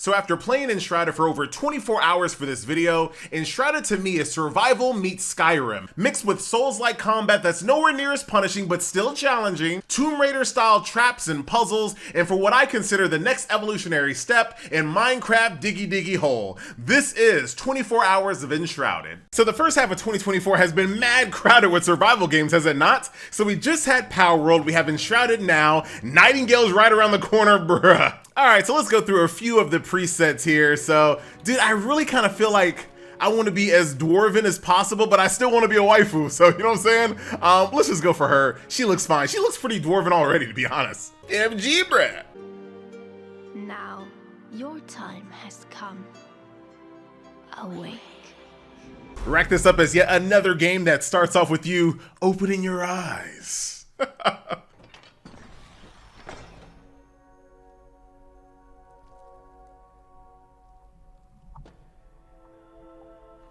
So after playing Enshrouded for over 24 hours for this video, Enshrouded to me is survival meets Skyrim, mixed with Souls-like combat that's nowhere near as punishing but still challenging, Tomb Raider style traps and puzzles, and for what I consider the next evolutionary step in Minecraft Diggy Diggy Hole. This is 24 hours of Enshrouded. So the first half of 2024 has been mad crowded with survival games, has it not? So we just had Power World, we have Enshrouded now, Nightingale's right around the corner, bruh. All right, so let's go through a few of the presets here. So, dude, I really kind of feel like I want to be as dwarven as possible, but I still want to be a waifu. So, you know what I'm saying? Let's just go for her. She looks fine. She looks pretty dwarven already, to be honest. MG, bruh. Now, your time has come. Awake. Rack this up as yet another game that starts off with you opening your eyes.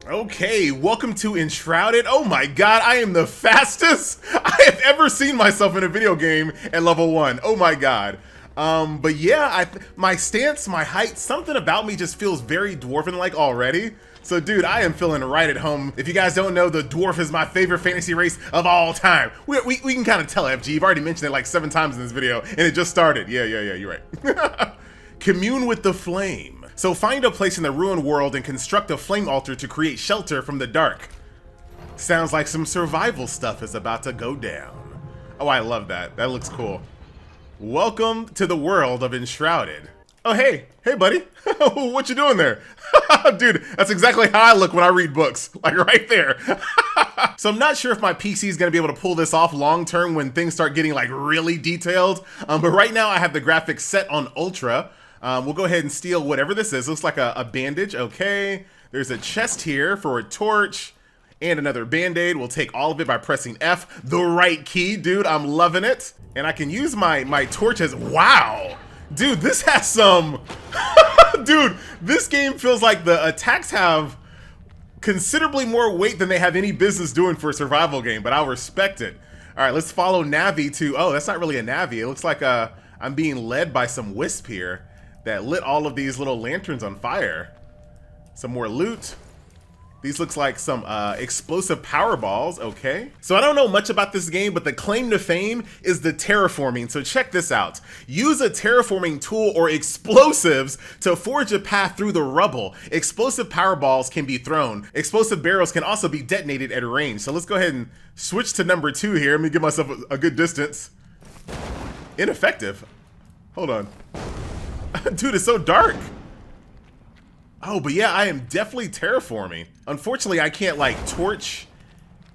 Okay, welcome to Enshrouded. Oh my god, I am the fastest I have ever seen myself in a video game at level 1. Oh my god. But yeah, my stance, my height, something about me just feels very dwarven-like already. So dude, I am feeling right at home. If you guys don't know, the dwarf is my favorite fantasy race of all time. We can kind of tell, FG. You've already mentioned it like 7 times in this video, and it just started. Yeah, you're right. Commune with the flame. So find a place in the ruined world and construct a flame altar to create shelter from the dark. Sounds like some survival stuff is about to go down. Oh, I love that. That looks cool. Welcome to the world of Enshrouded. Oh, hey, buddy. What you doing there? Dude, that's exactly how I look when I read books, like right there. So I'm not sure if my PC is gonna be able to pull this off long term when things start getting like really detailed. But right now I have the graphics set on ultra. We'll go ahead and steal whatever this is. Looks like a bandage. Okay. There's a chest here for a torch and another band-aid. We'll take all of it by pressing F, the right key. Dude, I'm loving it. And I can use my torch as, wow. Dude, this has some, dude, this game feels like the attacks have considerably more weight than they have any business doing for a survival game, but I'll respect it. All right, let's follow Navi to, oh, that's not really a Navi. It looks like I'm being led by some wisp here that lit all of these little lanterns on fire. Some more loot. These looks like some explosive power balls, okay. So I don't know much about this game, but the claim to fame is the terraforming. So check this out. Use a terraforming tool or explosives to forge a path through the rubble. Explosive power balls can be thrown. Explosive barrels can also be detonated at a range. So let's go ahead and switch to number 2 here. Let me give myself a good distance. Ineffective. Hold on. Dude, it's so dark. Oh, but yeah, I am definitely terraforming. Unfortunately, I can't like torch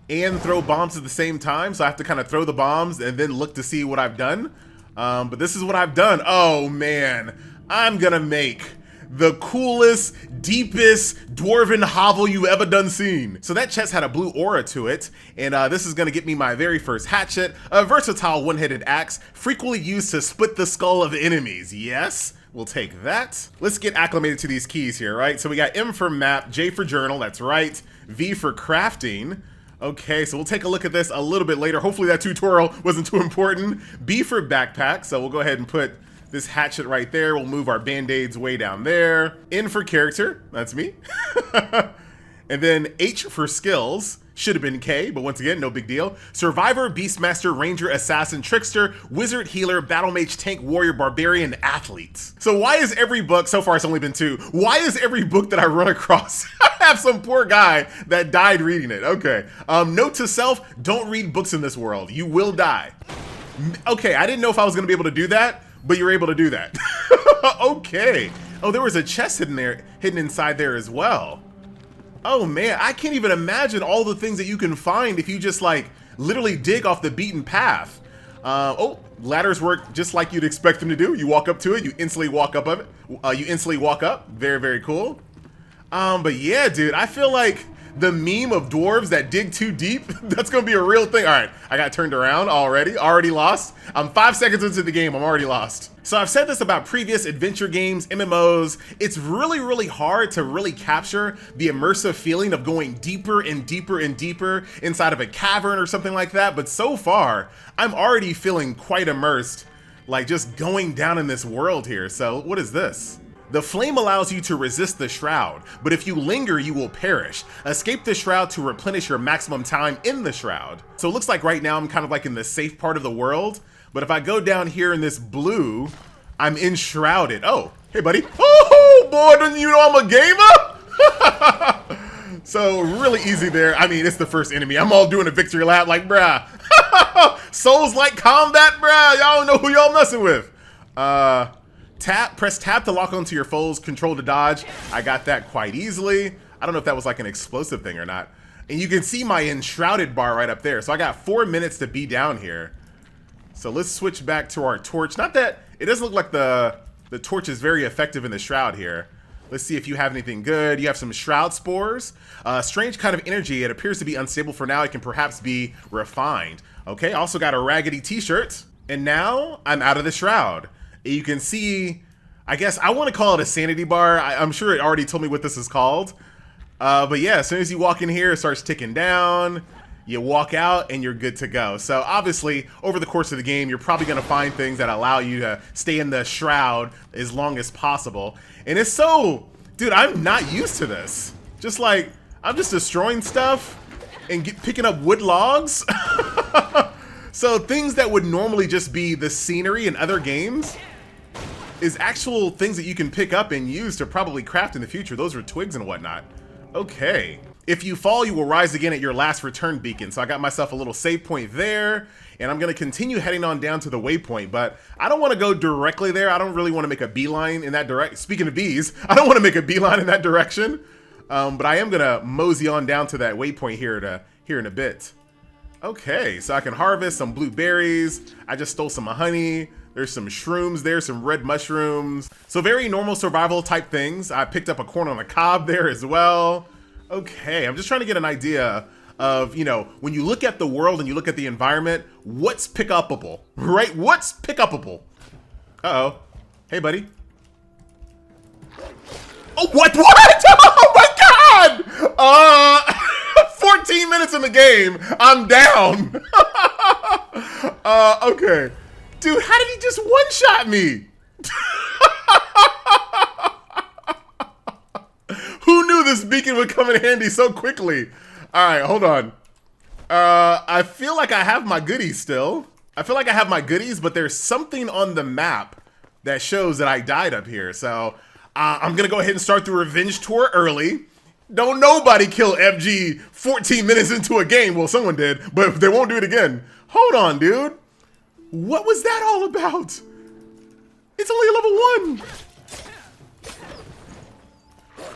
and throw bombs at the same time, so I have to kind of throw the bombs and then look to see what I've done. But this is what I've done. Oh man, I'm gonna make the coolest, deepest dwarven hovel you ever done seen. So that chest had a blue aura to it, and this is gonna get me my very first hatchet, a versatile one-headed axe, frequently used to split the skull of enemies. Yes, we'll take that. Let's get acclimated to these keys here, right? So we got M for map, J for journal, that's right, V for crafting. Okay, so we'll take a look at this a little bit later. Hopefully that tutorial wasn't too important. B for backpack, so we'll go ahead and put this hatchet right there. We'll move our band-aids way down there. N for character, that's me. And then H for skills, should have been K, but once again, no big deal. Survivor, Beastmaster, Ranger, Assassin, Trickster, Wizard, Healer, Battle Mage, Tank, Warrior, Barbarian, Athlete. So why is every book, so far it's only been 2, why is every book that I run across have some poor guy that died reading it? Okay, note to self, don't read books in this world. You will die. Okay, I didn't know if I was gonna be able to do that, but you're able to do that. Okay. Oh, there was a chest hidden inside there as well. Oh man, I can't even imagine all the things that you can find if you just like literally dig off the beaten path. Oh, ladders work just like you'd expect them to do. You walk up to it, you instantly walk up of it. You instantly walk up. Very, very cool. But yeah, dude, I feel like the meme of dwarves that dig too deep, that's gonna be a real thing. All right, I got turned around already lost. I'm 5 seconds into the game, I'm already lost. So I've said this about previous adventure games, MMOs, it's really, really hard to really capture the immersive feeling of going deeper and deeper and deeper inside of a cavern or something like that. But so far, I'm already feeling quite immersed, like just going down in this world here. So what is this? The flame allows you to resist the shroud, but if you linger, you will perish. Escape the shroud to replenish your maximum time in the shroud. So it looks like right now I'm kind of like in the safe part of the world, but if I go down here in this blue, I'm enshrouded. Oh, hey buddy. Oh boy, don't you know I'm a gamer? So really easy there. I mean, it's the first enemy. I'm all doing a victory lap like, bruh. Souls-like combat, bruh. Y'all don't know who y'all messing with. Press tab to lock onto your foes, control to dodge. I got that quite easily. I don't know if that was like an explosive thing or not. And you can see my enshrouded bar right up there. So I got 4 minutes to be down here. So let's switch back to our torch. Not that, it doesn't look like the torch is very effective in the shroud here. Let's see if you have anything good. You have some shroud spores. Strange kind of energy. It appears to be unstable for now. It can perhaps be refined. Okay, also got a raggedy t-shirt. And now I'm out of the shroud. You can see, I guess I want to call it a sanity bar. I'm sure it already told me what this is called. But yeah, as soon as you walk in here, it starts ticking down. You walk out and you're good to go. So obviously, over the course of the game, you're probably going to find things that allow you to stay in the shroud as long as possible. And it's so, dude, I'm not used to this. Just like, I'm just destroying stuff and picking up wood logs. So things that would normally just be the scenery in other games is actual things that you can pick up and use to probably craft in the future. Those are twigs and whatnot. Okay. If you fall, you will rise again at your last return beacon. So I got myself a little save point there, and I'm going to continue heading on down to the waypoint, but I don't want to go directly there. I don't really want to make a beeline in that direction. Speaking of bees, I don't want to make a beeline in that direction, but I am going to mosey on down to that waypoint here in a bit. Okay, so I can harvest some blueberries. I just stole some honey. There's some shrooms there, some red mushrooms. So very normal survival type things. I picked up a corn on the cob there as well. Okay, I'm just trying to get an idea of, you know, when you look at the world and you look at the environment, what's pick-upable, right? What's pick-upable? Uh-oh. Hey, buddy. Oh, what? Oh, my God! 14 minutes in the game, I'm down. Okay. Dude, how did he just one-shot me? Who knew this beacon would come in handy so quickly? All right, hold on. I feel like I have my goodies still. I feel like I have my goodies, but there's something on the map that shows that I died up here. So I'm going to go ahead and start the revenge tour early. Don't nobody kill FG 14 minutes into a game. Well, someone did, but they won't do it again. Hold on, dude. What was that all about? It's only level 1.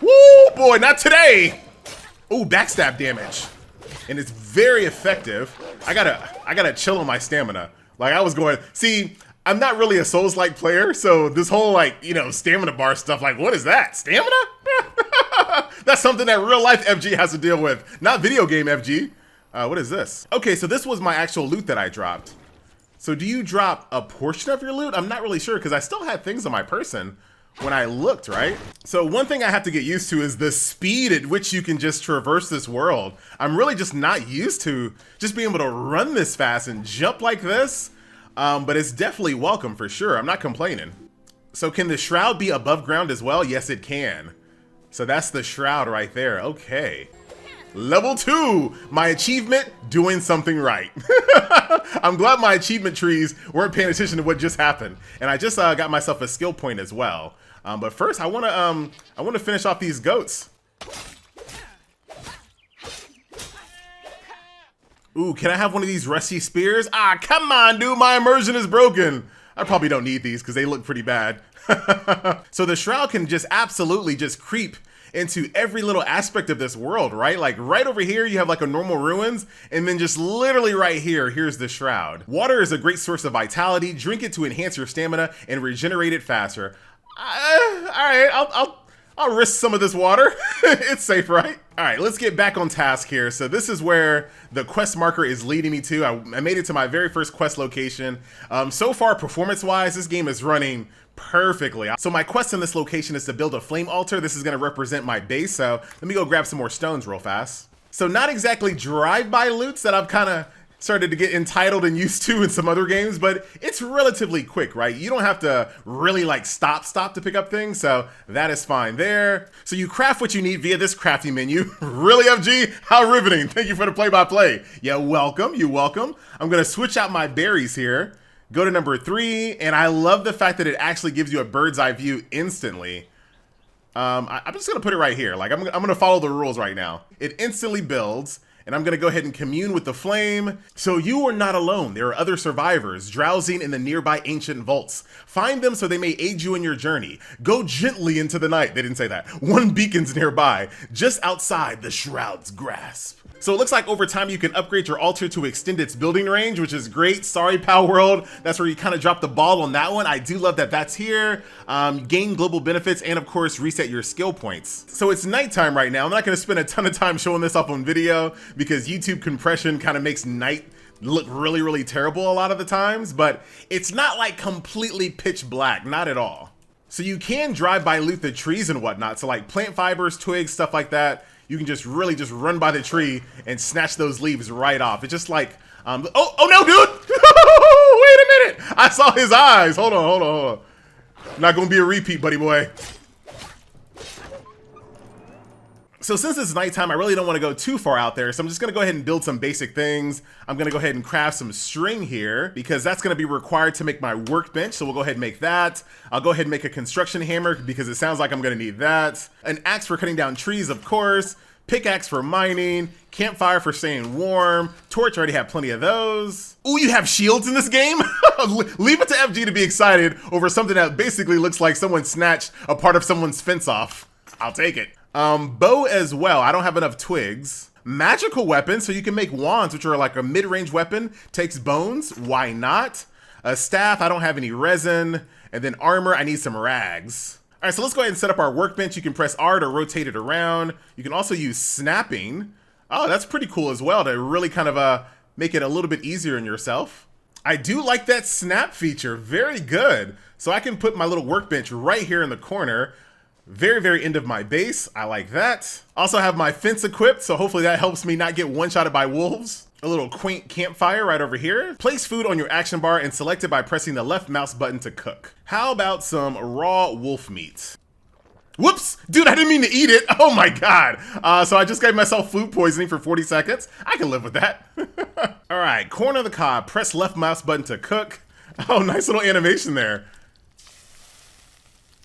Woo, boy, not today. Ooh, backstab damage. And it's very effective. I gotta chill on my stamina. Like I was going, see, I'm not really a Souls-like player, so this whole like, you know, stamina bar stuff, like what is that? Stamina? That's something that real life FG has to deal with, not video game FG. What is this? Okay, so this was my actual loot that I dropped. So do you drop a portion of your loot? I'm not really sure because I still had things on my person when I looked, right? So one thing I have to get used to is the speed at which you can just traverse this world. I'm really just not used to just being able to run this fast and jump like this. But it's definitely welcome for sure. I'm not complaining. So can the shroud be above ground as well? Yes, it can. So that's the shroud right there. Okay. Level 2, my achievement, doing something right. I'm glad my achievement trees weren't paying attention to what just happened. And I just got myself a skill point as well. But first I wanna finish off these goats. Ooh, can I have one of these rusty spears? Ah, come on, dude, my immersion is broken. I probably don't need these because they look pretty bad. So the shroud can just absolutely just creep into every little aspect of this world, right? Like right over here, you have like a normal ruins, and then just literally right here, here's the shroud. Water is a great source of vitality. Drink it to enhance your stamina and regenerate it faster. All right, I'll risk some of this water. It's safe, right? All right, let's get back on task here. So this is where the quest marker is leading me to. I made it to my very first quest location. So far, performance-wise, this game is running perfectly. So my quest in this location is to build a flame altar. This is gonna represent my base. So let me go grab some more stones real fast. So not exactly drive-by loots that I've kind of started to get entitled and used to in some other games, but it's relatively quick, right? You don't have to really like stop to pick up things, so that is fine there. So you craft what you need via this crafting menu. Really, FG? How riveting. Thank you for the play-by-play. You're welcome, you're welcome. I'm gonna switch out my berries here. Go to number 3, and I love the fact that it actually gives you a bird's eye view instantly. I'm just gonna put it right here. Like I'm gonna follow the rules right now. It instantly builds. And I'm gonna go ahead and commune with the flame. So you are not alone. There are other survivors drowsing in the nearby ancient vaults. Find them so they may aid you in your journey. Go gently into the night. They didn't say that. One beacon's nearby, just outside the shroud's grasp. So it looks like over time you can upgrade your altar to extend its building range, which is great. Sorry, Pal World. That's where you kind of dropped the ball on that one. I do love that that's here. Gain global benefits and of course reset your skill points. So it's nighttime right now. I'm not gonna spend a ton of time showing this off on video because YouTube compression kind of makes night look really, really terrible a lot of the times, but it's not like completely pitch black, not at all. So you can drive by loot the trees and whatnot. So like plant fibers, twigs, stuff like that. You can just really just run by the tree and snatch those leaves right off. It's just like, oh no, dude! Wait a minute! I saw his eyes. Hold on. Not gonna be a repeat, buddy boy. So since it's nighttime, I really don't want to go too far out there. So I'm just gonna go ahead and build some basic things. I'm gonna go ahead and craft some string here because that's gonna be required to make my workbench. So we'll go ahead and make that. I'll go ahead and make a construction hammer because it sounds like I'm gonna need that. An axe for cutting down trees, of course. Pickaxe for mining. Campfire for staying warm. Torch, already have plenty of those. Ooh, you have shields in this game? Leave it to FG to be excited over something that basically looks like someone snatched a part of someone's fence off. I'll take it. Bow as well. I don't have enough twigs. Magical weapon, so you can make wands, which are like a mid-range weapon. Takes bones, why not? A staff, I don't have any resin. And then armor, I need some rags. All right, so let's go ahead and set up our workbench. You can press R to rotate it around. You can also use snapping. Oh, that's pretty cool as well to really kind of make it a little bit easier on yourself. I do like that snap feature, very good. So I can put my little workbench right here in the corner. Very, very end of my base. I like that. Also have my fence equipped, so hopefully that helps me not get one-shotted by wolves. A little quaint campfire right over here. Place food on your action bar and select it by pressing the left mouse button to cook. How about some raw wolf meat? Whoops, dude, I didn't mean to eat it. Oh my God. So I just gave myself food poisoning for 40 seconds. I can live with that. All right, corn on the cob, press left mouse button to cook. Oh, nice little animation there.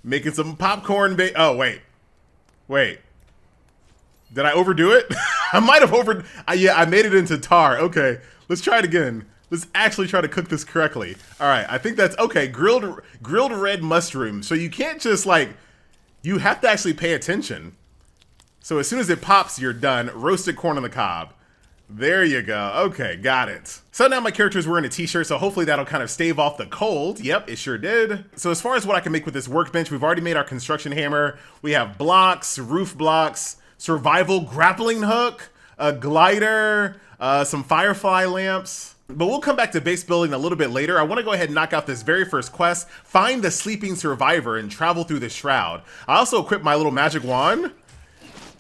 Making some popcorn oh, wait. Did I overdo it? I might have yeah, I made it into tar. Okay, let's try it again. Let's actually try to cook this correctly. All right, I think that's okay. Grilled red mushroom. So you can't just like, you have to actually pay attention. So as soon as it pops, you're done. Roasted corn on the cob. There you go. Okay, got it. So now my character's wearing a t-shirt, so hopefully that'll kind of stave off the cold. Yep, it sure did. So as far as what I can make with this workbench, we've already made our construction hammer. We have blocks, roof blocks, survival grappling hook, a glider, some firefly lamps. But we'll come back to base building a little bit later. I want to go ahead and knock out this very first quest, find the sleeping survivor and travel through the shroud. I also equipped my little magic wand.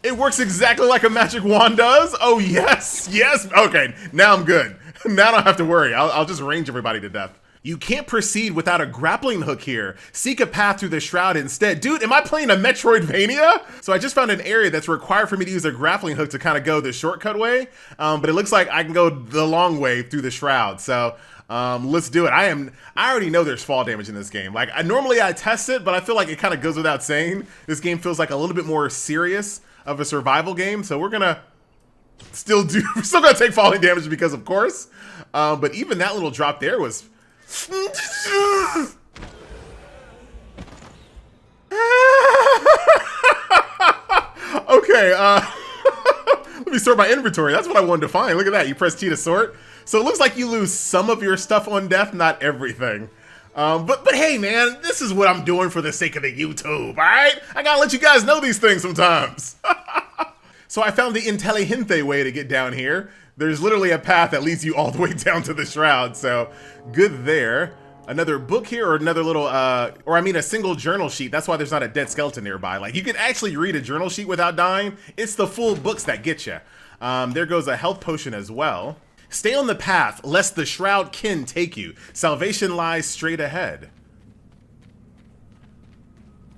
It works exactly like a magic wand does. Oh, yes, yes. Okay, now I'm good. Now I don't have to worry. I'll just range everybody to death. You can't proceed without a grappling hook here. Seek a path through the shroud instead. Dude, am I playing a Metroidvania? So I just found an area that's required for me to use a grappling hook to kind of go the shortcut way. But it looks like I can go the long way through the shroud. So let's do it. I already know there's fall damage in this game. Like normally I test it, but I feel like it kind of goes without saying. This game feels like a little bit more serious of a survival game. So we're gonna still gonna take falling damage because of course. But even that little drop there was okay, let me sort my inventory. That's what I wanted to find. Look at that. You press T to sort. So it looks like you lose some of your stuff on death, not everything. But hey, man, this is what I'm doing for the sake of the YouTube, all right? I gotta let you guys know these things sometimes. So I found the intelligente way to get down here. There's literally a path that leads you all the way down to the shroud, so good there. Another book here, or another little, or I mean a single journal sheet. That's why there's not a dead skeleton nearby. Like, you can actually read a journal sheet without dying. It's the full books that get you. There goes a health potion as well. Stay on the path, lest the shroud kin take you. Salvation lies straight ahead.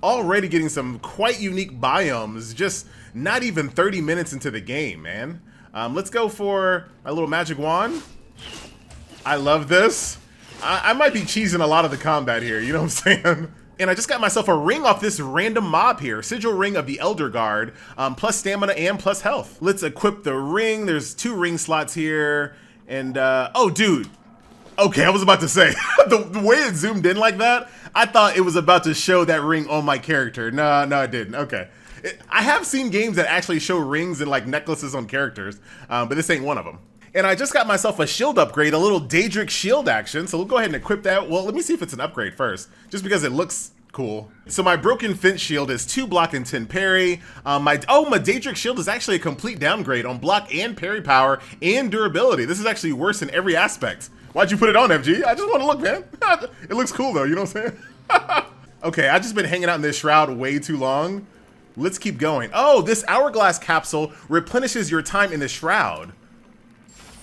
Already getting some quite unique biomes, just not even 30 minutes into the game, man. Let's go for my little magic wand. I love this. I might be cheesing a lot of the combat here, you know what I'm saying? And I just got myself a ring off this random mob here. Sigil ring of the Elder Guard, plus stamina and plus health. Let's equip the ring. There's 2 ring slots here. And, oh, dude. Okay, I was about to say, the way it zoomed in like that, I thought it was about to show that ring on my character. No, it didn't. Okay. I have seen games that actually show rings and like necklaces on characters, but this ain't one of them. And I just got myself a shield upgrade, a little Daedric shield action. So we'll go ahead and equip that. Well, let me see if it's an upgrade first, just because it looks cool. So my broken fence shield is 2 block and 10 parry. My Daedric shield is actually a complete downgrade on block and parry power and durability. This is actually worse in every aspect. Why'd you put it on, FG? I just want to look, man. It looks cool though, you know what I'm saying? Okay, I've just been hanging out in this shroud way too long. Let's keep going. Oh, this hourglass capsule replenishes your time in the shroud.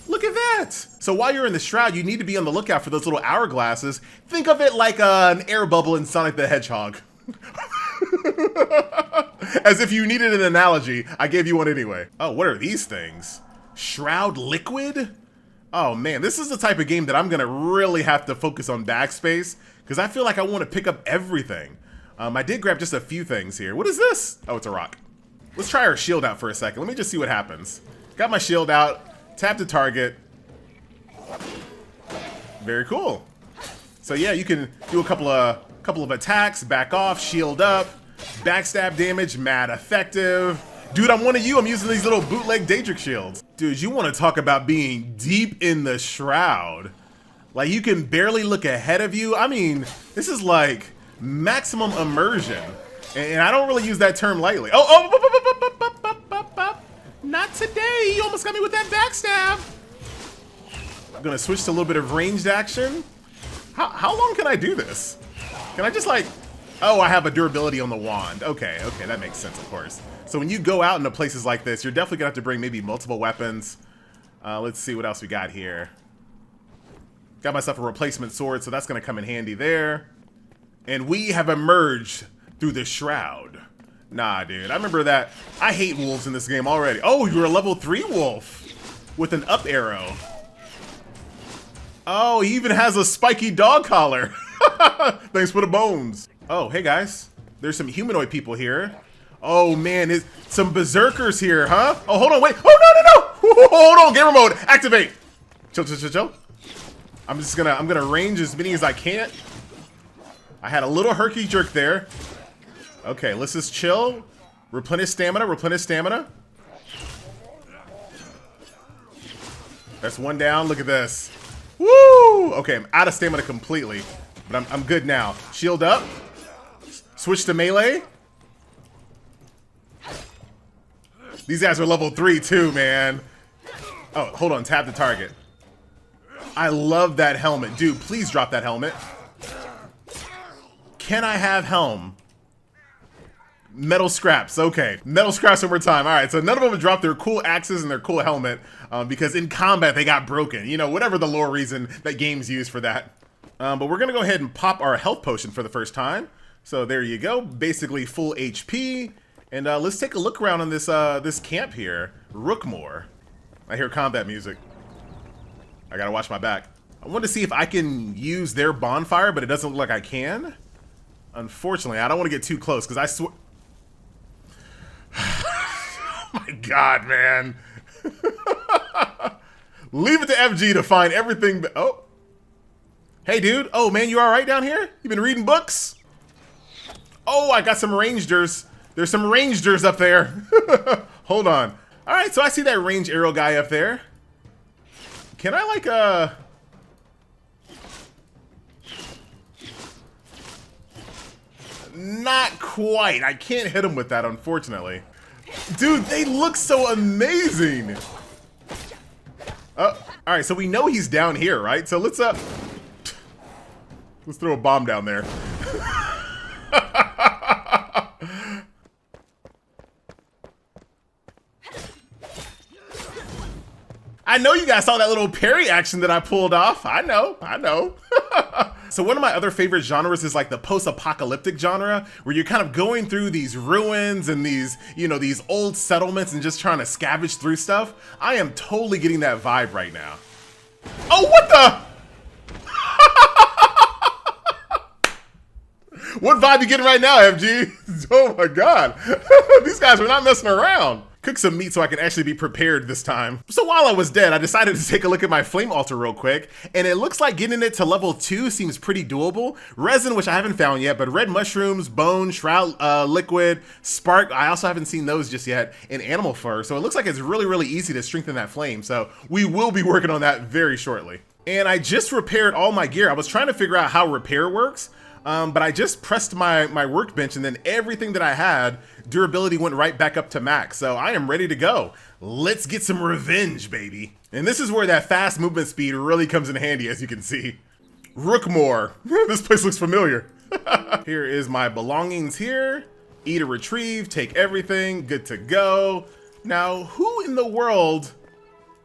Look at that. So while you're in the shroud, you need to be on the lookout for those little hourglasses. Think of it like an air bubble in Sonic the Hedgehog. As if you needed an analogy, I gave you one anyway. Oh, what are these things? Shroud liquid? Oh man, this is the type of game that I'm gonna really have to focus on backspace, because I feel like I want to pick up everything. I did grab just a few things here. What is this? Oh, it's a rock. Let's try our shield out for a second. Let me just see what happens. Got my shield out. Tap to target. Very cool. So yeah, you can do a couple of attacks, back off, shield up, backstab damage, mad effective. Dude, I'm one of you. I'm using these little bootleg Daedric shields. Dude, you want to talk about being deep in the shroud. Like you can barely look ahead of you. I mean, this is like maximum immersion. And I don't really use that term lightly. Not today. You almost got me with that backstab. I'm gonna switch to a little bit of ranged action. How long can I do this? Can I just like, oh, I have a durability on the wand. Okay, that makes sense, of course. So when you go out into places like this, you're definitely gonna have to bring maybe multiple weapons. Let's see what else we got here. Got myself a replacement sword, so that's gonna come in handy there. And we have emerged through the shroud. Nah, dude, I remember that. I hate wolves in this game already. Oh, you're a level 3 wolf with an up arrow. Oh, he even has a spiky dog collar. Thanks for the bones. Oh, hey guys. There's some humanoid people here. Oh man, it's some berserkers here, huh? Oh, hold on, wait. Oh, no. Hold on, gamer mode, activate. Chill. I'm gonna range as many as I can. I had a little herky jerk there. Okay, let's just chill. Replenish stamina. That's one down, look at this. Woo! Okay, I'm out of stamina completely, but I'm good now. Shield up. Switch to melee. These guys are level 3 too, man. Oh, hold on, tap the target. I love that helmet. Dude, please drop that helmet. Can I have helm? Metal scraps, okay. Metal scraps one more time. All right, so none of them have dropped their cool axes and their cool helmet because in combat they got broken. You know, whatever the lore reason that games use for that. But we're gonna go ahead and pop our health potion for the first time. So there you go, basically full HP. And let's take a look around on this this camp here, Rookmore. I hear combat music. I gotta watch my back. I want to see if I can use their bonfire, but it doesn't look like I can. Unfortunately, I don't want to get too close because I swear. Oh my god, man. Leave it to FG to find everything. Oh. Hey, dude. Oh, man, you all right down here? You been reading books? Oh, I got some rangers. There's some rangers up there. Hold on. All right, so I see that range arrow guy up there. Can I, like, Not quite. I can't hit him with that, unfortunately. Dude, they look so amazing. Oh, all right, so we know he's down here, right? So let's throw a bomb down there. I know you guys saw that little parry action that I pulled off. I know. So one of my other favorite genres is like the post-apocalyptic genre, where you're kind of going through these ruins and these, you know, these old settlements and just trying to scavenge through stuff. I am totally getting that vibe right now. Oh, what the? What vibe you getting right now, FG? Oh my God. These guys are not messing around. Cook some meat so I can actually be prepared this time. So while I was dead, I decided to take a look at my flame altar real quick, and it looks like getting it to level 2 seems pretty doable. Resin, which I haven't found yet, but red mushrooms, bone, shroud, liquid, spark, I also haven't seen those just yet, and animal fur. So it looks like it's really, really easy to strengthen that flame. So we will be working on that very shortly. And I just repaired all my gear. I was trying to figure out how repair works. But I just pressed my workbench, and then everything that I had, durability went right back up to max. So I am ready to go. Let's get some revenge, baby. And this is where that fast movement speed really comes in handy, as you can see. Rookmore. This place looks familiar. Here is my belongings here. Eat or retrieve, take everything, good to go. Now, who in the world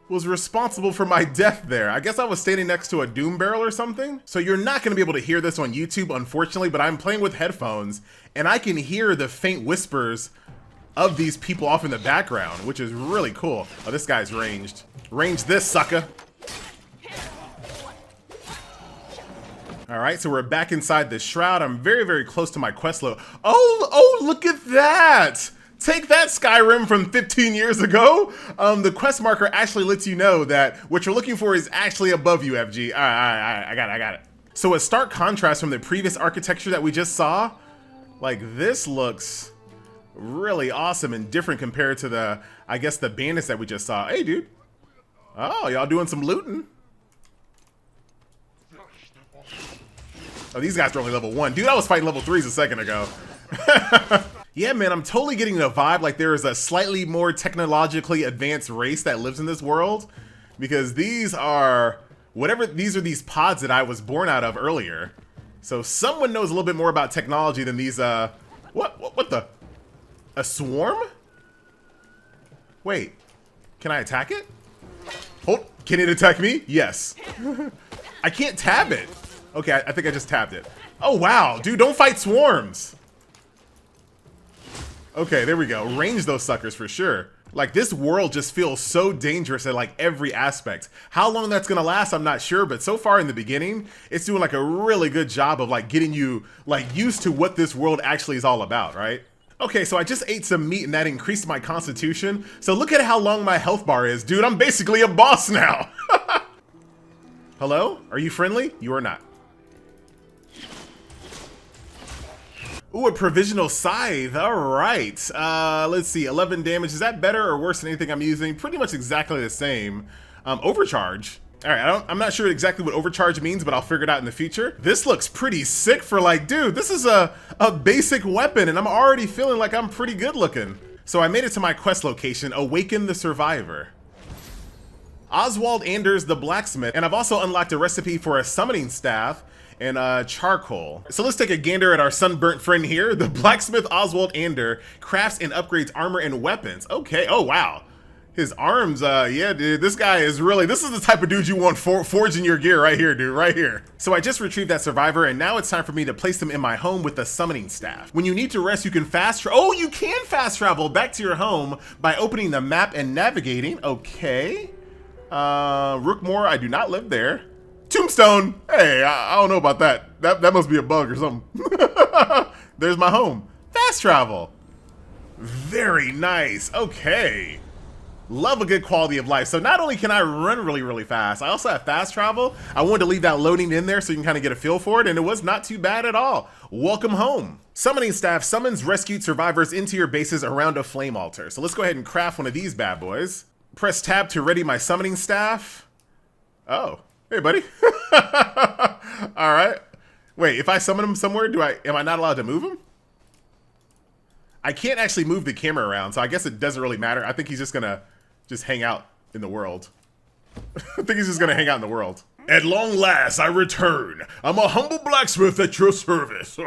was responsible for my death there? I guess I was standing next to a doom barrel or something. So you're not gonna be able to hear this on YouTube, unfortunately, but I'm playing with headphones and I can hear the faint whispers of these people off in the background, which is really cool. Oh, this guy's ranged. Range this, sucker. All right, so we're back inside the shroud. I'm very, very close to my quest load. Oh, look at that. Take that, Skyrim from 15 years ago. The quest marker actually lets you know that what you're looking for is actually above you, FG. All right, I got it. So a stark contrast from the previous architecture that we just saw. Like, this looks really awesome and different compared to the, I guess, the bandits that we just saw. Hey, dude. Oh, y'all doing some looting. Oh, these guys are only level 1. Dude, I was fighting level 3s a second ago. Yeah, man, I'm totally getting the vibe like there is a slightly more technologically advanced race that lives in this world, because these are these pods that I was born out of earlier. So someone knows a little bit more about technology than these, what the? A swarm? Wait, can I attack it? Hold, can it attack me? Yes. I can't tab it. Okay, I think I just tabbed it. Oh, wow, dude, don't fight swarms. Okay, there we go. Range those suckers for sure. Like, this world just feels so dangerous at like every aspect. How long that's gonna last, I'm not sure, but so far in the beginning, it's doing like a really good job of like getting you like used to what this world actually is all about, right? Okay, so I just ate some meat and that increased my constitution. So look at how long my health bar is. Dude, I'm basically a boss now. Hello? Are you friendly? You are not. Ooh, a provisional scythe. All right. Let's see. 11 damage. Is that better or worse than anything I'm using? Pretty much exactly the same. Overcharge. All right. I'm not sure exactly what overcharge means, but I'll figure it out in the future. This looks pretty sick for like, dude, this is a basic weapon and I'm already feeling like I'm pretty good looking. So I made it to my quest location, Awaken the Survivor. Oswald Anders the blacksmith. And I've also unlocked a recipe for a summoning staff and charcoal. So let's take a gander at our sunburnt friend here. The blacksmith Oswald Ander crafts and upgrades armor and weapons. Okay, oh wow. His arms, yeah, dude, this guy is really, this is the type of dude you want forging your gear right here, dude, right here. So I just retrieved that survivor and now it's time for me to place them in my home with the summoning staff. When you need to rest, you can you can fast travel back to your home by opening the map and navigating. Okay. Rookmore, I do not live there. Tombstone! Hey, I don't know about that. That must be a bug or something. There's my home. Fast travel. Very nice. Okay. Love a good quality of life. So not only can I run really, really fast, I also have fast travel. I wanted to leave that loading in there so you can kind of get a feel for it, and it was not too bad at all. Welcome home. Summoning staff summons rescued survivors into your bases around a flame altar. So let's go ahead and craft one of these bad boys. Press tab to ready my summoning staff. Oh. Hey, buddy. All right. Wait, if I summon him somewhere, am I not allowed to move him? I can't actually move the camera around, so I guess it doesn't really matter. I think he's just gonna hang out in the world. I think he's just gonna hang out in the world. At long last, I return. I'm a humble blacksmith at your service.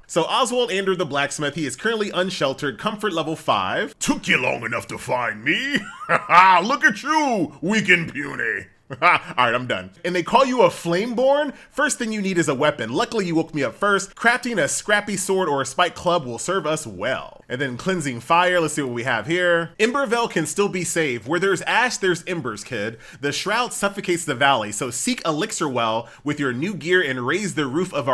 So Oswald Andrew the blacksmith, he is currently unsheltered, comfort level 5. Took you long enough to find me? Look at you, weak and puny. Alright, I'm done. And they call you a Flameborn? First thing you need is a weapon. Luckily you woke me up first. Crafting a scrappy sword or a spike club will serve us well. And then cleansing fire, let's see what we have here. Embervale can still be saved. Where there's ash, there's embers, kid. The shroud suffocates the valley, so seek Elixir Well with your new gear and raise the root of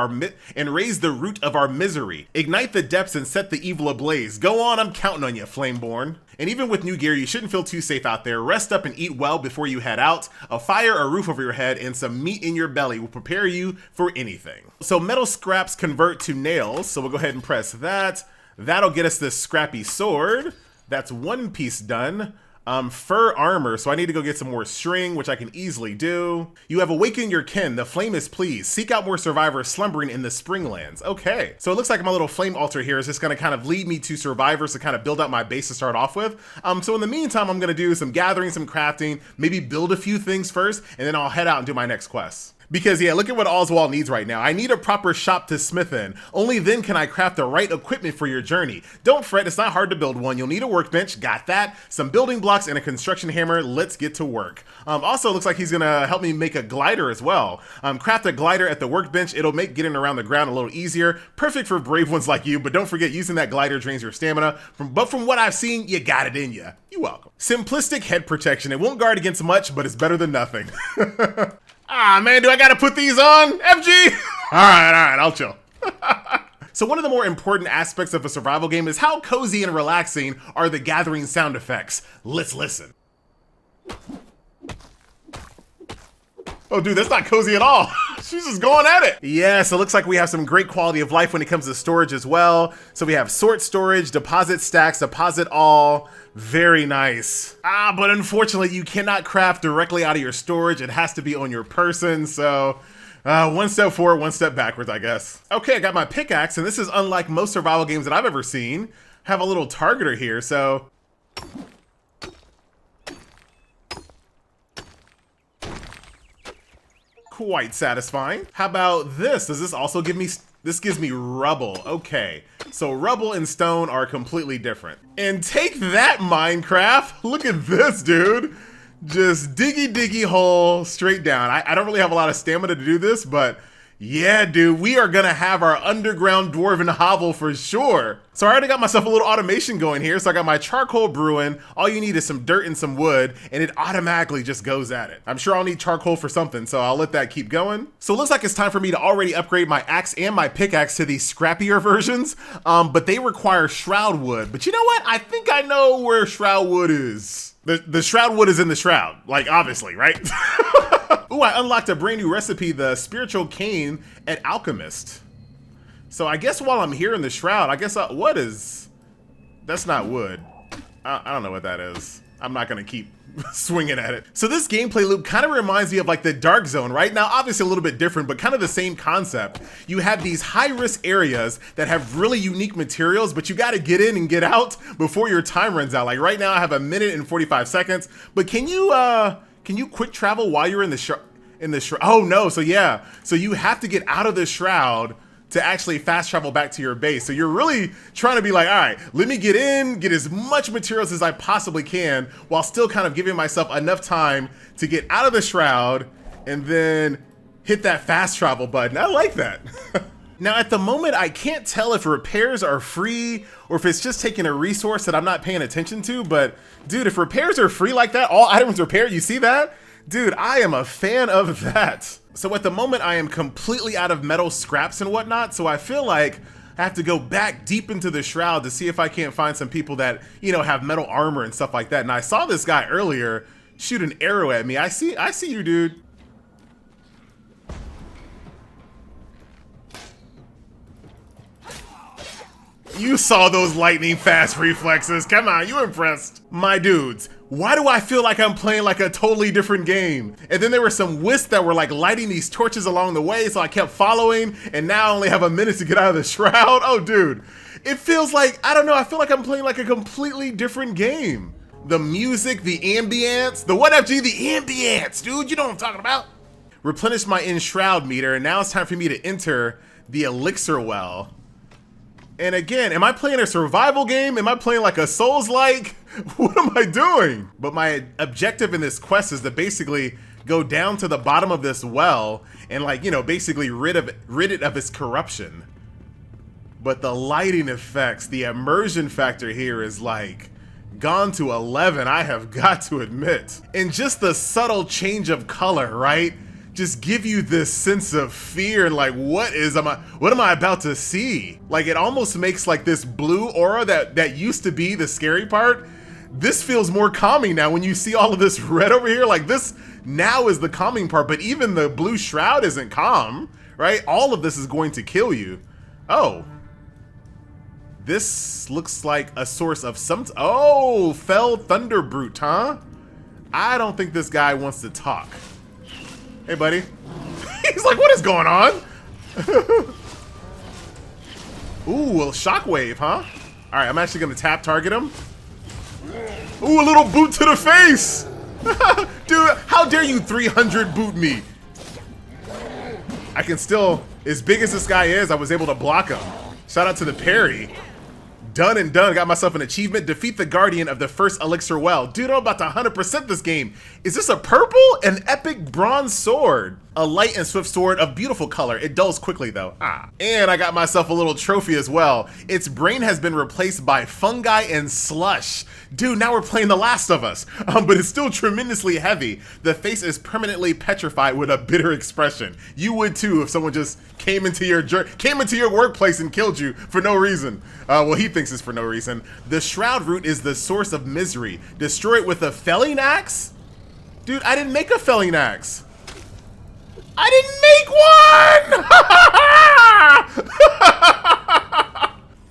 our misery. Ignite the depths and set the evil ablaze. Go on, I'm counting on you, Flameborn. And even with new gear, you shouldn't feel too safe out there. Rest up and eat well before you head out. A fire, a roof over your head, and some meat in your belly will prepare you for anything. So metal scraps convert to nails, so we'll go ahead and press that. That'll get us this scrappy sword. That's one piece done. Fur armor, so I need to go get some more string, which I can easily do. You have awakened your kin, the flame is pleased. Seek out more survivors slumbering in the Springlands. Okay, so it looks like my little flame altar here is just gonna kind of lead me to survivors to kind of build out my base to start off with. So in the meantime, I'm gonna do some gathering, some crafting, maybe build a few things first, and then I'll head out and do my next quest. Because yeah, look at what Oswald needs right now. I need a proper shop to smith in. Only then can I craft the right equipment for your journey. Don't fret, it's not hard to build one. You'll need a workbench, got that. Some building blocks and a construction hammer, let's get to work. Also, looks like he's gonna help me make a glider as well. Craft a glider at the workbench, it'll make getting around the ground a little easier. Perfect for brave ones like you, but don't forget using that glider drains your stamina. But from what I've seen, you got it in ya. You're welcome. Simplistic head protection. It won't guard against much, but it's better than nothing. Ah, man, do I gotta put these on? FG? All right, I'll chill. So one of the more important aspects of a survival game is how cozy and relaxing are the gathering sound effects. Let's listen. Oh, dude, that's not cozy at all. She's just going at it. Yeah, so it looks like we have some great quality of life when it comes to storage as well. So we have sort storage, deposit stacks, deposit all. Very nice. But unfortunately, you cannot craft directly out of your storage. It has to be on your person, so one step forward, one step backwards, I guess. Okay, I got my pickaxe, and this is unlike most survival games that I've ever seen. I have a little targeter here, so... Quite satisfying. How about this? Does this also give me... This gives me rubble. Okay, so rubble and stone are completely different. And take that, Minecraft. Look at this, dude. Just diggy hole straight down. I don't really have a lot of stamina to do this, but yeah, dude, we are gonna have our underground dwarven hovel for sure. So I already got myself a little automation going here. So I got my charcoal brewing. All you need is some dirt and some wood, and it automatically just goes at it. I'm sure I'll need charcoal for something, so I'll let that keep going. So it looks like it's time for me to already upgrade my axe and my pickaxe to these scrappier versions, but they require shroud wood. But you know what? I think I know where shroud wood is. The shroud wood is in the shroud, like obviously, right? Ooh, I unlocked a brand new recipe, the spiritual cane at Alchemist. So I guess while I'm here in the shroud, I guess what is... That's not wood. I don't know what that is. I'm not gonna keep swinging at it. So this gameplay loop kind of reminds me of like the Dark Zone, right? Now, obviously a little bit different, but kind of the same concept. You have these high-risk areas that have really unique materials, but you gotta get in and get out before your time runs out. Like right now I have 1 minute and 45 seconds, but can you quick travel while you're in the shroud? Oh no, so yeah. So you have to get out of the shroud to actually fast travel back to your base. So you're really trying to be like, all right, let me get in, get as much materials as I possibly can while still kind of giving myself enough time to get out of the shroud and then hit that fast travel button. I like that. Now at the moment, I can't tell if repairs are free or if it's just taking a resource that I'm not paying attention to, but dude, if repairs are free like that, all items repaired, you see that? Dude, I am a fan of that. So at the moment, I am completely out of metal scraps and whatnot, so I feel like I have to go back deep into the shroud to see if I can't find some people that, you know, have metal armor and stuff like that. And I saw this guy earlier shoot an arrow at me. I see you, dude. You saw those lightning fast reflexes. Come on, you impressed. My dudes, why do I feel like I'm playing like a totally different game? And then there were some wisps that were like lighting these torches along the way, so I kept following, and now I only have 1 minute to get out of the shroud. Oh, dude, it feels like, I don't know, I feel like I'm playing like a completely different game. The music, the ambience, the what FG, the ambience, dude, you know what I'm talking about. Replenish my Enshrouded meter, and now it's time for me to enter the Elixir Well. And again, am I playing a survival game? Am I playing like a Souls-like? What am I doing? But my objective in this quest is to basically go down to the bottom of this well and, like, you know, basically rid it of its corruption. But the lighting effects, the immersion factor here is like gone to 11, I have got to admit. And just the subtle change of color, right? Just give you this sense of fear and like, what am I about to see? Like, it almost makes like this blue aura that used to be the scary part. This feels more calming now when you see all of this red over here. Like, this now is the calming part, but even the blue shroud isn't calm, right? All of this is going to kill you. Oh. This looks like a source of some, oh, fell thunder brute, huh? I don't think this guy wants to talk. Hey, buddy. He's like, what is going on? Ooh, a shockwave, huh? All right, I'm actually gonna tap target him. Ooh, a little boot to the face. Dude, how dare you 300 boot me? I can still, as big as this guy is, I was able to block him. Shout out to the parry. Done and done. Got myself an achievement. Defeat the guardian of the first elixir well. Dude, I'm about to 100% this game. Is this a purple? An epic bronze sword. A light and swift sword of beautiful color. It dulls quickly though. And I got myself a little trophy as well. Its brain has been replaced by fungi and slush. Dude, now we're playing The Last of Us. But it's still tremendously heavy. The face is permanently petrified with a bitter expression. You would too if someone just came into your workplace and killed you for no reason. Well, he thinks it's for no reason. The shroud root is the source of misery. Destroy it with a felling axe? Dude, I didn't make a felling axe. I didn't make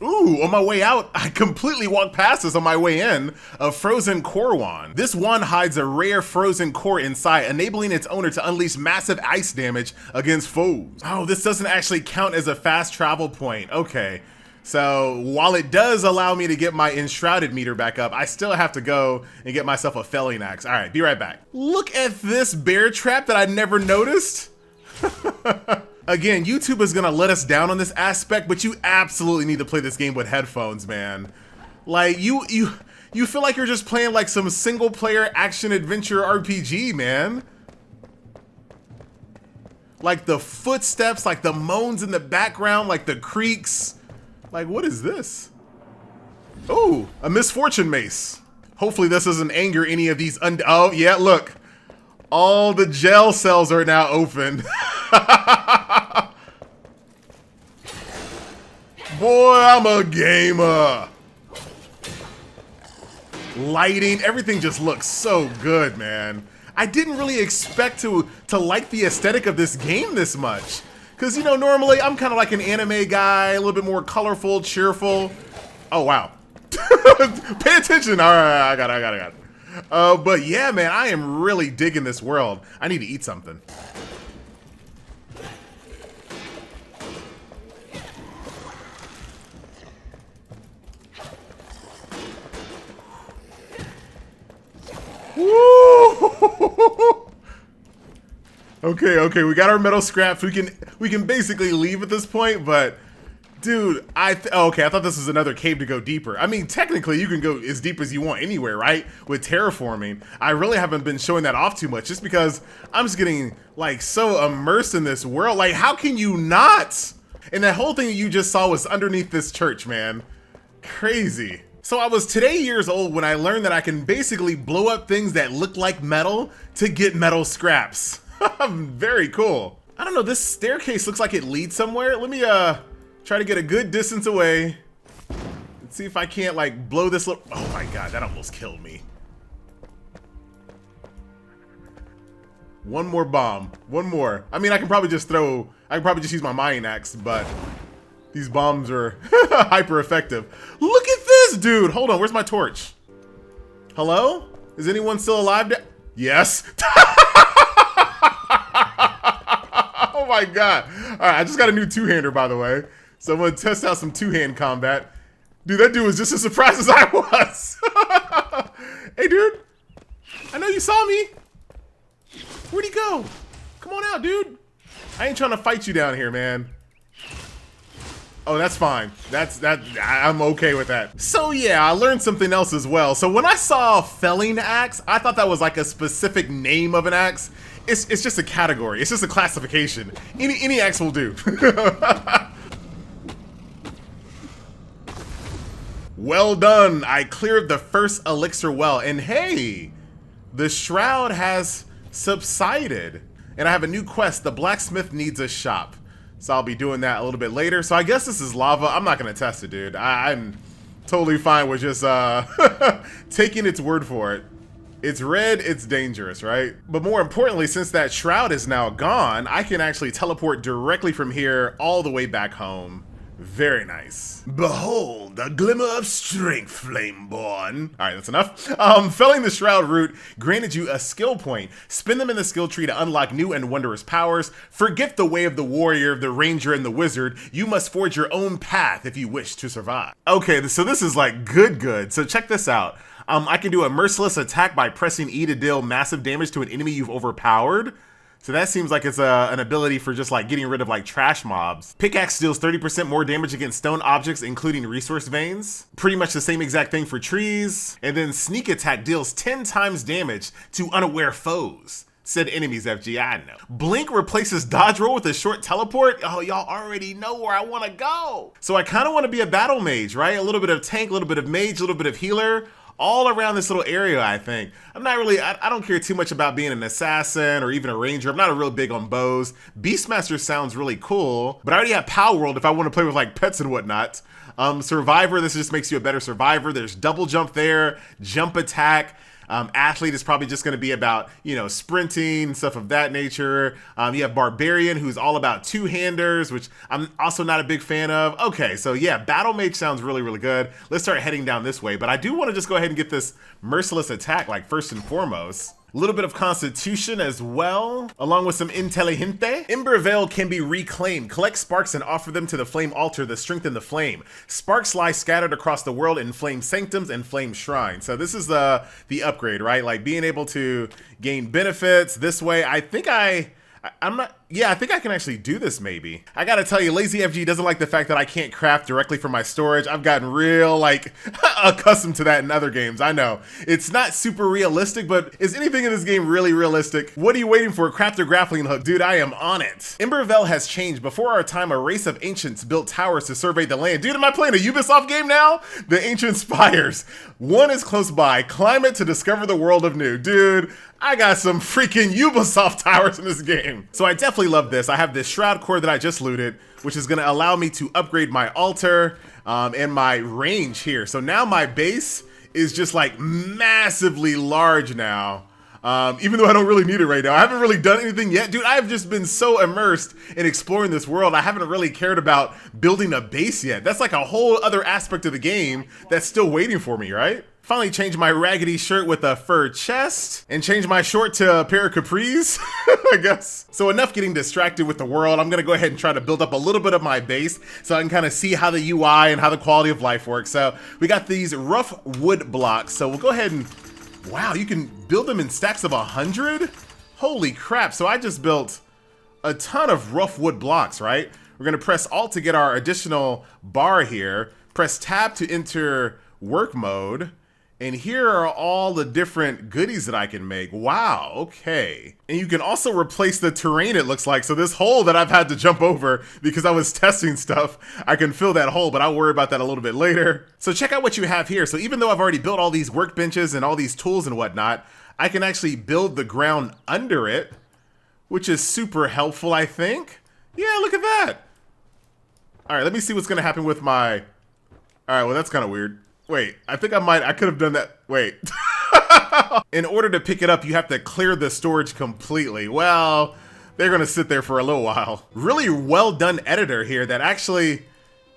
one! Ooh, on my way out, I completely walked past this on my way in, a frozen core wand. This wand hides a rare frozen core inside, enabling its owner to unleash massive ice damage against foes. Oh, this doesn't actually count as a fast travel point. Okay. So while it does allow me to get my Enshrouded meter back up, I still have to go and get myself a felling axe. All right, be right back. Look at this bear trap that I never noticed. Again, YouTube is gonna let us down on this aspect, but you absolutely need to play this game with headphones, man. Like, you feel like you're just playing like some single player action adventure RPG, man. Like the footsteps, like the moans in the background, like the creaks. Like, what is this? Oh, a misfortune mace. Hopefully this doesn't anger any of these oh, yeah, look. All the jail cells are now open. Boy, I'm a gamer. Lighting, everything just looks so good, man. I didn't really expect to like the aesthetic of this game this much. Because, you know, normally I'm kind of like an anime guy, a little bit more colorful, cheerful. Oh, wow. Pay attention. All right, I got it. But yeah, man, I am really digging this world. I need to eat something. Woo! Okay, we got our metal scraps. We can basically leave at this point, but dude, okay, I thought this was another cave to go deeper. I mean, technically you can go as deep as you want anywhere, right? With terraforming. I really haven't been showing that off too much just because I'm just getting like so immersed in this world. Like, how can you not? And that whole thing that you just saw was underneath this church, man. Crazy. So I was today years old when I learned that I can basically blow up things that look like metal to get metal scraps. Very cool. I don't know, this staircase looks like it leads somewhere. Let me try to get a good distance away. Let's see if I can't like blow this little, oh my god, that almost killed me. One more bomb, one more. I mean, I can probably just use my mining axe, but these bombs are hyper effective. Look at this, dude. Hold on, where's my torch? Hello? Is anyone still alive? Yes. Oh my god. All right, I just got a new two-hander, by the way. So I'm gonna test out some two-hand combat. Dude, that dude was just as surprised as I was. Hey, dude. I know you saw me. Where'd he go? Come on out, dude. I ain't trying to fight you down here, man. Oh, that's fine. I'm okay with that. So yeah, I learned something else as well. So when I saw felling axe, I thought that was like a specific name of an axe. It's just a category. It's just a classification. Any axe will do. Well done. I cleared the first elixir well, and hey, the shroud has subsided. And I have a new quest. The blacksmith needs a shop. So I'll be doing that a little bit later. So I guess this is lava. I'm not gonna test it, dude. I'm totally fine with just taking its word for it. It's red, it's dangerous, right? But more importantly, since that shroud is now gone, I can actually teleport directly from here all the way back home. Very nice. Behold, a glimmer of strength, Flameborn. All right, that's enough. Felling the Shroud root granted you a skill point. Spin them in the skill tree to unlock new and wondrous powers. Forget the way of the warrior, the ranger, and the wizard. You must forge your own path if you wish to survive. Okay, so this is like good. So check this out. I can do a merciless attack by pressing E to deal massive damage to an enemy you've overpowered. So that seems like it's an ability for just like getting rid of like trash mobs. Pickaxe deals 30% more damage against stone objects, including resource veins. Pretty much the same exact thing for trees. And then sneak attack deals 10 times damage to unaware foes. Said enemies, FG, I know. Blink replaces dodge roll with a short teleport. Oh, y'all already know where I want to go. So I kind of want to be a battle mage, right? A little bit of tank, a little bit of mage, a little bit of healer. All around this little area, I think. I'm not really, I don't care too much about being an assassin or even a ranger. I'm not a real big on bows. Beastmaster sounds really cool, but I already have Power World if I want to play with like pets and whatnot. Survivor, this just makes you a better survivor. There's double jump there, jump attack. Athlete is probably just going to be about, you know, sprinting, stuff of that nature. You have Barbarian, who's all about two-handers, which I'm also not a big fan of. Okay, so yeah, Battle Mage sounds really good. Let's start heading down this way, but I do want to just go ahead and get this merciless attack, like, first and foremost. A little bit of Constitution as well, along with some Intelligente. Ember Veil can be reclaimed. Collect sparks and offer them to the flame altar to strengthen the flame. Sparks lie scattered across the world in flame sanctums and flame shrines. So this is the upgrade, right? Like being able to gain benefits this way. I think I think I can actually do this maybe. I gotta tell you, Lazy FG doesn't like the fact that I can't craft directly from my storage. I've gotten real, like, accustomed to that in other games. I know. It's not super realistic, but is anything in this game really realistic? What are you waiting for? Craft a grappling hook. Dude, I am on it. Embervale has changed. Before our time, a race of ancients built towers to survey the land. Dude, am I playing a Ubisoft game now? The Ancient Spires. One is close by. Climb it to discover the world of new. Dude, I got some freaking Ubisoft towers in this game. So I definitely love this. I have this Shroud Core that I just looted, which is gonna allow me to upgrade my altar and my range here. So now my base is just like massively large now. Even though I don't really need it right now. I haven't really done anything yet. Dude, I've just been so immersed in exploring this world. I haven't really cared about building a base yet. That's like a whole other aspect of the game that's still waiting for me, right? Finally changed my raggedy shirt with a fur chest and changed my short to a pair of capris, I guess. So enough getting distracted with the world. I'm gonna go ahead and try to build up a little bit of my base so I can kind of see how the UI and how the quality of life works. So we got these rough wood blocks. So we'll go ahead and, wow, you can build them in stacks of 100? Holy crap, so I just built a ton of rough wood blocks, right? We're gonna press Alt to get our additional bar here, press Tab to enter work mode, and here are all the different goodies that I can make. Wow, okay. And you can also replace the terrain, it looks like. So this hole that I've had to jump over because I was testing stuff, I can fill that hole, but I'll worry about that a little bit later. So check out what you have here. So even though I've already built all these workbenches and all these tools and whatnot, I can actually build the ground under it, which is super helpful, I think. Yeah, look at that. All right, let me see what's gonna happen with my, all right, well, that's kind of weird. Wait, I think I could have done that. Wait. In order to pick it up, you have to clear the storage completely. Well, they're gonna sit there for a little while. Really well done editor here that actually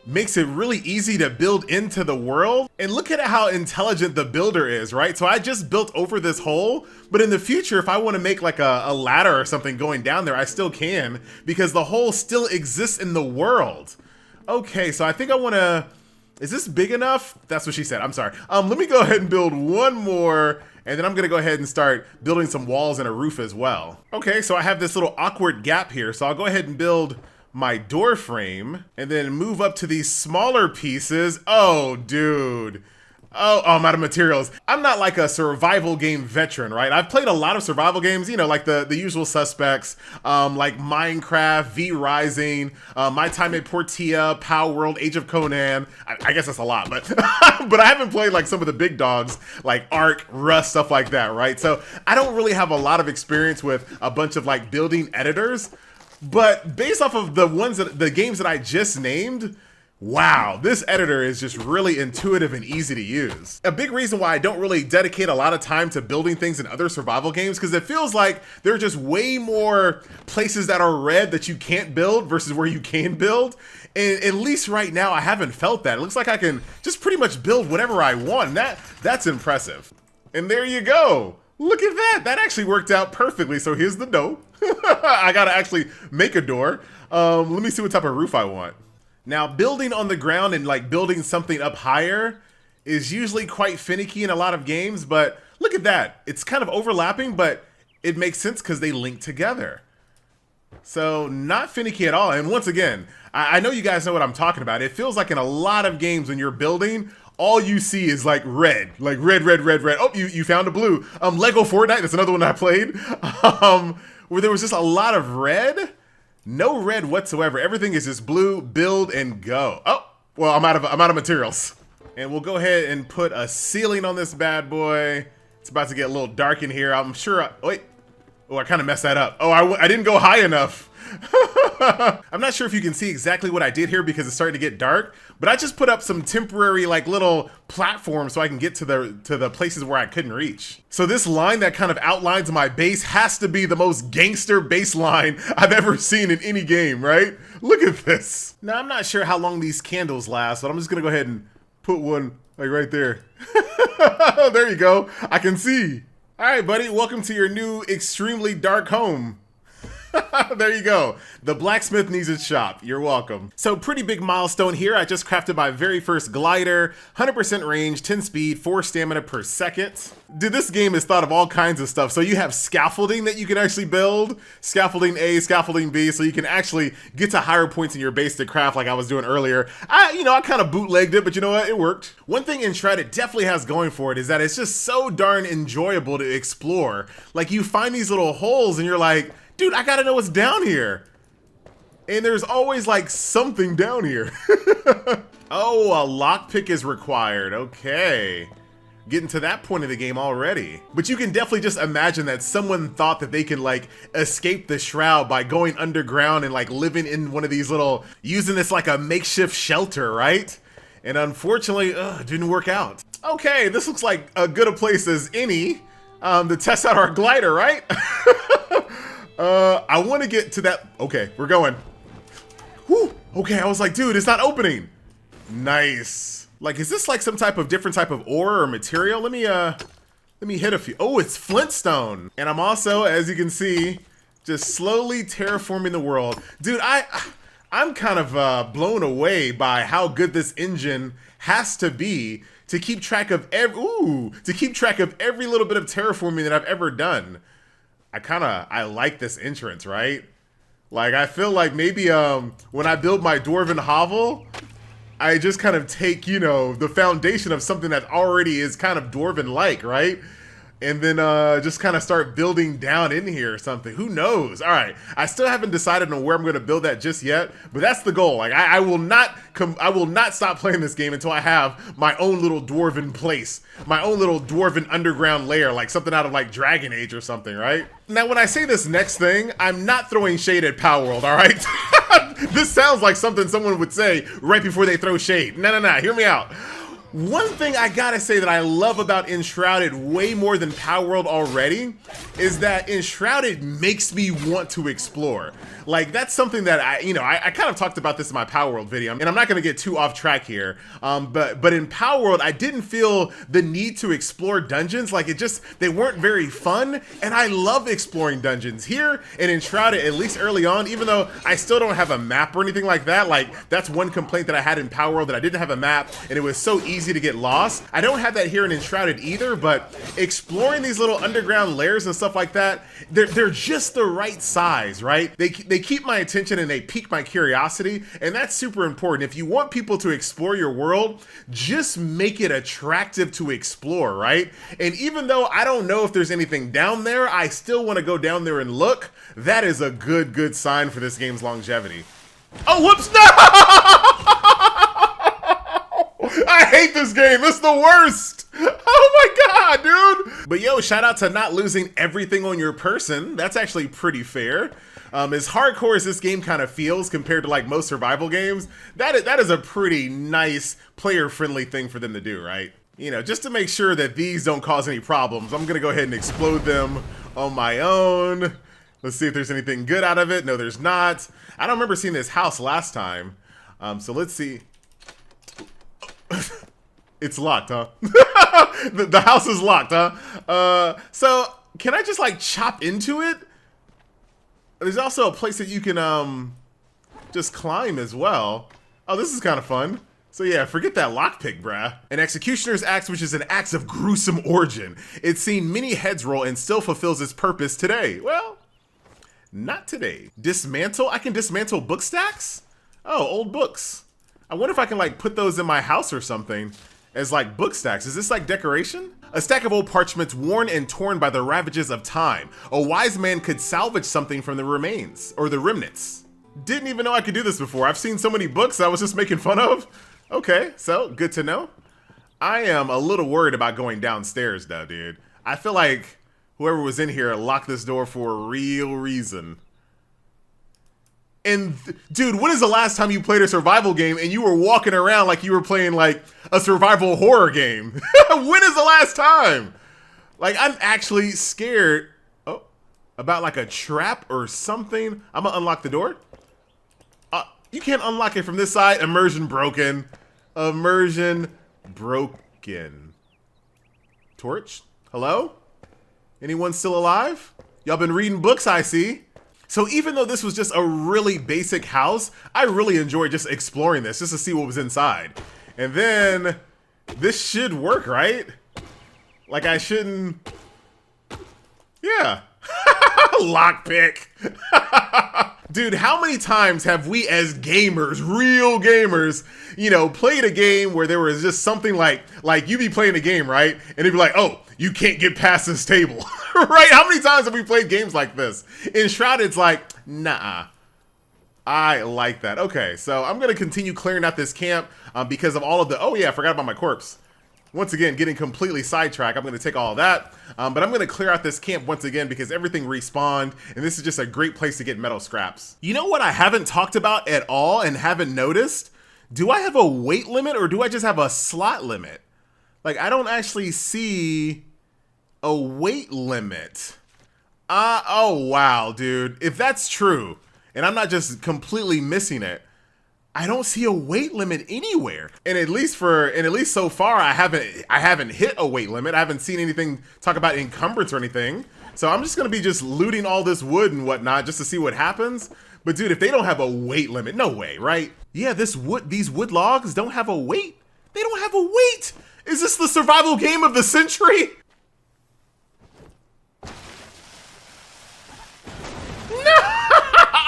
makes it really easy to build into the world. And look at how intelligent the builder is, right? So I just built over this hole, but in the future, if I wanna make like a ladder or something going down there, I still can because the hole still exists in the world. Okay, so I think I wanna, is this big enough? That's what she said, I'm sorry. Let me go ahead and build one more, and then I'm gonna go ahead and start building some walls and a roof as well. Okay, so I have this little awkward gap here, so I'll go ahead and build my door frame and then move up to these smaller pieces. Oh, dude. Oh, I'm out of materials. I'm not like a survival game veteran, right? I've played a lot of survival games, you know, like the usual suspects, like Minecraft, V Rising, My Time at Portia, Power World, Age of Conan. I guess that's a lot, but but I haven't played like some of the big dogs like Ark, Rust, stuff like that, right? So I don't really have a lot of experience with a bunch of like building editors, but based off of the games that I just named, wow, this editor is just really intuitive and easy to use. A big reason why I don't really dedicate a lot of time to building things in other survival games, because it feels like there are just way more places that are red that you can't build versus where you can build. And at least right now, I haven't felt that. It looks like I can just pretty much build whatever I want. And that's impressive. And there you go. Look at that. That actually worked out perfectly. So here's the door. I gotta actually make a door. Let me see what type of roof I want. Now, building on the ground and like building something up higher is usually quite finicky in a lot of games, but look at that. It's kind of overlapping, but it makes sense because they link together. So not finicky at all. And once again, I know you guys know what I'm talking about. It feels like in a lot of games when you're building, all you see is like red, red. Oh, you found a blue. Lego Fortnite, that's another one I played, where there was just a lot of red. No red whatsoever. Everything is just blue, build, and go. Oh, well, I'm out of materials. And we'll go ahead and put a ceiling on this bad boy. It's about to get a little dark in here. I'm sure, wait. Oh, I kind of messed that up. Oh, I didn't go high enough. I'm not sure if you can see exactly what I did here because it's starting to get dark, but I just put up some temporary like little platforms so I can get to the places where I couldn't reach. So this line that kind of outlines my base has to be the most gangster baseline I've ever seen in any game, right? Look at this. Now, I'm not sure how long these candles last, but I'm just gonna go ahead and put one like right there. There you go. I can see. All right, buddy, welcome to your new extremely dark home. There you go. The blacksmith needs its shop. You're welcome. So pretty big milestone here. I just crafted my very first glider, 100% range, 10 speed, 4 stamina per second. Dude, this game has thought of all kinds of stuff. So you have scaffolding that you can actually build, scaffolding A, scaffolding B, so you can actually get to higher points in your base to craft like I was doing earlier. I kind of bootlegged it, but you know what? It worked. One thing Enshrouded definitely has going for it is that it's just so darn enjoyable to explore. Like you find these little holes and you're like, dude, I gotta know what's down here. And there's always like something down here. Oh, a lockpick is required. Okay. Getting to that point of the game already. But you can definitely just imagine that someone thought that they could like escape the shroud by going underground and like living in one of these little, using this like a makeshift shelter, right? And unfortunately, it didn't work out. Okay, this looks like as good a place as any to test out our glider, right? I want to get to that. Okay, we're going. Whew. Okay, I was like, dude, it's not opening. Nice. Like, is this like some type of different type of ore or material? Let me hit a few. Oh, it's flintstone. And I'm also, as you can see, just slowly terraforming the world. Dude, I'm kind of blown away by how good this engine has to be to keep track of every little bit of terraforming that I've ever done. I like this entrance, right? Like, I feel like maybe when I build my dwarven hovel, I just kind of take, you know, the foundation of something that already is kind of dwarven-like, right? And then just kind of start building down in here or something. Who knows? All right, I still haven't decided on where I'm going to build that just yet, but that's the goal. Like, I will not stop playing this game until I have my own little dwarven place, my own little dwarven underground lair, like something out of like Dragon Age or something, right? Now, when I say this next thing, I'm not throwing shade at Power World, all right? This sounds like something someone would say right before they throw shade. No, hear me out. One thing I gotta say that I love about Enshrouded way more than Power World already is that Enshrouded makes me want to explore. Like, that's something that I kind of talked about this in my Power World video, and I'm not gonna get too off track here, but in Power World, I didn't feel the need to explore dungeons. Like, they weren't very fun, and I love exploring dungeons. Here in Enshrouded, at least early on, even though I still don't have a map or anything like that, like, that's one complaint that I had in Power World, that I didn't have a map, and it was so easy easy to get lost. I don't have that here in Enshrouded either, but exploring these little underground layers and stuff like that, they're just the right size, right? They keep my attention and they pique my curiosity, and that's super important. If you want people to explore your world, just make it attractive to explore, right? And even though I don't know if there's anything down there, I still want to go down there and look. That is a good sign for this game's longevity. Oh, whoops, no! I hate this game, it's the worst! Oh my god, dude! But yo, shout out to not losing everything on your person. That's actually pretty fair. As hardcore as this game kind of feels compared to like most survival games, that is a pretty nice player-friendly thing for them to do, right? You know, just to make sure that these don't cause any problems, I'm gonna go ahead and explode them on my own. Let's see if there's anything good out of it. No, there's not. I don't remember seeing this house last time. So let's see. It's locked, huh? the house is locked, huh? So can I just like chop into it? There's also a place that you can just climb as well. Oh, this is kind of fun. So yeah, forget that lockpick, bruh. An executioner's axe, which is an axe of gruesome origin. It's seen many heads roll and still fulfills its purpose today. Well, not today. Dismantle? I can dismantle book stacks? Oh, old books. I wonder if I can like put those in my house or something as like book stacks. Is this like decoration? A stack of old parchments worn and torn by the ravages of time. A wise man could salvage something from the remains or the remnants. Didn't even know I could do this before. I've seen so many books I was just making fun of. Okay, so good to know. I am a little worried about going downstairs though, dude. I feel like whoever was in here locked this door for a real reason. And dude, when is the last time you played a survival game and you were walking around like you were playing like a survival horror game? When is the last time? Like, I'm actually scared about like a trap or something. I'm gonna unlock the door. You can't unlock it from this side. Immersion broken. Immersion broken. Torch? Hello? Anyone still alive? Y'all been reading books, I see. So even though this was just a really basic house, I really enjoyed just exploring this, just to see what was inside. And then, this should work, right? Like I shouldn't... Yeah. Lockpick. Dude, how many times have we as gamers, real gamers, you know, played a game where there was just something like you be playing a game, right? And it'd be like, oh, you can't get past this table, right? How many times have we played games like this? Enshrouded's like, nah, I like that. Okay, so I'm gonna continue clearing out this camp because of all of the, oh yeah, I forgot about my corpse. Once again, getting completely sidetracked. I'm going to take all of that, but I'm going to clear out this camp once again because everything respawned, and this is just a great place to get metal scraps. You know what I haven't talked about at all and haven't noticed? Do I have a weight limit or do I just have a slot limit? Like, I don't actually see a weight limit. Oh, wow, dude. If that's true, and I'm not just completely missing it, I don't see a weight limit anywhere. And at least so far, I haven't hit a weight limit. I haven't seen anything talk about encumbrance or anything. So I'm just gonna be just looting all this wood and whatnot just to see what happens. But dude, if they don't have a weight limit, no way, right? Yeah, these wood logs don't have a weight. They don't have a weight. Is this the survival game of the century?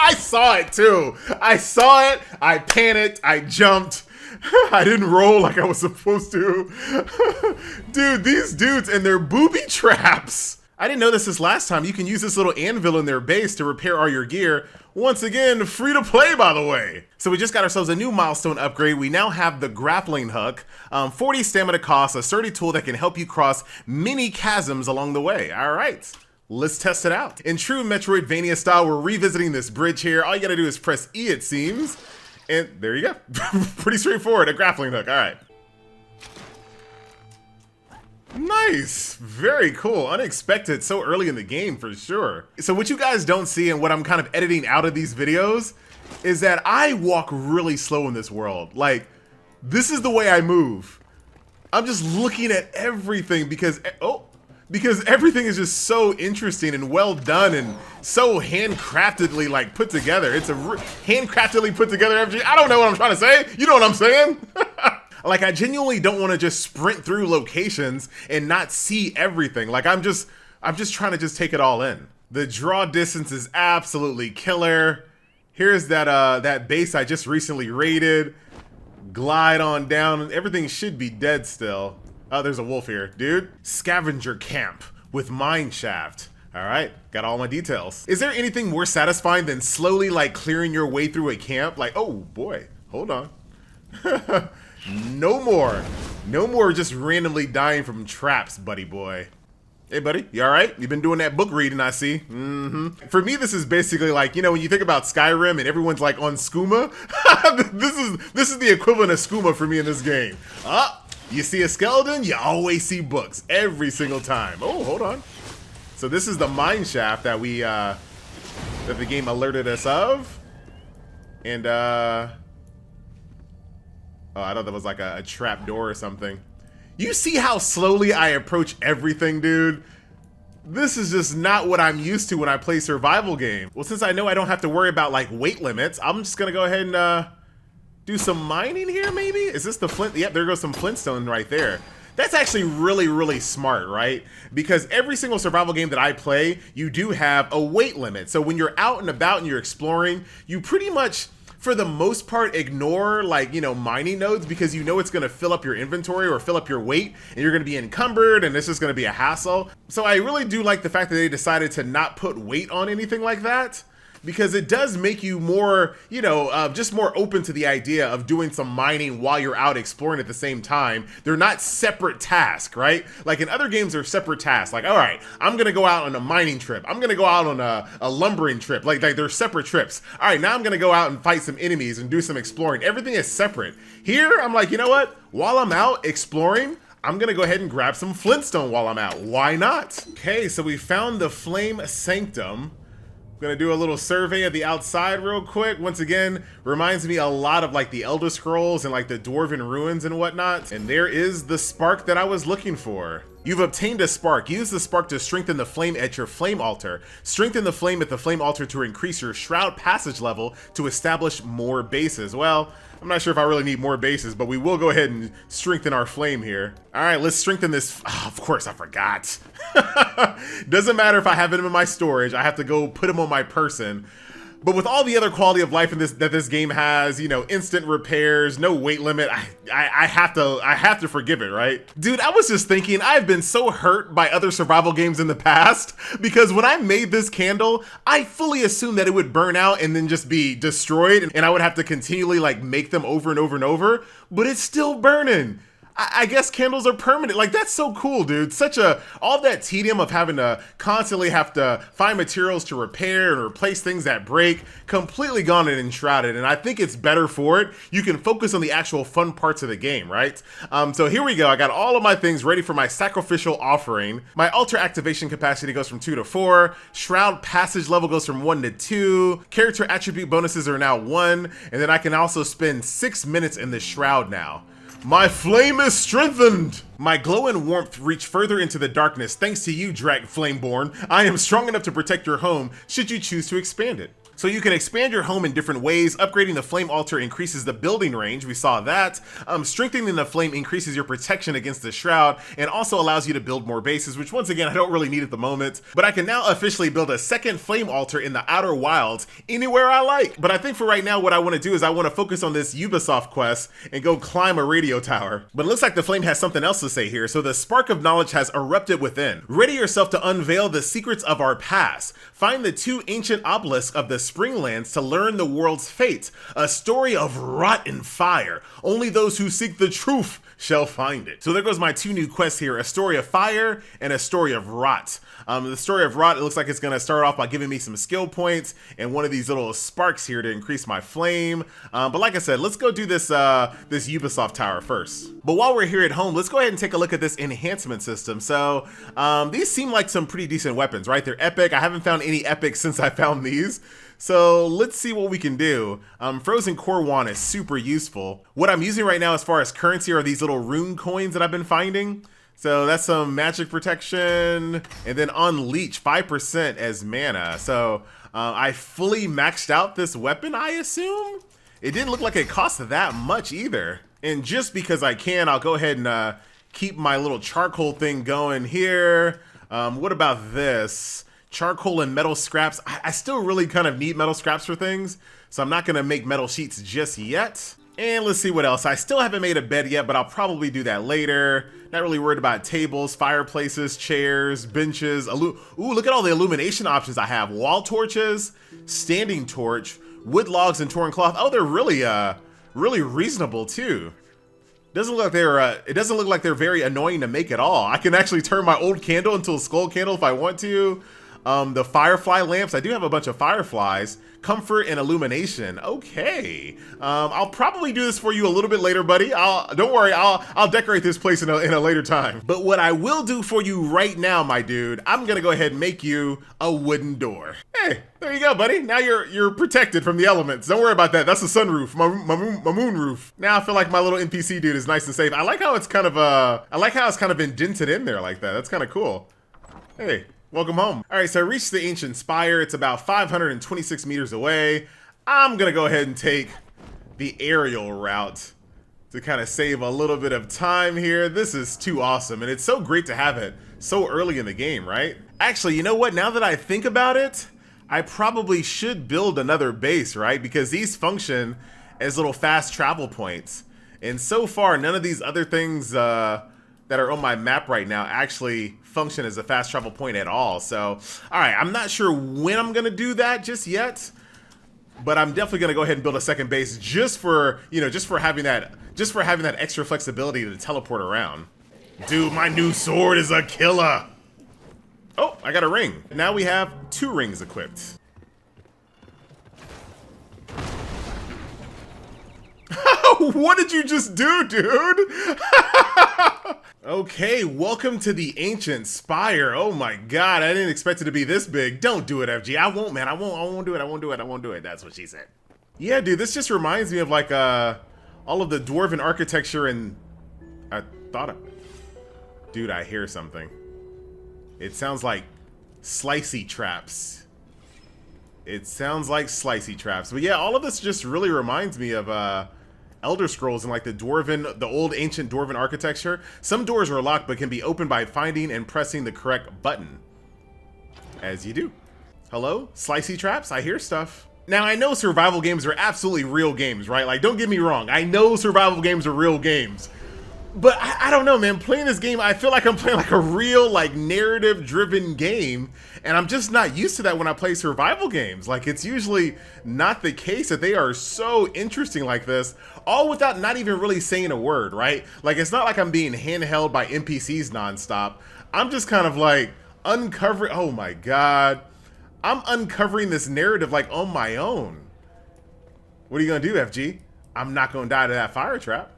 I saw it too. I saw it. I panicked. I jumped. I didn't roll like I was supposed to. Dude, these dudes and their booby traps. I didn't know this last time. You can use this little anvil in their base to repair all your gear. Once again, free to play, by the way. So we just got ourselves a new milestone upgrade. We now have the grappling hook. 40 stamina cost, a sturdy tool that can help you cross many chasms along the way. All right. Let's test it out. In true Metroidvania style, we're revisiting this bridge here. All you gotta do is press E, it seems. And there you go. Pretty straightforward, a grappling hook, all right. Nice, very cool, unexpected, so early in the game for sure. So what you guys don't see and what I'm kind of editing out of these videos is that I walk really slow in this world. Like, this is the way I move. I'm just looking at everything because everything is just so interesting and well done and so handcraftedly like put together. It's a handcraftedly put together everything. I don't know what I'm trying to say. You know what I'm saying? Like, I genuinely don't want to just sprint through locations and not see everything. Like, I'm just trying to just take it all in. The draw distance is absolutely killer. Here's that base I just recently raided. Glide on down. Everything should be dead still. Oh, there's a wolf here. Dude, scavenger camp with mine shaft. All right, got all my details. Is there anything more satisfying than slowly like clearing your way through a camp? Like, oh boy, hold on. No more just randomly dying from traps, buddy boy. Hey buddy, you all right? You've been doing that book reading, I see. For me, this is basically like, you know, when you think about Skyrim and everyone's like on skooma, this is the equivalent of skooma for me in this game. You see a skeleton, you always see books every single time. Oh, hold on. So this is the mine shaft that that the game alerted us of. And oh, I thought that was like a trap door or something. You see how slowly I approach everything, dude? This is just not what I'm used to when I play survival game. Well, since I know I don't have to worry about like weight limits, I'm just gonna go ahead and do some mining here, maybe? Is this the flint? Yep, there goes some flintstone right there. That's actually really, really smart, right? Because every single survival game that I play, you do have a weight limit. So when you're out and about and you're exploring, you pretty much, for the most part, ignore like, you know, mining nodes because you know it's gonna fill up your inventory or fill up your weight and you're gonna be encumbered and this is gonna be a hassle. So I really do like the fact that they decided to not put weight on anything like that, because it does make you more, you know, just more open to the idea of doing some mining while you're out exploring at the same time. They're not separate tasks, right? Like in other games, they're separate tasks. Like, all right, I'm gonna go out on a mining trip. I'm gonna go out on a lumbering trip. Like they're separate trips. All right, now I'm gonna go out and fight some enemies and do some exploring. Everything is separate. Here, I'm like, you know what? While I'm out exploring, I'm gonna go ahead and grab some flintstone while I'm out. Why not? Okay, so we found the Flame Sanctum. Gonna do a little survey of the outside real quick. Once again, reminds me a lot of like the Elder Scrolls and like the Dwarven ruins and whatnot. And there is the spark that I was looking for. You've obtained a spark. Use the spark to strengthen the flame at your flame altar. Strengthen the flame at the flame altar to increase your shroud passage level to establish more bases. Well, I'm not sure if I really need more bases, but we will go ahead and strengthen our flame here. All right, let's strengthen this. Oh, of course, I forgot. Doesn't matter if I have them in my storage. I have to go put them on my person. But with all the other quality of life in that this game has, you know, instant repairs, no weight limit, I have to forgive it, right? Dude, I was just thinking, I've been so hurt by other survival games in the past because when I made this candle, I fully assumed that it would burn out and then just be destroyed and I would have to continually like make them over and over and over, but it's still burning. I guess candles are permanent. Like, that's so cool, dude. All that tedium of having to constantly have to find materials to repair and replace things that break, completely gone in Enshrouded, and I think it's better for it. You can focus on the actual fun parts of the game, right? So here we go. I got all of my things ready for my sacrificial offering. My altar activation capacity goes from 2 to 4. Shroud passage level goes from 1 to 2. Character attribute bonuses are now 1, and then I can also spend 6 minutes in the shroud now. My flame is strengthened! My glow and warmth reach further into the darkness thanks to you, Drag Flameborn. I am strong enough to protect your home should you choose to expand it. So you can expand your home in different ways. Upgrading the flame altar increases the building range. We saw that. Strengthening the flame increases your protection against the shroud and also allows you to build more bases, which once again, I don't really need at the moment. But I can now officially build a second flame altar in the Outer Wilds anywhere I like. But I think for right now, what I want to do is I want to focus on this Ubisoft quest and go climb a radio tower. But it looks like the flame has something else to say here. So the spark of knowledge has erupted within. Ready yourself to unveil the secrets of our past. Find the 2 ancient obelisks of the Springlands to learn the world's fate. A story of rot and fire. Only those who seek the truth shall find it. So there goes my 2 new quests here, a story of fire and a story of rot. The story of rot, it looks like it's gonna start off by giving me some skill points and one of these little sparks here to increase my flame. But like I said, let's go do this this Ubisoft tower first. But while we're here at home, let's go ahead and take a look at this enhancement system. So these seem like some pretty decent weapons, right? They're epic. I haven't found any epic since I found these. So let's see what we can do. Frozen Core Wand is super useful. What I'm using right now as far as currency are these little rune coins that I've been finding. So that's some magic protection. And then Unleash, 5% as mana. So I fully maxed out this weapon, I assume? It didn't look like it cost that much either. And just because I can, I'll go ahead and keep my little charcoal thing going here. What about this? Charcoal and metal scraps. I still really kind of need metal scraps for things, so I'm not gonna make metal sheets just yet. And let's see what else. I still haven't made a bed yet, but I'll probably do that later. Not really worried about tables, fireplaces, chairs, benches. Ooh, look at all the illumination options I have. Wall torches, standing torch, wood logs, and torn cloth. Oh, they're really reasonable too. Doesn't look like they're, it doesn't look like they're very annoying to make at all. I can actually turn my old candle into a skull candle if I want to. The firefly lamps, I do have a bunch of fireflies. Comfort and illumination. Okay. I'll probably do this for you a little bit later, buddy. Don't worry, I'll decorate this place in a later time. But what I will do for you right now, my dude, I'm gonna go ahead and make you a wooden door. Hey, there you go, buddy. Now you're protected from the elements. Don't worry about that. That's the sunroof, my moon roof. Now I feel like my little NPC dude is nice and safe. I like how it's kind of indented in there like that. That's kind of cool. Hey. Welcome home. All right, so I reached the ancient spire. It's about 526 meters away. I'm gonna go ahead and take the aerial route to kind of save a little bit of time here. This is too awesome, and it's so great to have it so early in the game, right? Actually, you know what? Now that I think about it, I probably should build another base, right? Because these function as little fast travel points. And so far, none of these other things that are on my map right now actually function as a fast travel point at all. So, all right, I'm not sure when I'm gonna do that just yet, but I'm definitely gonna go ahead and build a second base just for, you know, just for having that extra flexibility to teleport around. Dude, my new sword is a killer. Oh, I got a ring. Now we have 2 rings equipped. What did you just do, dude? Okay, welcome to the ancient spire. Oh my god, I didn't expect it to be this big. Don't do it, FG. I won't, man. I won't do it. That's what she said. Yeah, dude, this just reminds me of like all of the dwarven architecture and dude, I hear something. It sounds like slicey traps. It sounds like slicey traps. But yeah, all of this just really reminds me of Elder Scrolls and like the old ancient dwarven architecture. Some doors are locked but can be opened by finding and pressing the correct button. As you do. Hello? Slicey traps? I hear stuff. Now I know survival games are absolutely real games, right? Like, don't get me wrong. I know survival games are real games. But I don't know, man. Playing this game, I feel like I'm playing like a real, like, narrative-driven game, and I'm just not used to that when I play survival games. Like, it's usually not the case that they are so interesting like this, all without not even really saying a word, right? Like, it's not like I'm being handheld by NPCs nonstop. I'm just kind of like uncovering. Oh my god, I'm uncovering this narrative like on my own. What are you gonna do, FG? I'm not gonna die to that fire trap.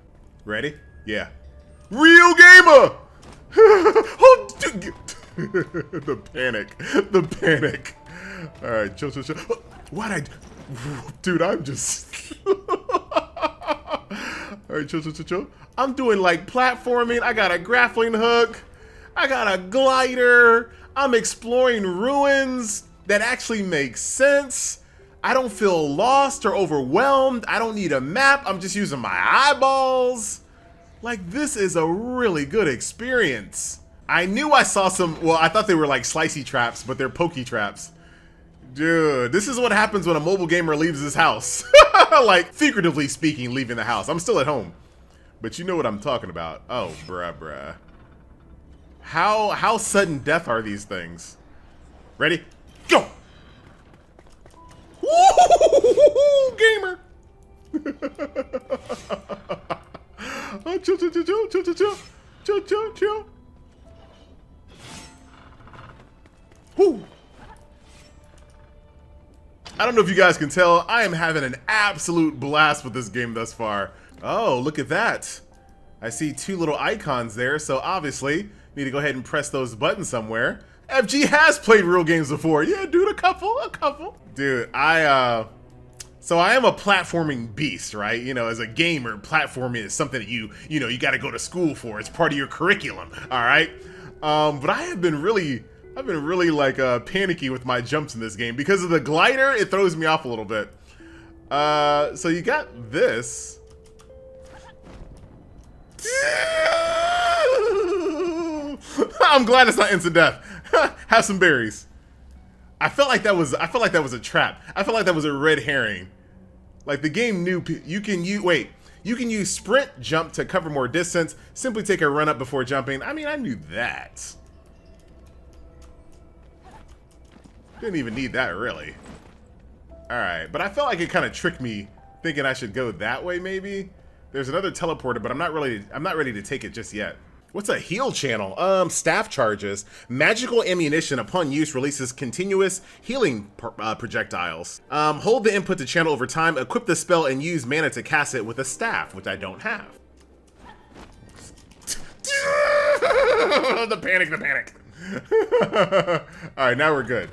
Ready? Yeah. Real gamer! Oh, the panic. The panic. Alright, chill. Why'd dude, I'm just... Alright, chill. I'm doing like platforming. I got a grappling hook. I got a glider. I'm exploring ruins that actually make sense. I don't feel lost or overwhelmed. I don't need a map. I'm just using my eyeballs. Like, this is a really good experience. I knew I saw some, well, I thought they were like slicey traps, but they're pokey traps. Dude, this is what happens when a mobile gamer leaves his house. Like, figuratively speaking, leaving the house. I'm still at home. But you know what I'm talking about. Oh, bruh. How sudden death are these things? Ready? Go! Woo, gamer! Oh, chill. Woo! I don't know if you guys can tell, I am having an absolute blast with this game thus far. Oh, look at that. I see 2 little icons there, so obviously, need to go ahead and press those buttons somewhere. FG has played real games before. Yeah, dude, a couple. Dude, so I am a platforming beast, right? You know, as a gamer, platforming is something that you gotta go to school for. It's part of your curriculum, all right? But I've been really like panicky with my jumps in this game. Because of the glider, it throws me off a little bit. So you got this. I'm glad it's not instant death. Have some berries. I felt like that was a trap. I felt like that was a red herring. Like the game knew you can use sprint jump to cover more distance. Simply take a run up before jumping. I mean, I knew that. Didn't even need that really. All right, but I felt like it kind of tricked me thinking I should go that way maybe. There's another teleporter, but I'm not ready to take it just yet. What's a heal channel? Staff charges. Magical ammunition upon use releases continuous healing projectiles. Hold the input to channel over time, equip the spell, and use mana to cast it with a staff, which I don't have. The panic. All right, now we're good.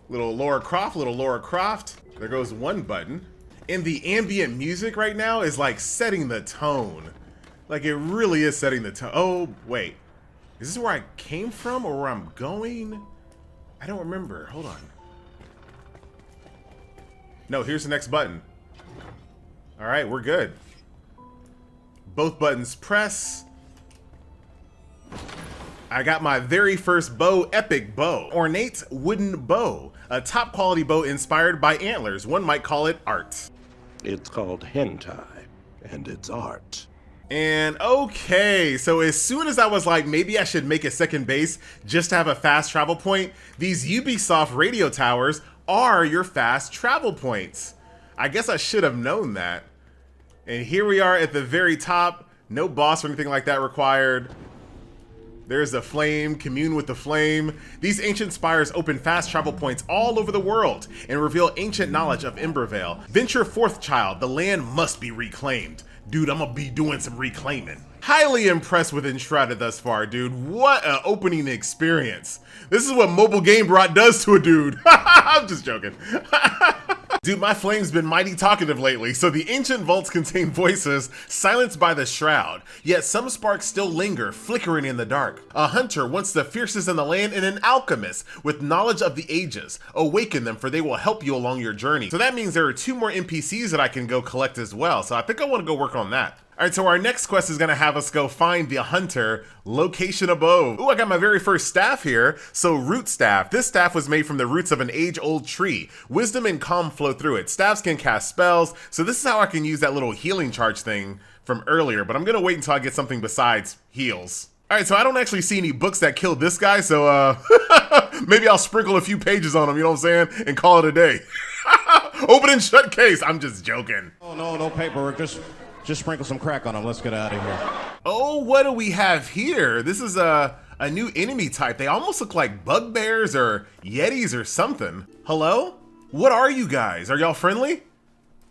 Little Laura Croft. There goes one button. And the ambient music right now is like setting the tone. Like it really is setting the tone. Oh, wait. Is this where I came from or where I'm going? I don't remember. Hold on. No, here's the next button. All right, we're good. Both buttons press. I got my very first bow, epic bow. Ornate wooden bow. A top quality bow inspired by antlers. One might call it art. It's called hentai, and it's art. And okay, so as soon as I was like, maybe I should make a second base just to have a fast travel point, these Ubisoft radio towers are your fast travel points. I guess I should have known that. And here we are at the very top. No boss or anything like that required. There's the flame, commune with the flame. These ancient spires open fast travel points all over the world and reveal ancient knowledge of Embervale. Venture forth, child, the land must be reclaimed. Dude, I'm gonna be doing some reclaiming. Highly impressed with Enshrouded thus far, dude. What an opening experience. This is what mobile game brought does to a dude. I'm just joking. Dude, my flame's been mighty talkative lately, so the ancient vaults contain voices silenced by the shroud, yet some sparks still linger, flickering in the dark. A hunter, once the fiercest in the land, and an alchemist with knowledge of the ages. Awaken them, for they will help you along your journey. So that means there are 2 more NPCs that I can go collect as well, so I think I want to go work on that. All right, so our next quest is gonna have us go find the hunter, location above. Ooh, I got my very first staff here. So root staff. This staff was made from the roots of an age-old tree. Wisdom and calm flow through it. Staffs can cast spells. So this is how I can use that little healing charge thing from earlier, but I'm gonna wait until I get something besides heals. All right, so I don't actually see any books that killed this guy, so maybe I'll sprinkle a few pages on him, you know what I'm saying? And call it a day. Open and shut case. I'm just joking. Oh, no paperwork. Just sprinkle some crack on them. Let's get out of here. Oh, what do we have here? This is a new enemy type. They almost look like bugbears or yetis or something. Hello? What are you guys? Are y'all friendly?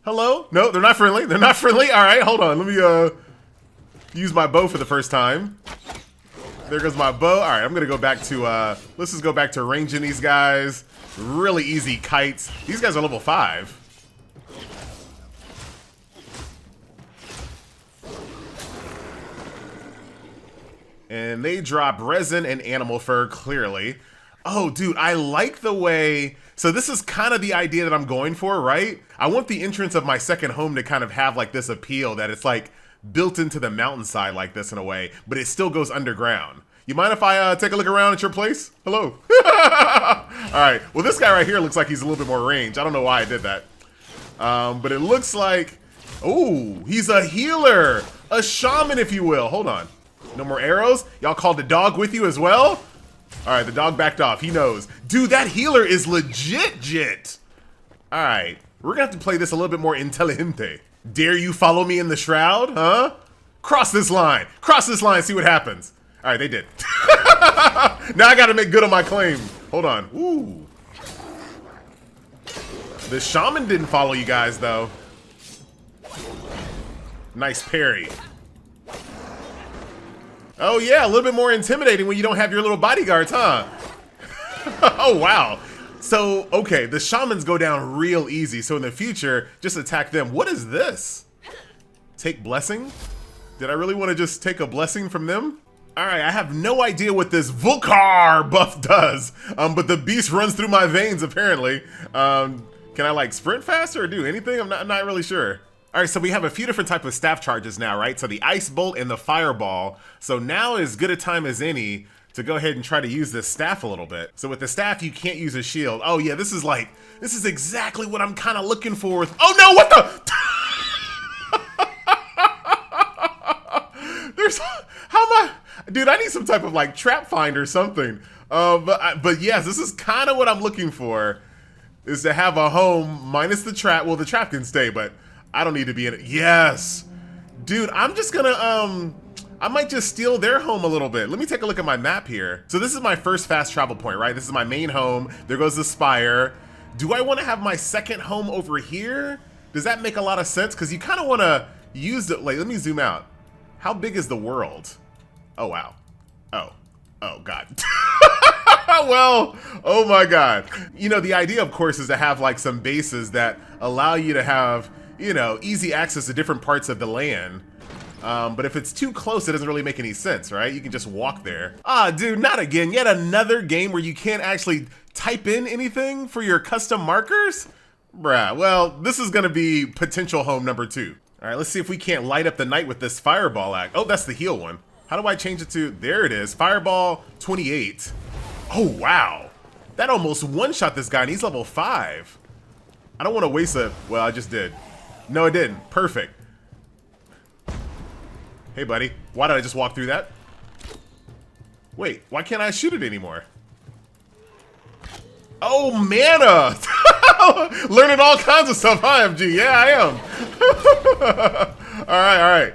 Hello? No, they're not friendly. They're not friendly. All right, hold on. Let me use my bow for the first time. There goes my bow. All right, I'm gonna go back to let's just go back to ranging these guys. Really easy kites. These guys are level 5. And they drop resin and animal fur, clearly. Oh, dude, I like the way... So this is kind of the idea that I'm going for, right? I want the entrance of my second home to kind of have like this appeal that it's like built into the mountainside like this in a way, but it still goes underground. You mind if I take a look around at your place? Hello. All right, well, this guy right here looks like he's a little bit more range. I don't know why I did that. But it looks like... Oh, he's a healer. A shaman, if you will. Hold on. No more arrows? Y'all called the dog with you as well? All right, the dog backed off. He knows. Dude, that healer is legit. All right, we're gonna have to play this a little bit more intelligente. Dare you follow me in the shroud, huh? Cross this line. Cross this line, see what happens. All right, they did. Now I gotta make good on my claim. Hold on. Ooh. The shaman didn't follow you guys, though. Nice parry. Oh yeah, a little bit more intimidating when you don't have your little bodyguards, huh? Oh wow. So, okay, the shamans go down real easy, so in the future, just attack them. What is this? Take blessing? Did I really want to just take a blessing from them? Alright, I have no idea what this Vulcar buff does, but the beast runs through my veins, apparently. Can I, like, sprint faster or do anything? I'm not really sure. All right, so we have a few different types of staff charges now, right? So the ice bolt and the fireball. So now is good a time as any to go ahead and try to use this staff a little bit. So with the staff, you can't use a shield. Oh yeah, this is exactly what I'm kind of looking for with, oh no, what the? There's, how am I, dude, I need some type of like trap find or something. But yes, this is kind of what I'm looking for, is to have a home minus the trap. Well, the trap can stay, but I don't need to be in it. Yes, dude, I'm just gonna, I might just steal their home a little bit. Let me take a look at my map here. So this is my first fast travel point, right? This is my main home. There goes the spire. Do I want to have my second home over here? Does that make a lot of sense? Because you kind of want to use it. Like, let me zoom out. How big is the world? Oh, wow. Oh God. Well, oh my God. You know, the idea, of course, is to have like some bases that allow you to have, you know, easy access to different parts of the land. But if it's too close, it doesn't really make any sense, right? You can just walk there. Ah, dude, not again. Yet another game where you can't actually type in anything for your custom markers? Bruh, well, this is gonna be potential home number 2. All right, let's see if we can't light up the night with this fireball act. Oh, that's the heal one. How do I change it to, there it is, fireball 28. Oh, wow. That almost one-shot this guy and he's level 5. I don't wanna waste a, well, I just did. No, it didn't, perfect. Hey, buddy. Why did I just walk through that? Wait, why can't I shoot it anymore? Oh, mana! Learning all kinds of stuff, huh, MG? Yeah, I am. All right.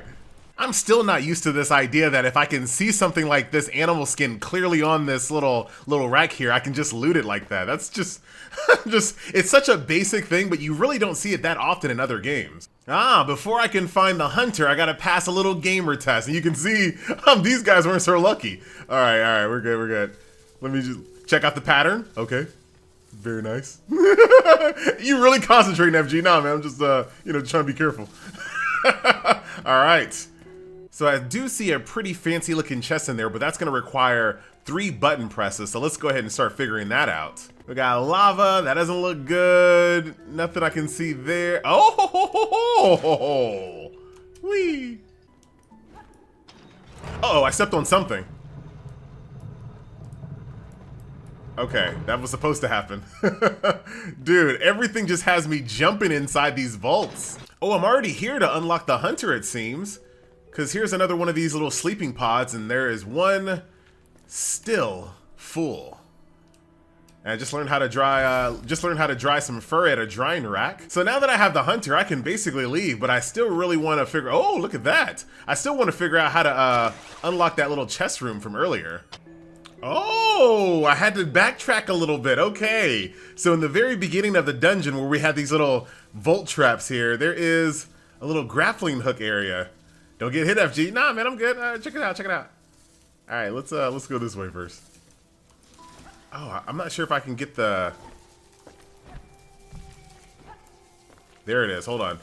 I'm still not used to this idea that if I can see something like this animal skin clearly on this little rack here, I can just loot it like that. That's just, it's such a basic thing, but you really don't see it that often in other games. Ah, before I can find the hunter, I gotta pass a little gamer test. And you can see, these guys weren't so lucky. All right, we're good. Let me just check out the pattern. Okay, very nice. You really concentrating, FG. Nah, man, I'm just, trying to be careful. All right. So I do see a pretty fancy looking chest in there, but that's gonna require 3 button presses. So let's go ahead and start figuring that out. We got lava, that doesn't look good. Nothing I can see there. Oh, wee. Uh-oh, I stepped on something. Okay, that was supposed to happen. Dude, everything just has me jumping inside these vaults. Oh, I'm already here to unlock the hunter, it seems. Because here's another one of these little sleeping pods, and there is one still full. And I just learned how to dry some fur at a drying rack. So now that I have the hunter, I can basically leave, but I still really want to figure, oh, look at that. I still want to figure out how to unlock that little chest room from earlier. Oh, I had to backtrack a little bit. Okay. So in the very beginning of the dungeon where we had these little vault traps here, there is a little grappling hook area. Don't get hit, FG. Nah, man, I'm good. Check it out. All right, let's go this way first. Oh, I'm not sure if I can get the... There it is. Hold on.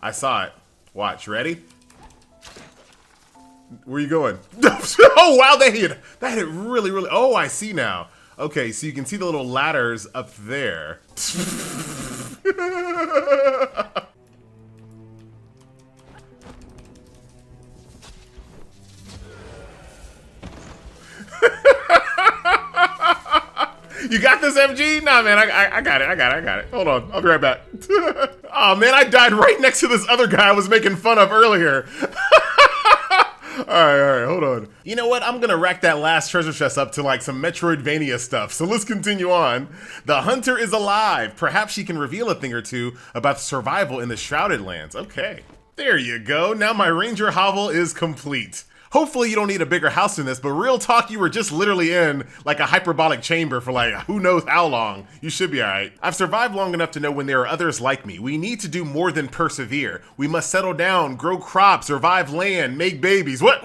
I saw it. Watch. Ready? Where you going? Oh, wow, that hit really, really... Oh, I see now. Okay, so you can see the little ladders up there. You got this, MG? Nah, man, I got it. Hold on, I'll be right back. Oh, man, I died right next to this other guy I was making fun of earlier. All right, hold on. You know what? I'm gonna rack that last treasure chest up to like some Metroidvania stuff. So let's continue on. The hunter is alive. Perhaps she can reveal a thing or two about survival in the Shrouded Lands. Okay. There you go. Now my ranger hovel is complete. Hopefully you don't need a bigger house than this, but real talk, you were just literally in like a hyperbolic chamber for like who knows how long. You should be all right. I've survived long enough to know when there are others like me. We need to do more than persevere. We must settle down, grow crops, revive land, make babies. What?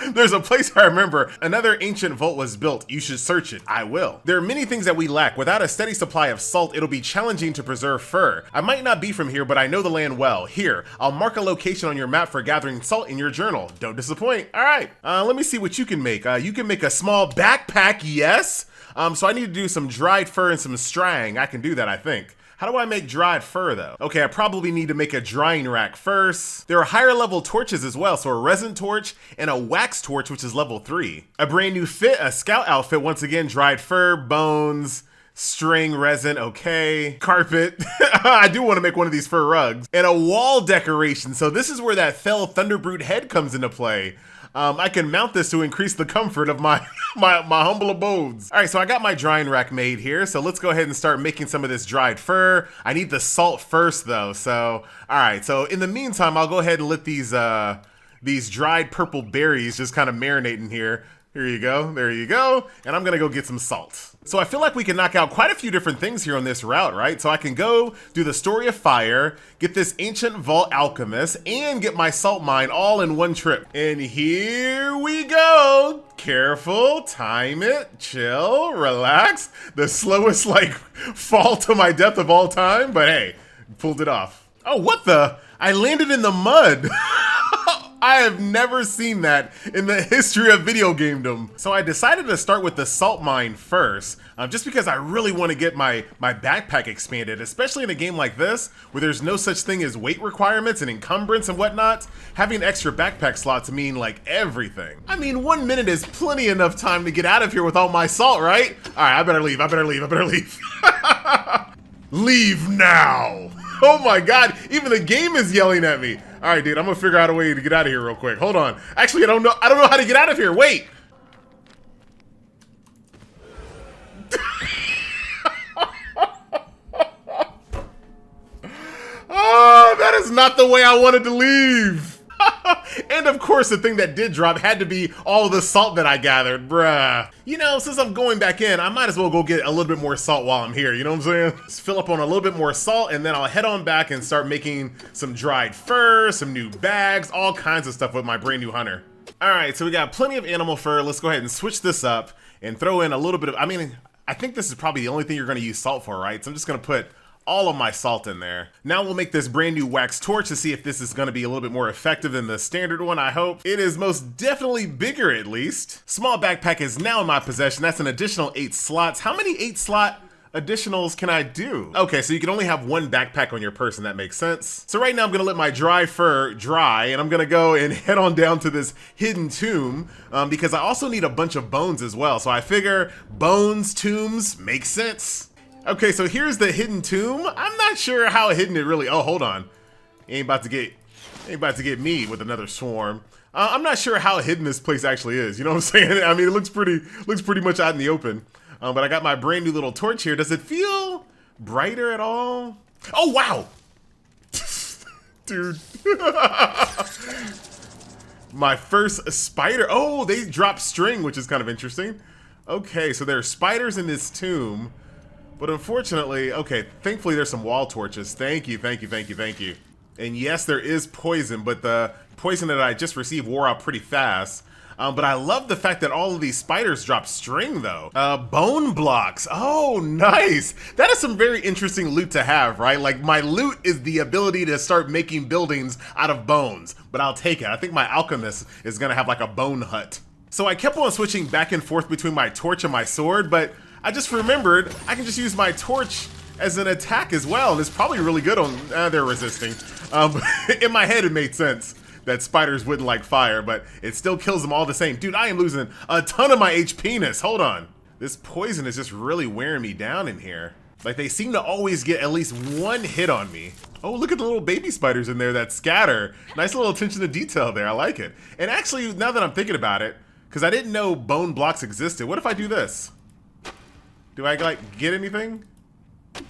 There's a place I remember. Another ancient vault was built. You should search it. I will. There are many things that we lack. Without a steady supply of salt, it'll be challenging to preserve fur. I might not be from here, but I know the land well. Here, I'll mark a location on your map for gathering salt in your journal. Don't disappoint. All right, let me see what you can make. You can make a small backpack, yes. So I need to do some dried fur and some strang. I can do that, I think. How do I make dried fur though? Okay, I probably need to make a drying rack first. There are higher level torches as well, so a resin torch and a wax torch, which is level 3. A brand new fit, a scout outfit, once again, dried fur, bones, string, resin, okay. Carpet. I do want to make one of these fur rugs. And a wall decoration. So this is where that fell Thunderbrute head comes into play. I can mount this to increase the comfort of my my humble abodes. All right, so I got my drying rack made here. So let's go ahead and start making some of this dried fur. I need the salt first though. So, all right, so in the meantime, I'll go ahead and let these dried purple berries just kind of marinate in here. Here you go, there you go. And I'm gonna go get some salt. So I feel like we can knock out quite a few different things here on this route, right? So I can go do the Story of Fire, get this Ancient Vault Alchemist, and get my salt mine all in one trip. And here we go. Careful, time it, chill, relax. The slowest like fall to my death of all time, but hey, pulled it off. Oh, what the? I landed in the mud. I have never seen that in the history of video gamedom. So I decided to start with the salt mine first, just because I really want to get my backpack expanded, especially in a game like this, where there's no such thing as weight requirements and encumbrance and whatnot. Having extra backpack slots mean like everything. I mean, 1 minute is plenty enough time to get out of here with all my salt, right? All right, I better leave, I better leave, I better leave. Leave now. Oh my God, even the game is yelling at me. All right, dude, I'm gonna figure out a way to get out of here real quick. Hold on. Actually, I don't know how to get out of here. Wait. Oh, that is not the way I wanted to leave. And of course, the thing that did drop had to be all the salt that I gathered, bruh. You know, since I'm going back in, I might as well go get a little bit more salt while I'm here, you know what I'm saying? Just fill up on a little bit more salt, and then I'll head on back and start making some dried fur, some new bags, all kinds of stuff with my brand new hunter. All right, so we got plenty of animal fur. Let's go ahead and switch this up and throw in a little bit of, I think this is probably the only thing you're gonna use salt for, right? So I'm just gonna put all of my salt in there. Now we'll make this brand new wax torch to see if this is gonna be a little bit more effective than the standard one, I hope. It is most definitely bigger, at least. Small backpack is now in my possession. That's an additional 8 slots. How many 8 slot additionals can I do? Okay, so you can only have 1 backpack on your person. That makes sense. So right now I'm gonna let my dry fur dry, and I'm gonna go and head on down to this hidden tomb, because I also need a bunch of bones as well. So I figure bones, tombs, make sense. Okay, so here's the hidden tomb. I'm not sure how hidden it really. Oh, hold on. Ain't about to get me with another swarm. I'm not sure how hidden this place actually is. You know what I'm saying? I mean, it looks pretty much out in the open. But I got my brand new little torch here. Does it feel brighter at all? Oh, wow. Dude. My first spider. Oh, they drop string, which is kind of interesting. Okay, so there are spiders in this tomb. But unfortunately, okay, thankfully there's some wall torches. Thank you, thank you, thank you, thank you. And yes, there is poison, but the poison that I just received wore out pretty fast. But I love the fact that all of these spiders drop string though. Bone blocks, oh nice. That is some very interesting loot to have, right? Like my loot is the ability to start making buildings out of bones, but I'll take it. I think my alchemist is gonna have like a bone hut. So I kept on switching back and forth between my torch and my sword, but I just remembered I can just use my torch as an attack as well, and it's probably really good on, they're resisting. In my head it made sense that spiders wouldn't like fire, but it still kills them all the same. Dude, I am losing a ton of my HP-ness, hold on. This poison is just really wearing me down in here. Like they seem to always get at least 1 hit on me. Oh, look at the little baby spiders in there that scatter. Nice little attention to detail there, I like it. And actually, now that I'm thinking about it, because I didn't know bone blocks existed, what if I do this? Do I like get anything?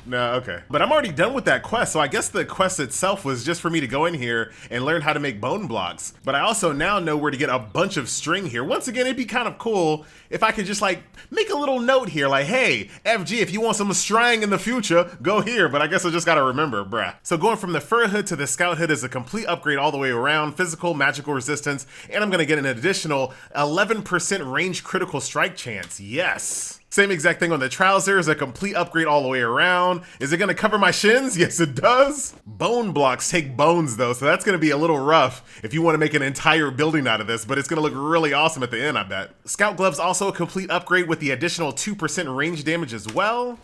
No, okay. But I'm already done with that quest, so I guess the quest itself was just for me to go in here and learn how to make bone blocks. But I also now know where to get a bunch of string here. Once again, it'd be kind of cool if I could just like make a little note here, like, hey, FG, if you want some string in the future, go here. But I guess I just gotta remember, bruh. So going from the fur hood to the scout hood is a complete upgrade all the way around, physical, magical resistance, and I'm gonna get an additional 11% range critical strike chance, yes. Same exact thing on the trousers, a complete upgrade all the way around. Is it gonna cover my shins? Yes, it does. Bone blocks take bones though, so that's gonna be a little rough if you wanna make an entire building out of this, but it's gonna look really awesome at the end, I bet. Scout gloves also a complete upgrade with the additional 2% range damage as well.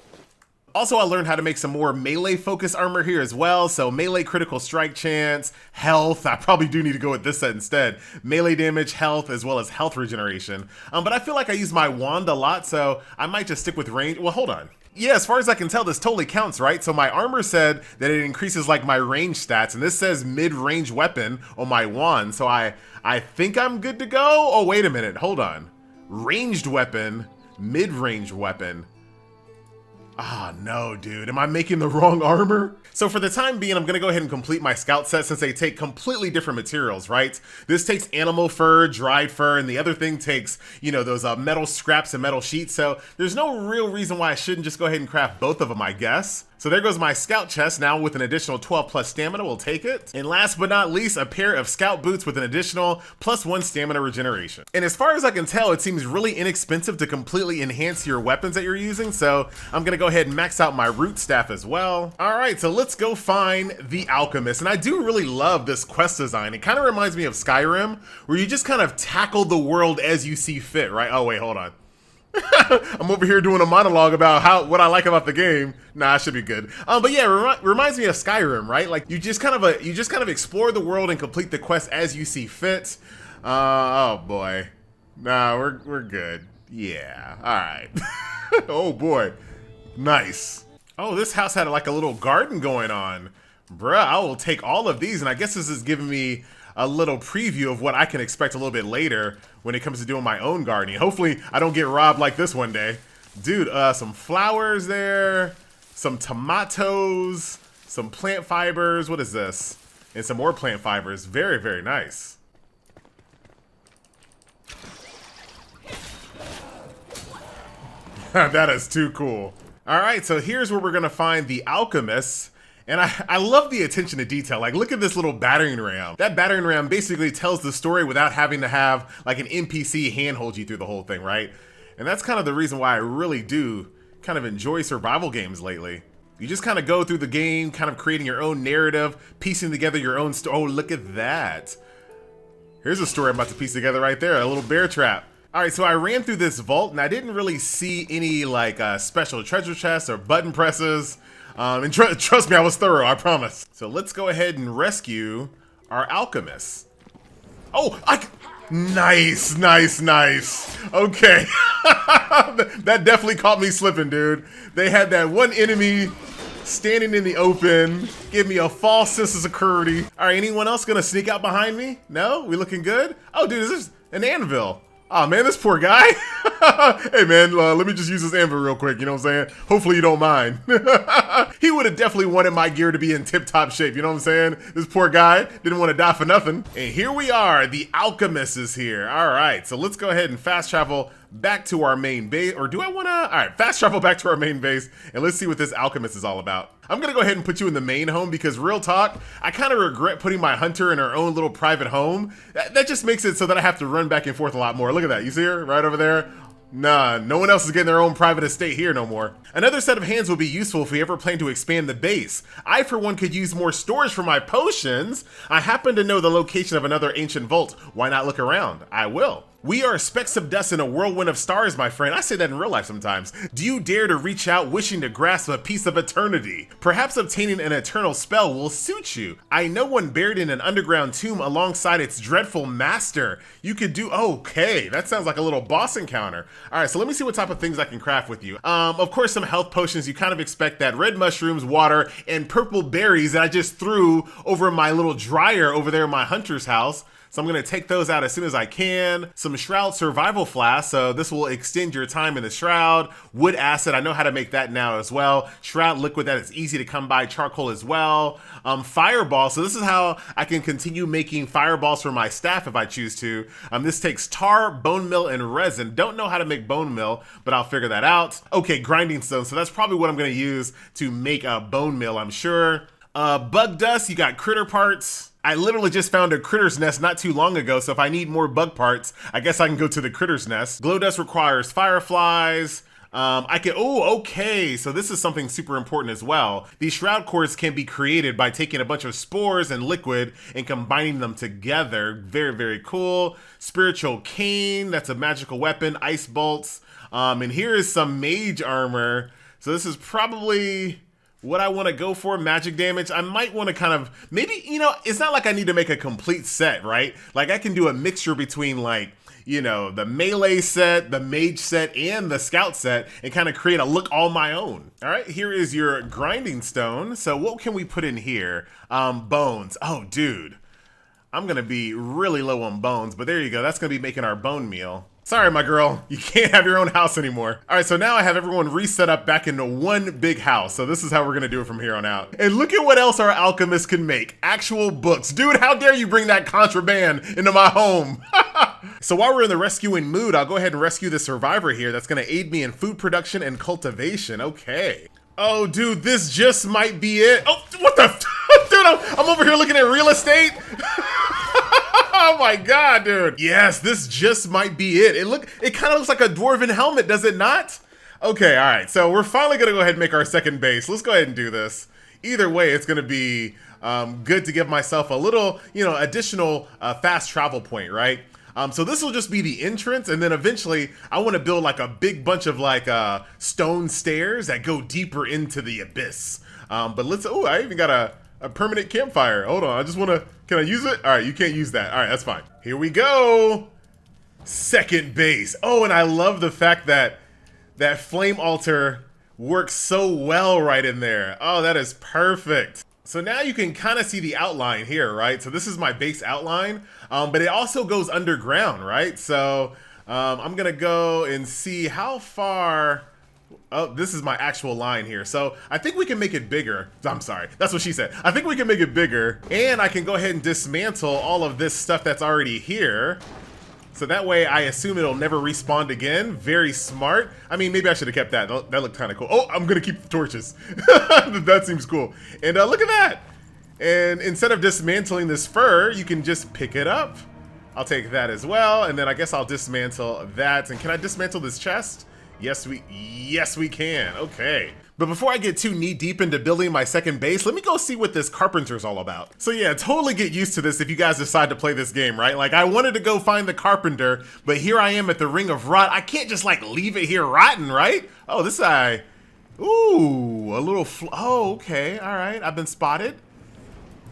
Also, I learned how to make some more melee focused armor here as well. So melee critical strike chance, health. I probably do need to go with this set instead. Melee damage, health, as well as health regeneration. But I feel like I use my wand a lot, so I might just stick with range. Well, hold on. Yeah, as far as I can tell, this totally counts, right? So my armor said that it increases like my range stats, and this says mid-range weapon on my wand. So I think I'm good to go. Oh, wait a minute. Hold on. Ranged weapon, mid-range weapon. Ah, no, dude. Am I making the wrong armor? So for the time being, I'm gonna go ahead and complete my scout set since they take completely different materials, right? This takes animal fur, dried fur, and the other thing takes, you know, those metal scraps and metal sheets. So there's no real reason why I shouldn't just go ahead and craft both of them, I guess. So there goes my scout chest. Now with an additional 12 plus stamina, we'll take it. And last but not least, a pair of scout boots with an additional +1 stamina regeneration. And as far as I can tell, it seems really inexpensive to completely enhance your weapons that you're using. So I'm gonna go ahead and max out my root staff as well. All right, so let's go find the alchemist. And I do really love this quest design. It kind of reminds me of Skyrim, where you just kind of tackle the world as you see fit, right? Oh wait, hold on. I'm over here doing a monologue about what I like about the game. Nah, I should be good. But yeah, reminds me of Skyrim, right? Like you just kind of explore the world and complete the quest as you see fit. Oh boy, nah, we're good. Yeah, all right. Oh boy, nice. Oh, this house had like a little garden going on, bruh. I will take all of these, and I guess this is giving me a little preview of what I can expect a little bit later when it comes to doing my own gardening. Hopefully I don't get robbed like this one day. Dude, some flowers there, some tomatoes, some plant fibers. What is this? And some more plant fibers. Very, very nice. That is too cool. All right, so here's where we're gonna find the alchemists. And I love the attention to detail. Like, look at this little battering ram. That battering ram basically tells the story without having to have like an NPC handhold you through the whole thing, right? And that's kind of the reason why I really do kind of enjoy survival games lately. You just kind of go through the game, kind of creating your own narrative, piecing together your own story. Oh, look at that. Here's a story I'm about to piece together right there, a little bear trap. All right, so I ran through this vault and I didn't really see any like special treasure chests or button presses. And trust me, I was thorough, I promise. So let's go ahead and rescue our alchemists. Oh, nice, nice, nice. Okay. That definitely caught me slipping, dude. They had that one enemy standing in the open, give me a false sense of security. All right, anyone else gonna sneak out behind me? No? We looking good? Oh, dude, is this an anvil? Oh man, this poor guy. Hey man, let me just use this anvil real quick, you know what I'm saying? Hopefully you don't mind. He would have definitely wanted my gear to be in tip-top shape, you know what I'm saying? This poor guy didn't want to die for nothing. And here we are, the alchemist is here. All right, so let's go ahead and fast travel back to our main base, or do I wanna? All right, fast travel back to our main base, and let's see what this alchemist is all about. I'm gonna go ahead and put you in the main home because real talk, I kind of regret putting my hunter in her own little private home. That just makes it so that I have to run back and forth a lot more. Look at that, you see her right over there? Nah, no one else is getting their own private estate here no more. Another set of hands would be useful if we ever plan to expand the base. I, for one, could use more storage for my potions. I happen to know the location of another ancient vault. Why not look around? I will. We are specks of dust in a whirlwind of stars, my friend. I say that in real life sometimes. Do you dare to reach out wishing to grasp a piece of eternity? Perhaps obtaining an eternal spell will suit you. I know one buried in an underground tomb alongside its dreadful master. You could do, okay, that sounds like a little boss encounter. All right, so let me see what type of things I can craft with you. Of course, some health potions. You kind of expect that. Red mushrooms, water, and purple berries that I just threw over my little dryer over there in my hunter's house. So I'm gonna take those out as soon as I can. Some Shroud survival flask, so this will extend your time in the Shroud. Wood acid, I know how to make that now as well. Shroud liquid, that is easy to come by. Charcoal as well. Fireball, so this is how I can continue making fireballs for my staff if I choose to. This takes tar, bone meal, and resin. Don't know how to make bone meal, but I'll figure that out. Okay, grinding stone, so that's probably what I'm gonna use to make a bone meal, I'm sure. Bug dust, you got critter parts. I literally just found a critter's nest not too long ago, so if I need more bug parts, I guess I can go to the critter's nest. Glow dust requires fireflies. Okay, so this is something super important as well. These shroud cores can be created by taking a bunch of spores and liquid and combining them together. Very, very cool. Spiritual cane, that's a magical weapon. Ice bolts. And here is some mage armor. So this is probably what I want to go for, magic damage. I might want to kind of, maybe, you know, it's not like I need to make a complete set, right? Like I can do a mixture between like, you know, the melee set, the mage set, and the scout set, and kind of create a look all my own. All right, here is your grinding stone. So what can we put in here? Bones. Oh, dude. I'm gonna be really low on bones, but there you go. That's gonna be making our bone meal. Sorry, my girl, you can't have your own house anymore. All right, so now I have everyone reset up back into one big house. So this is how we're gonna do it from here on out. And look at what else our alchemist can make. Actual books. Dude, how dare you bring that contraband into my home? So while we're in the rescuing mood, I'll go ahead and rescue the survivor here that's gonna aid me in food production and cultivation. Okay. Oh, dude, this just might be it. Oh, what the? Dude, I'm over here looking at real estate. Oh my god, dude. Yes, this just might be it. It kind of looks like a dwarven helmet, does it not? Okay, all right. So we're finally gonna go ahead and make our second base. Let's go ahead and do this. Either way, it's gonna be good to give myself a little, you know, additional fast travel point, right? So this will just be the entrance, and then eventually I want to build like a big bunch of like stone stairs that go deeper into the abyss. But let's, oh, I even got a permanent campfire. Hold on, I just want to, can I use it? All right, you can't use that. All right, that's fine. Here we go. Second base. Oh, and I love the fact that that flame altar works so well right in there. Oh, that is perfect. So now you can kind of see the outline here, right? So this is my base outline, but it also goes underground, right? So I'm gonna go and see how far, oh, this is my actual line here. So I think we can make it bigger. I'm sorry, that's what she said. I think we can make it bigger, and I can go ahead and dismantle all of this stuff that's already here. So that way I assume it'll never respawn again. Very smart. I mean, maybe I should have kept that. That looked kind of cool. Oh, I'm gonna keep the torches. That seems cool. And look at that. And instead of dismantling this fur, you can just pick it up. I'll take that as well. And then I guess I'll dismantle that. And can I dismantle this chest? Yes, we can. Okay. But before I get too knee deep into building my second base, let me go see what this carpenter's all about. So yeah, totally get used to this if you guys decide to play this game, right? Like I wanted to go find the carpenter, but here I am at the Ring of Rot. I can't just like leave it here rotten, right? Oh, this guy, ooh, a little, oh, okay, all right, I've been spotted.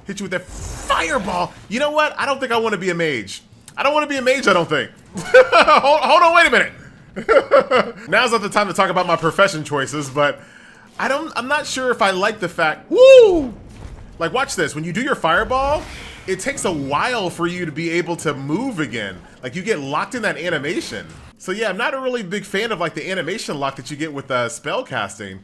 Hit you with that fireball. You know what? I don't think I want to be a mage. I don't want to be a mage, I don't think. hold on, wait a minute. Now's not the time to talk about my profession choices, but I'm not sure if I like the fact, woo! Like watch this, when you do your fireball, it takes a while for you to be able to move again. Like you get locked in that animation. So yeah, I'm not a really big fan of like the animation lock that you get with spell casting,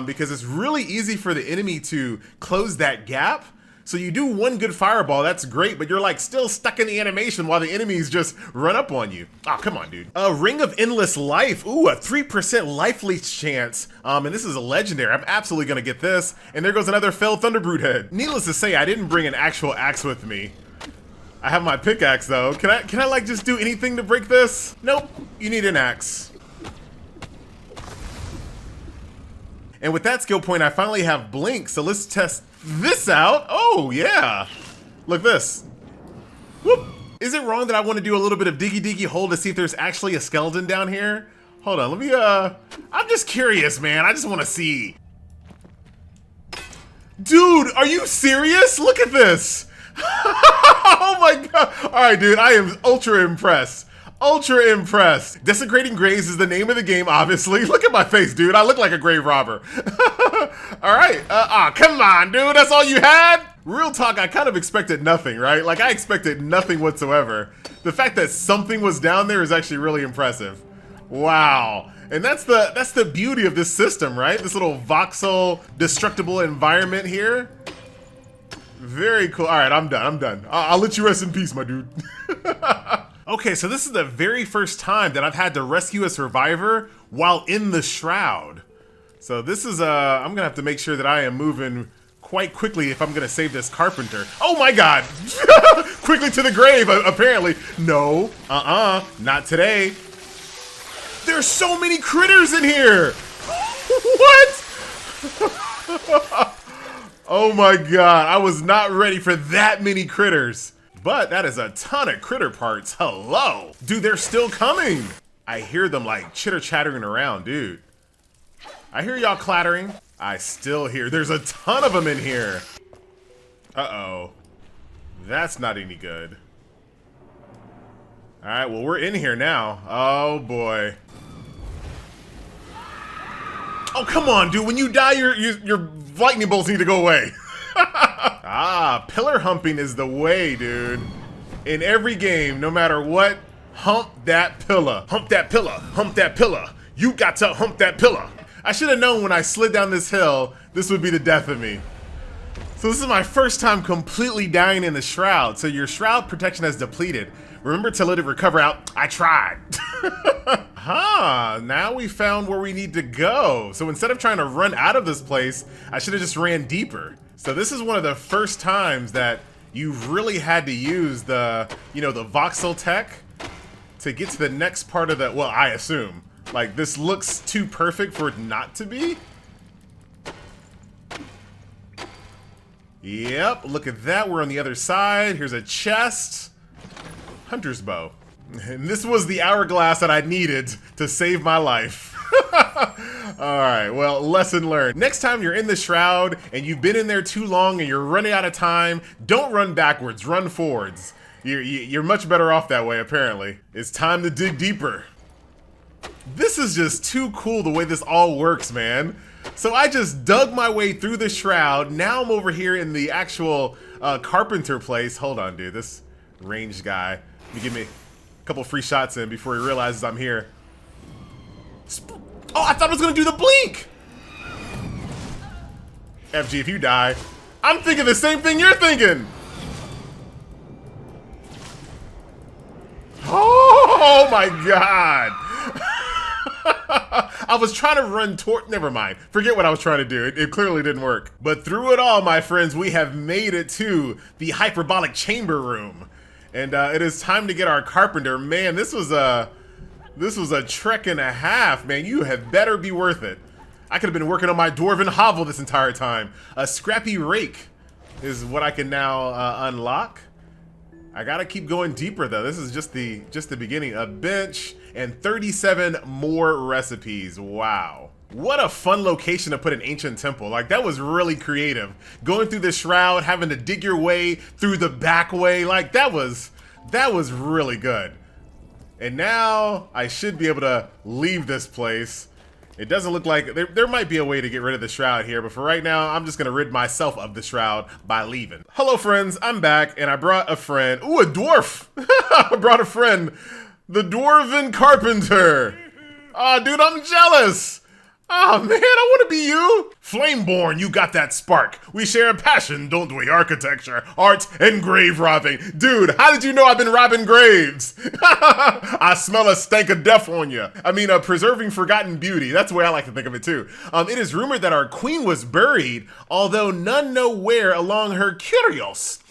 because it's really easy for the enemy to close that gap. So you do one good fireball, that's great, but you're like still stuck in the animation while the enemies just run up on you. Oh, come on, dude. A Ring of Endless Life. Ooh, a 3% life leech chance. And this is a legendary. I'm absolutely gonna get this. And there goes another felled Thunderbrood head. Needless to say, I didn't bring an actual axe with me. I have my pickaxe though. Can I like just do anything to break this? Nope, you need an axe. And with that skill point, I finally have Blink, so let's test this out. Oh yeah, look this. Whoop. Is it wrong that I want to do a little bit of diggy hole to see if there's actually a skeleton down here? Hold on, let me, I'm just curious, man. I just want to see. Dude, are you serious? Look at this. Oh my god. All right, dude, I am ultra impressed. Ultra impressed. Desecrating Graves is the name of the game, obviously. Look at my face, dude. I look like a grave robber. All right. Come on, dude. That's all you had? Real talk, I kind of expected nothing, right? Like, I expected nothing whatsoever. The fact that something was down there is actually really impressive. Wow. And that's the beauty of this system, right? This little voxel destructible environment here. Very cool. All right, I'm done. I'll let you rest in peace, my dude. Okay, so this is the very first time that I've had to rescue a survivor while in the shroud. So this is, I'm gonna have to make sure that I am moving quite quickly if I'm gonna save this carpenter. Oh my god! Quickly to the grave, apparently. No, not today. There's so many critters in here! What? Oh my god, I was not ready for that many critters. But that is a ton of critter parts. Hello. Dude, they're still coming. I hear them like chitter chattering around, dude. I hear y'all clattering. I still hear, there's a ton of them in here. Uh-oh. That's not any good. All right, well, we're in here now. Oh, boy. Oh, come on, dude. When you die, your lightning bolts need to go away. Ah, pillar humping is the way, dude. In every game, no matter what, hump that pillar. Hump that pillar. Hump that pillar. You got to hump that pillar. I should have known when I slid down this hill, this would be the death of me. So this is my first time completely dying in the shroud. So your shroud protection has depleted. Remember to let it recover out. I tried. Now we found where we need to go. So instead of trying to run out of this place, I should have just ran deeper. So this is one of the first times that you've really had to use the, the voxel tech to get to the next part of the, well, I assume. Like, this looks too perfect for it not to be. Yep, look at that. We're on the other side. Here's a chest. Hunter's bow. And this was the hourglass that I needed to save my life. Alright, well, lesson learned. Next time you're in the shroud and you've been in there too long and you're running out of time, don't run backwards, run forwards. You're much better off that way, apparently. It's time to dig deeper. This is just too cool the way this all works, man. So I just dug my way through the shroud. Now I'm over here in the actual carpenter place. Hold on, dude. This ranged guy. Let me give me a couple free shots in before he realizes I'm here. Oh, I thought I was gonna do the blink! FG, if you die, I'm thinking the same thing you're thinking! Oh my god! I was trying to run toward, never mind. Forget what I was trying to do. It clearly didn't work. But through it all, my friends, we have made it to the hyperbolic chamber room. And it is time to get our carpenter. Man, this was a trek and a half, man. You have better be worth it. I could have been working on my dwarven hovel this entire time. A scrappy rake is what I can now unlock. I gotta keep going deeper though. This is just the beginning. A bench and 37 more recipes. Wow. What a fun location to put an ancient temple. Like, that was really creative. Going through the shroud, having to dig your way through the back way. Like, that was really good. And now I should be able to leave this place. It doesn't look like, there might be a way to get rid of the shroud here, but for right now, I'm just gonna rid myself of the shroud by leaving. Hello friends, I'm back and I brought a friend. Ooh, a dwarf! I brought a friend. The Dwarven Carpenter. Oh, dude, I'm jealous. Oh man, I want to be you! Flameborn, you got that spark. We share a passion, don't we? Architecture, art, and grave robbing. Dude, how did you know I've been robbing graves? I smell a stank of death on you. I mean, preserving forgotten beauty. That's the way I like to think of it too. It is rumored that our queen was buried, although none know where along her curiosities,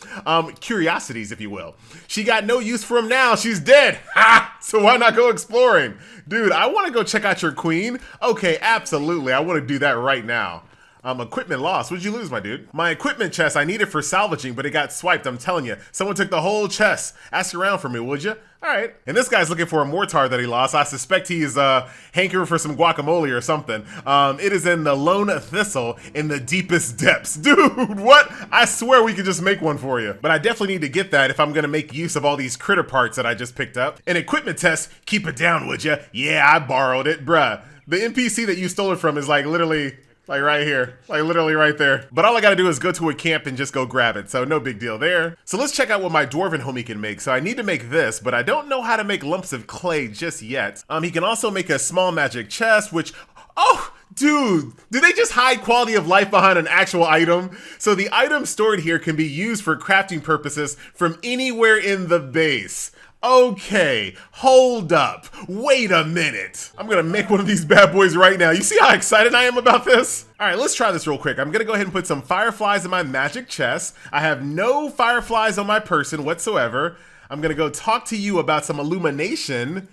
if you will. She got no use for them now. She's dead. Ha! So why not go exploring? Dude, I want to go check out your queen. Okay, absolutely. I want to do that right now. Equipment lost. What'd you lose, my dude? My equipment chest, I need it for salvaging, but it got swiped. I'm telling you. Someone took the whole chest. Ask around for me, would you? All right. And this guy's looking for a mortar that he lost. I suspect he's hankering for some guacamole or something. It is in the Lone Thistle in the deepest depths. Dude, what? I swear we could just make one for you. But I definitely need to get that if I'm going to make use of all these critter parts that I just picked up. An equipment test, keep it down, would you? Yeah, I borrowed it, bruh. The NPC that you stole it from is like literally... like right here, like literally right there. But all I gotta do is go to a camp and just go grab it, so no big deal there. So let's check out what my dwarven homie can make. So I need to make this, but I don't know how to make lumps of clay just yet. He can also make a small magic chest, which, oh, dude, do they just hide quality of life behind an actual item? So the item stored here can be used for crafting purposes from anywhere in the base. Okay, hold up. Wait a minute. I'm gonna make one of these bad boys right now. You see how excited I am about this? All right, let's try this real quick. I'm gonna go ahead and put some fireflies in my magic chest. I have no fireflies on my person whatsoever. I'm gonna go talk to you about some illumination.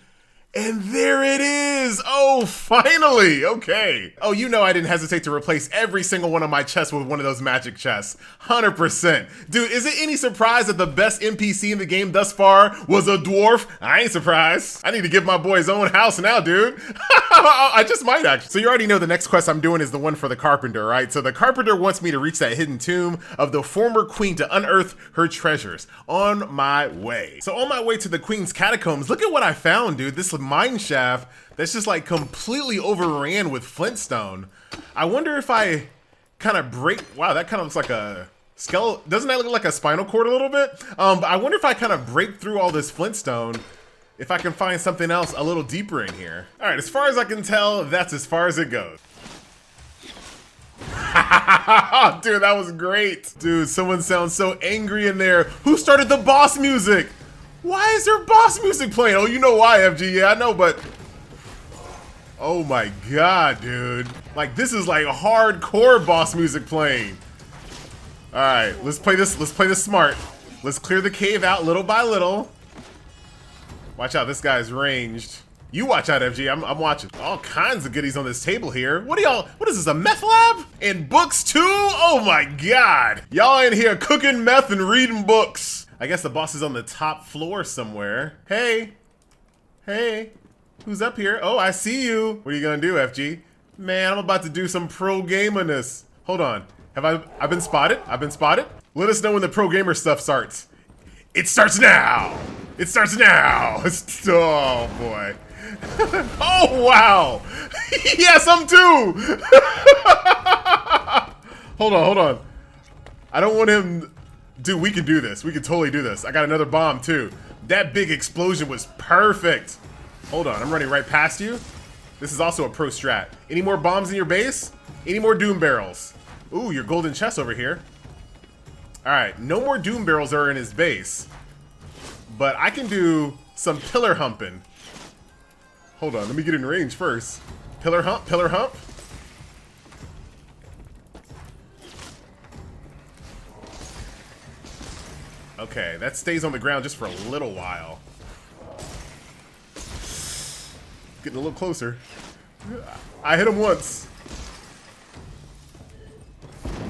And there it is! Oh, finally! Okay. Oh, you know I didn't hesitate to replace every single one of my chests with one of those magic chests. 100%. Dude, is it any surprise that the best NPC in the game thus far was a dwarf? I ain't surprised. I need to give my boy his own house now, dude. I just might actually. So you already know the next quest I'm doing is the one for the carpenter, right? So the carpenter wants me to reach that hidden tomb of the former queen to unearth her treasures. On my way. So on my way to the queen's catacombs, look at what I found, dude. This mine shaft that's just like completely overran with flintstone. I wonder if I kind of break, wow, that kind of looks like a skeleton. Doesn't that look like a spinal cord a little bit? But I wonder if I kind of break through all this flintstone, if I can find something else a little deeper in here. All right, as far as I can tell, that's as far as it goes. Dude, that was great. Dude, someone sounds so angry in there. Who started the boss music? Why is there boss music playing? Oh, you know why, FG. Yeah, I know, but... Oh my god, dude. Like, this is like hardcore boss music playing. Alright, let's play this smart. Let's clear the cave out little by little. Watch out, this guy's ranged. You watch out, FG. I'm watching. All kinds of goodies on this table here. What is this, a meth lab? And books too? Oh my god. Y'all in here cooking meth and reading books. I guess the boss is on the top floor somewhere. Hey. Hey. Who's up here? Oh, I see you. What are you gonna do, FG? Man, I'm about to do some pro gamerness. Hold on. I've been spotted? I've been spotted? Let us know when the pro gamer stuff starts. It starts now. It starts now. Oh boy. Oh wow. Yes, I'm too. Hold on. I don't want him. Dude, we can do this. We can totally do this. I got another bomb too. That big explosion was perfect. Hold on, I'm running right past you. This is also a pro strat. Any more bombs in your base? Any more doom barrels? Ooh, your golden chest over here. All right, no more doom barrels are in his base. But I can do some pillar humping. Hold on, let me get in range first. Pillar hump, pillar hump. Okay, that stays on the ground just for a little while. Getting a little closer. I hit him once.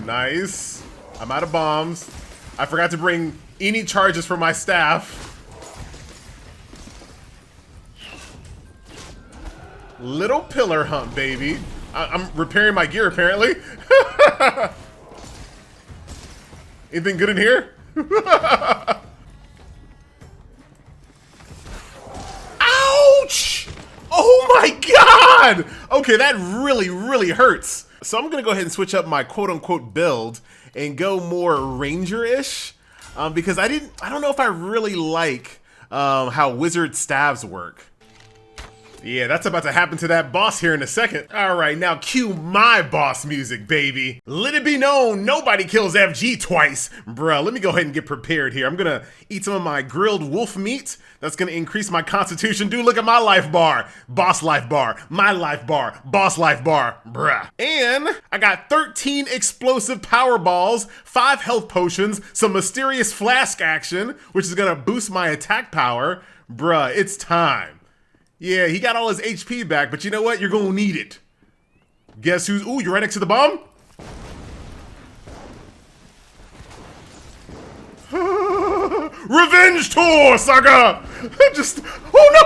Nice. I'm out of bombs. I forgot to bring any charges for my staff. Little pillar hump, baby. I'm repairing my gear, apparently. Anything good in here? Ouch! Oh my god! Okay, that really hurts. So I'm gonna go ahead and switch up my quote-unquote build and go more ranger-ish, because I don't know if I really like how wizard staves work. Yeah, that's about to happen to that boss here in a second. All right, now cue my boss music, baby. Let it be known, nobody kills FG twice. Bruh, let me go ahead and get prepared here. I'm gonna eat some of my grilled wolf meat. That's gonna increase my constitution. Dude, look at my life bar. Boss life bar, my life bar, boss life bar, bruh. And I got 13 explosive power balls, 5 health potions, some mysterious flask action, which is gonna boost my attack power. Bruh, it's time. Yeah, he got all his HP back, but you know what? You're gonna need it. Guess who's... Ooh, you're right next to the bomb? Revenge tour, saga! Just... Oh, no!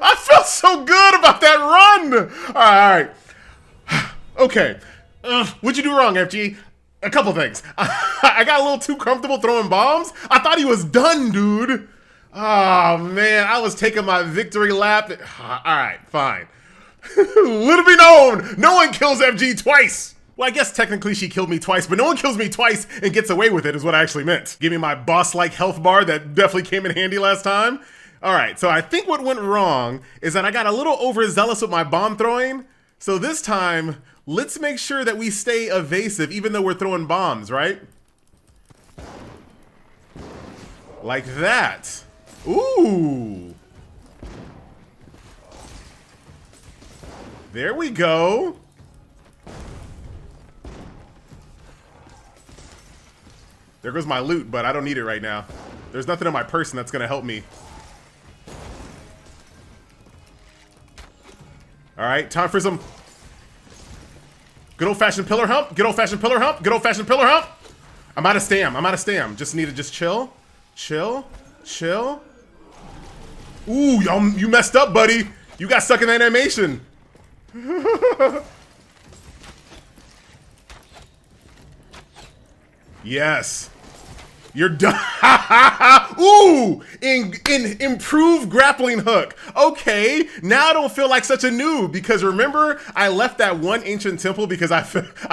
I felt so good about that run! All right. Okay. What'd you do wrong, FG? A couple things. I got a little too comfortable throwing bombs. I thought he was done, dude. Oh, man. I was taking my victory lap. All right, fine. Let it be known, no one kills FG twice. Well, I guess technically she killed me twice, but no one kills me twice and gets away with it is what I actually meant. Give me my boss-like health bar that definitely came in handy last time. All right, so I think what went wrong is that I got a little overzealous with my bomb throwing. So this time, let's make sure that we stay evasive even though we're throwing bombs, right? Like that. Ooh. There we go. There goes my loot, but I don't need it right now. There's nothing in my person that's gonna help me. All right, time for some good old-fashioned pillar hump. Good old-fashioned pillar hump. Good old-fashioned pillar hump. I'm out of stam. I'm out of stam. Just need to just chill. Chill. Chill. Ooh, y'all, you messed up, buddy. You got stuck in that animation. Yes. You're done. Ooh, in improved grappling hook. Okay, now I don't feel like such a noob because remember I left that one ancient temple because I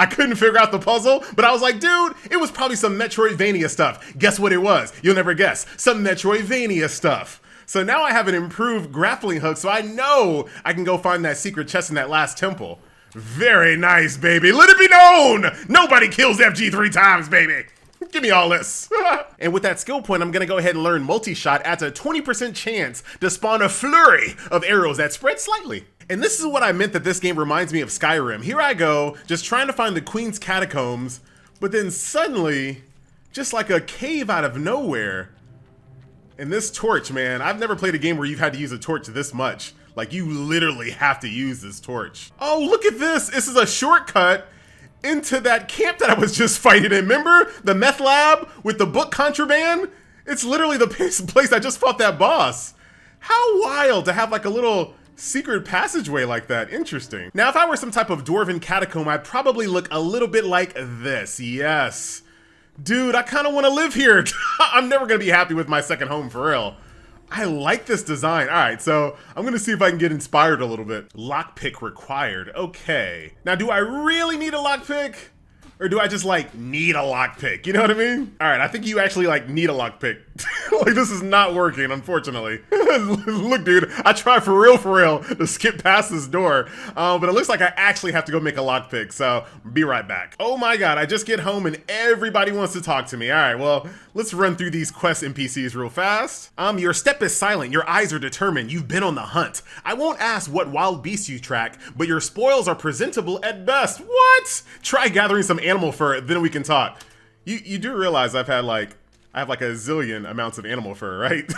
couldn't figure out the puzzle, but I was like, dude, it was probably some Metroidvania stuff. Guess what it was? You'll never guess. Some Metroidvania stuff. So now I have an improved grappling hook, so I know I can go find that secret chest in that last temple. Very nice, baby. Let it be known! Nobody kills FG 3 times, baby. Give me all this. And with that skill point, I'm gonna go ahead and learn multi-shot adds a 20% chance to spawn a flurry of arrows that spread slightly. And this is what I meant that this game reminds me of Skyrim. Here I go, just trying to find the Queen's Catacombs, but then suddenly, just like a cave out of nowhere. And this torch, man, I've never played a game where you've had to use a torch this much. Like, you literally have to use this torch. Oh, look at this. This is a shortcut into that camp that I was just fighting in. Remember the meth lab with the book contraband? It's literally the place I just fought that boss. How wild to have like a little secret passageway like that. Interesting. Now, if I were some type of dwarven catacomb, I'd probably look a little bit like this. Yes. Dude, I kind of want to live here. I'm never going to be happy with my second home for real. I like this design. All right, so I'm gonna see if I can get inspired a little bit. Lockpick required, okay. Now, do I really need a lockpick? Or do I just like need a lockpick? You know what I mean? All right, I think you actually like need a lockpick. Like this is not working, unfortunately. Look, dude, I tried for real to skip past this door, but it looks like I actually have to go make a lockpick, so be right back. Oh my God, I just get home and everybody wants to talk to me. All right, well, let's run through these quest NPCs real fast. Your step is silent, your eyes are determined, you've been on the hunt. I won't ask what wild beasts you track, but your spoils are presentable at best. What? Try gathering some animal fur, then we can talk. You do realize I have like a zillion amounts of animal fur, right?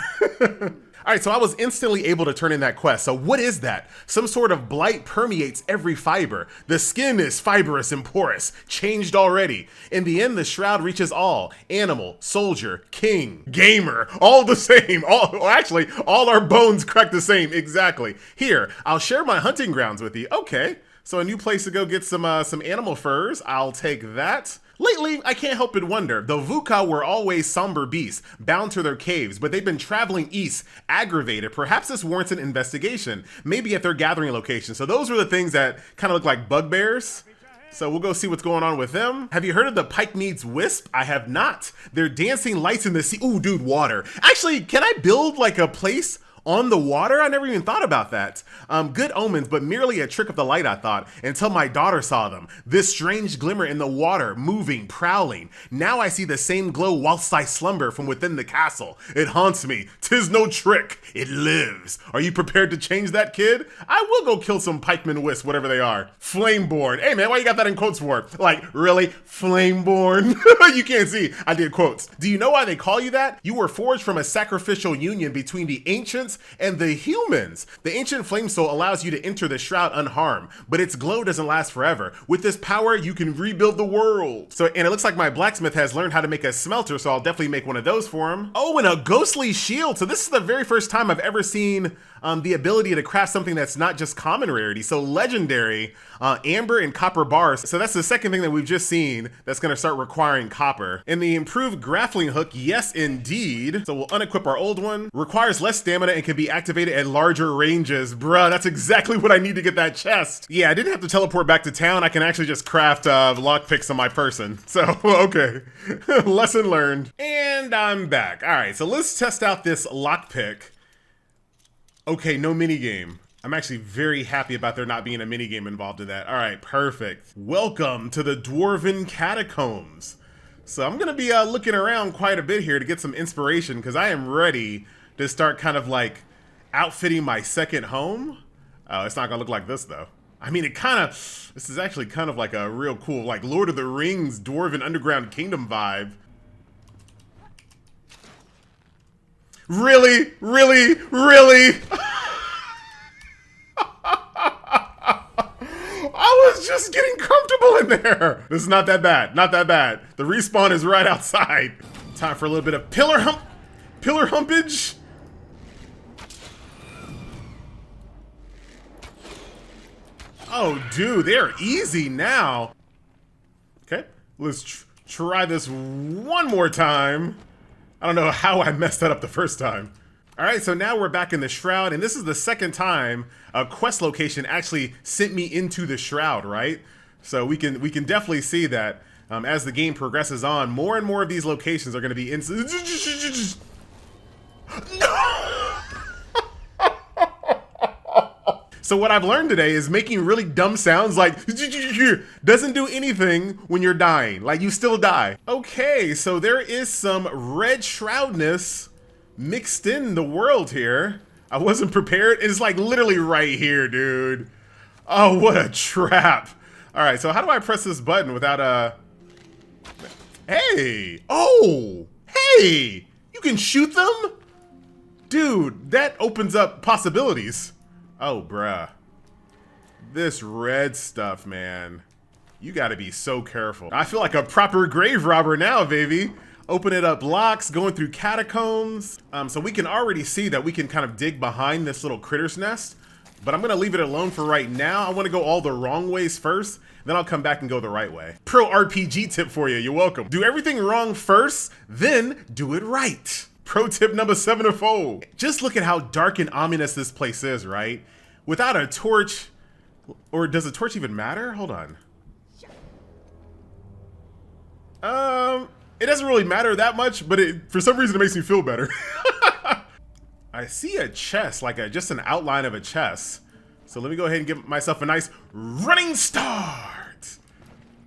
All right, so I was instantly able to turn in that quest. So what is that? Some sort of blight permeates every fiber. The skin is fibrous and porous, changed already. In the end, the shroud reaches all. Animal, soldier, king, gamer, all the same. Actually, all our bones crack the same, exactly. Here, I'll share my hunting grounds with you. Okay, so a new place to go get some animal furs. I'll take that. Lately, I can't help but wonder, the Vuka were always somber beasts, bound to their caves, but they've been traveling east, aggravated. Perhaps this warrants an investigation, maybe at their gathering location. So those were the things that kind of look like bugbears. So we'll go see what's going on with them. Have you heard of the pike needs wisp? I have not. They're dancing lights in the sea. Ooh, dude, water. Actually, can I build like a place on the water? I never even thought about that. Good omens, but merely a trick of the light, I thought, until my daughter saw them. This strange glimmer in the water, moving, prowling. Now I see the same glow whilst I slumber from within the castle. It haunts me. 'Tis no trick. It lives. Are you prepared to change that, kid? I will go kill some pikemen wisp, whatever they are. Flameborn. Hey man, why you got that in quotes for? Like, really? Flameborn? You can't see. I did quotes. Do you know why they call you that? You were forged from a sacrificial union between the ancients and the humans. The ancient flame soul allows you to enter the shroud unharmed, but its glow doesn't last forever. With this power, you can rebuild the world. So, and it looks like my blacksmith has learned how to make a smelter, so I'll definitely make one of those for him. Oh, and a ghostly shield. So this is the very first time I've ever seen the ability to craft something that's not just common rarity. So legendary, amber and copper bars. So that's the second thing that we've just seen that's gonna start requiring copper. And the improved grappling hook, yes indeed. So we'll unequip our old one. Requires less stamina and can be activated at larger ranges. Bruh, that's exactly what I need to get that chest. Yeah, I didn't have to teleport back to town. I can actually just craft lockpicks on my person. So, okay, lesson learned. And I'm back. All right, so let's test out this lockpick. Okay, no minigame. I'm actually very happy about there not being a minigame involved in that. All right, perfect. Welcome to the Dwarven Catacombs. So I'm gonna be looking around quite a bit here to get some inspiration because I am ready to start kind of like outfitting my second home. Oh, it's not gonna look like this though. I mean, this is actually kind of like a real cool, like Lord of the Rings Dwarven Underground Kingdom vibe. Really? Really? Really? I was just getting comfortable in there. This is not that bad. Not that bad. The respawn is right outside. Time for a little bit of pillar humpage. Oh, dude, they're easy now. Okay, let's try this one more time. I don't know how I messed that up the first time. All right, so now we're back in the Shroud, and this is the second time a quest location actually sent me into the Shroud, right? So we can definitely see that as the game progresses on, more and more of these locations are going to be in. So what I've learned today is making really dumb sounds like doesn't do anything when you're dying. Like, you still die. Okay, so there is some red shroudness mixed in the world here. I wasn't prepared. It's like literally right here, dude. Oh, what a trap. All right, so how do I press this button without a... Hey, oh, hey, you can shoot them? Dude, that opens up possibilities. Oh, bruh. This red stuff, man. You gotta be so careful. I feel like a proper grave robber now, baby. Opening up locks, going through catacombs. So we can already see that we can kind of dig behind this little critter's nest, but I'm gonna leave it alone for right now. I wanna go all the wrong ways first, then I'll come back and go the right way. Pro RPG tip for you, you're welcome. Do everything wrong first, then do it right. Pro tip number 7 of 4. Just look at how dark and ominous this place is, right? Without a torch, or does a torch even matter? Hold on. It doesn't really matter that much, but for some reason it makes me feel better. I see a chest, like just an outline of a chest. So let me go ahead and give myself a nice running start.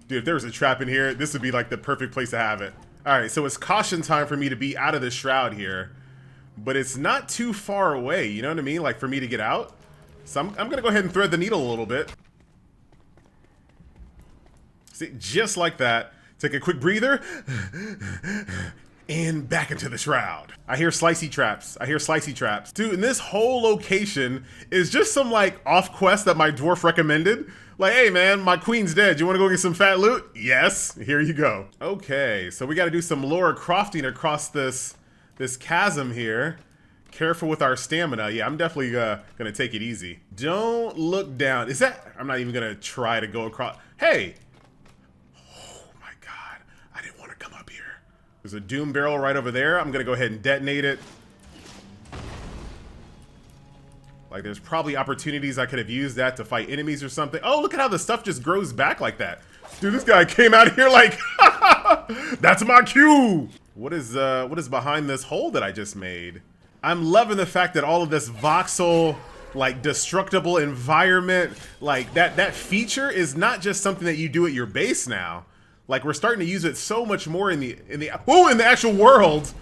Dude, if there was a trap in here, this would be like the perfect place to have it. All right, so it's caution time for me to be out of the shroud here, but it's not too far away, you know what I mean? Like for me to get out. So I'm gonna go ahead and thread the needle a little bit. See, just like that. Take a quick breather, and back into the shroud. I hear slicey traps. I hear slicey traps. Dude, and this whole location is just some like off quest that my dwarf recommended. Like, hey man, my queen's dead. You wanna go get some fat loot? Yes, here you go. Okay, so we gotta do some Laura Crofting across this chasm here. Careful with our stamina. Yeah, I'm definitely gonna take it easy. Don't look down. Is that, I'm not even gonna try to go across. Hey. There's a doom barrel right over there. I'm gonna go ahead and detonate it. Like there's probably opportunities I could have used that to fight enemies or something. Oh, look at how the stuff just grows back like that. Dude, this guy came out of here like, that's my cue. What is behind this hole that I just made? I'm loving the fact that all of this voxel, like destructible environment, like that feature is not just something that you do at your base now. Like we're starting to use it so much more in the actual world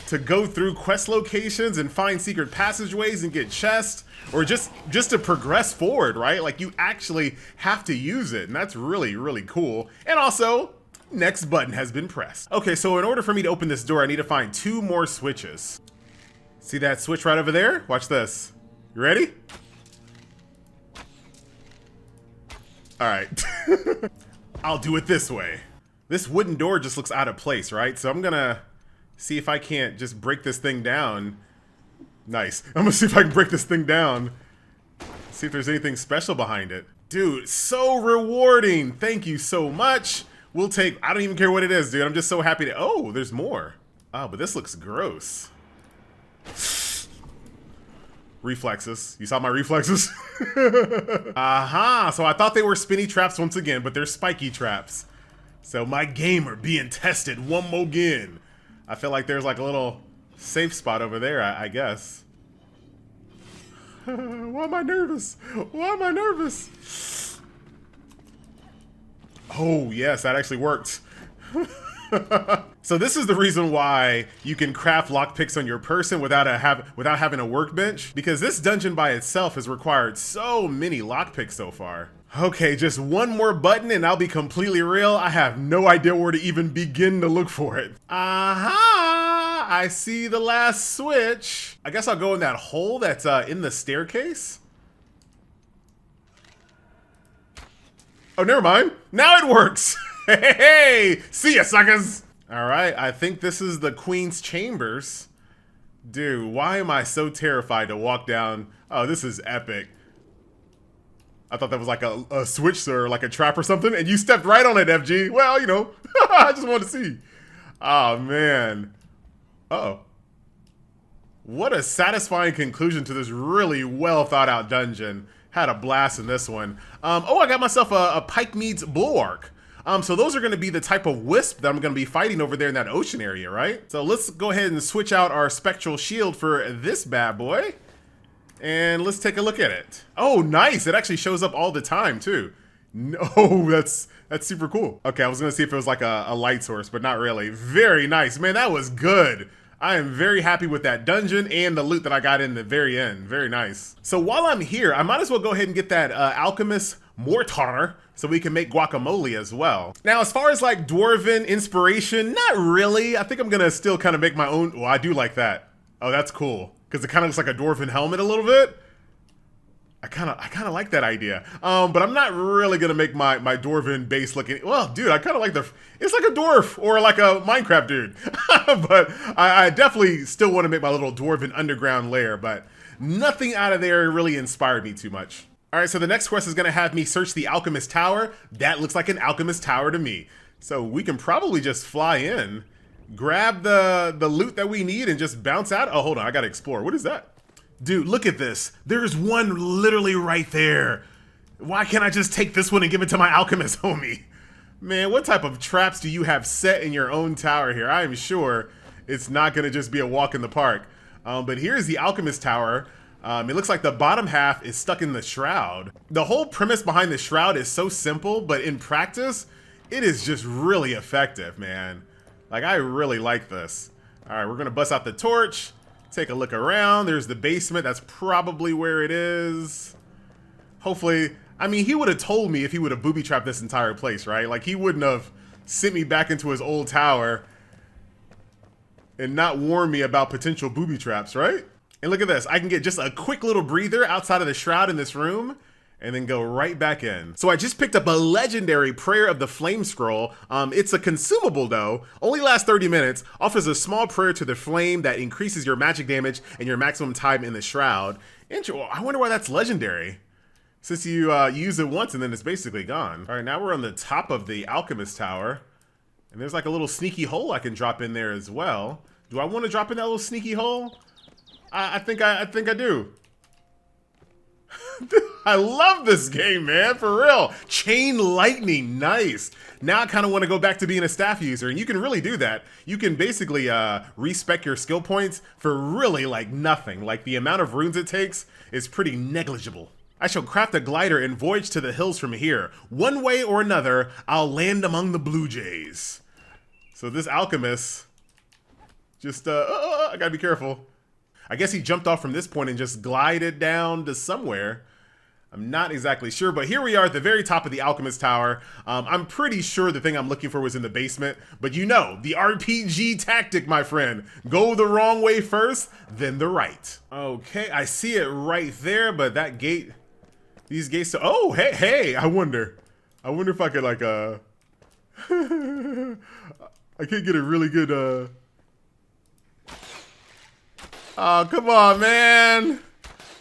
to go through quest locations and find secret passageways and get chests, or just to progress forward, right? Like you actually have to use it, and that's really, really cool. And also, next button has been pressed. Okay, so in order for me to open this door, I need to find 2 more switches. See that switch right over there? Watch this. You ready? All right. I'll do it this way. This wooden door just looks out of place, right? So I'm gonna see if I can't just break this thing down. Nice. I'm gonna see if I can break this thing down. See if there's anything special behind it. Dude, so rewarding. Thank you so much. We'll take, I don't even care what it is, dude. I'm just so happy to, oh, there's more. Oh, but this looks gross. Reflexes. You saw my reflexes? Aha! So I thought they were spinny traps once again, but they're spiky traps. So my gamer being tested one more again. I feel like there's like a little safe spot over there, I guess. Why am I nervous? Why am I nervous? Oh, yes, that actually worked. So this is the reason why you can craft lockpicks on your person without having a workbench, because this dungeon by itself has required so many lockpicks so far. Okay, just one more button and I'll be completely real. I have no idea where to even begin to look for it. Aha! I see the last switch. I guess I'll go in that hole that's in the staircase. Oh, never mind. Now it works. Hey, see ya, suckers. All right, I think this is the Queen's chambers. Dude, why am I so terrified to walk down? Oh, this is epic. I thought that was like a switch or like a trap or something, and you stepped right on it, FG. Well, you know, I just wanted to see. Oh, man. Uh-oh. What a satisfying conclusion to this really well thought out dungeon. Had a blast in this one. Oh, I got myself a Pike Meets Bulwark. So those are going to be the type of wisp that I'm going to be fighting over there in that ocean area, right? So let's go ahead and switch out our spectral shield for this bad boy. And let's take a look at it. Oh, nice. It actually shows up all the time, too. No, that's super cool. Okay, I was going to see if it was like a light source, but not really. Very nice. Man, that was good. I am very happy with that dungeon and the loot that I got in the very end. Very nice. So while I'm here, I might as well go ahead and get that alchemist mortar so we can make guacamole as well. Now, as far as like dwarven inspiration, not really. I think I'm gonna still kind of make my own. Well, I do like that. Oh, that's cool. Because it kind of looks like a dwarven helmet a little bit. I kind of like that idea. But I'm not really gonna make my dwarven base looking. Well, dude, I kind of like it's like a dwarf or like a Minecraft dude. But I definitely still want to make my little dwarven underground lair. But nothing out of there really inspired me too much. All right, so the next quest is gonna have me search the alchemist tower. That looks like an alchemist tower to me. So we can probably just fly in, grab the loot that we need, and just bounce out. Oh, hold on, I gotta explore. What is that? Dude, look at this. There's one literally right there. Why can't I just take this one and give it to my alchemist homie? Man, what type of traps do you have set in your own tower here? I am sure it's not gonna just be a walk in the park. But here's the alchemist tower. It looks like the bottom half is stuck in the shroud. The whole premise behind the shroud is so simple, but in practice, it is just really effective, man. Like, I really like this. All right, we're gonna bust out the torch. Take a look around. There's the basement. That's probably where it is. Hopefully, I mean, he would have told me if he would have booby-trapped this entire place, right? Like, he wouldn't have sent me back into his old tower and not warn me about potential booby traps, right? And look at this. I can get just a quick little breather outside of the shroud in this room and then go right back in. So I just picked up a legendary Prayer of the Flame scroll. It's a consumable though, only lasts 30 minutes, offers a small prayer to the flame that increases your magic damage and your maximum time in the shroud. I wonder why that's legendary. Since you use it once and then it's basically gone. All right, now we're on the top of the alchemist tower. And there's like a little sneaky hole I can drop in there as well. Do I want to drop in that little sneaky hole? I think I do. I love this game, man, for real. Chain lightning, nice. Now I kind of want to go back to being a staff user, and you can really do that. You can basically respec your skill points for really like nothing. Like the amount of runes it takes is pretty negligible. I shall craft a glider and voyage to the hills from here. One way or another, I'll land among the blue jays. So this alchemist just, I gotta be careful. I guess he jumped off from this point and just glided down to somewhere. I'm not exactly sure, but here we are at the very top of the alchemist tower. I'm pretty sure the thing I'm looking for was in the basement, but you know, the RPG tactic, my friend. Go the wrong way first, then the right. Okay, I see it right there, but that gate, these gates, oh, hey, I wonder if I could like, I can't get a really good, oh, come on, man.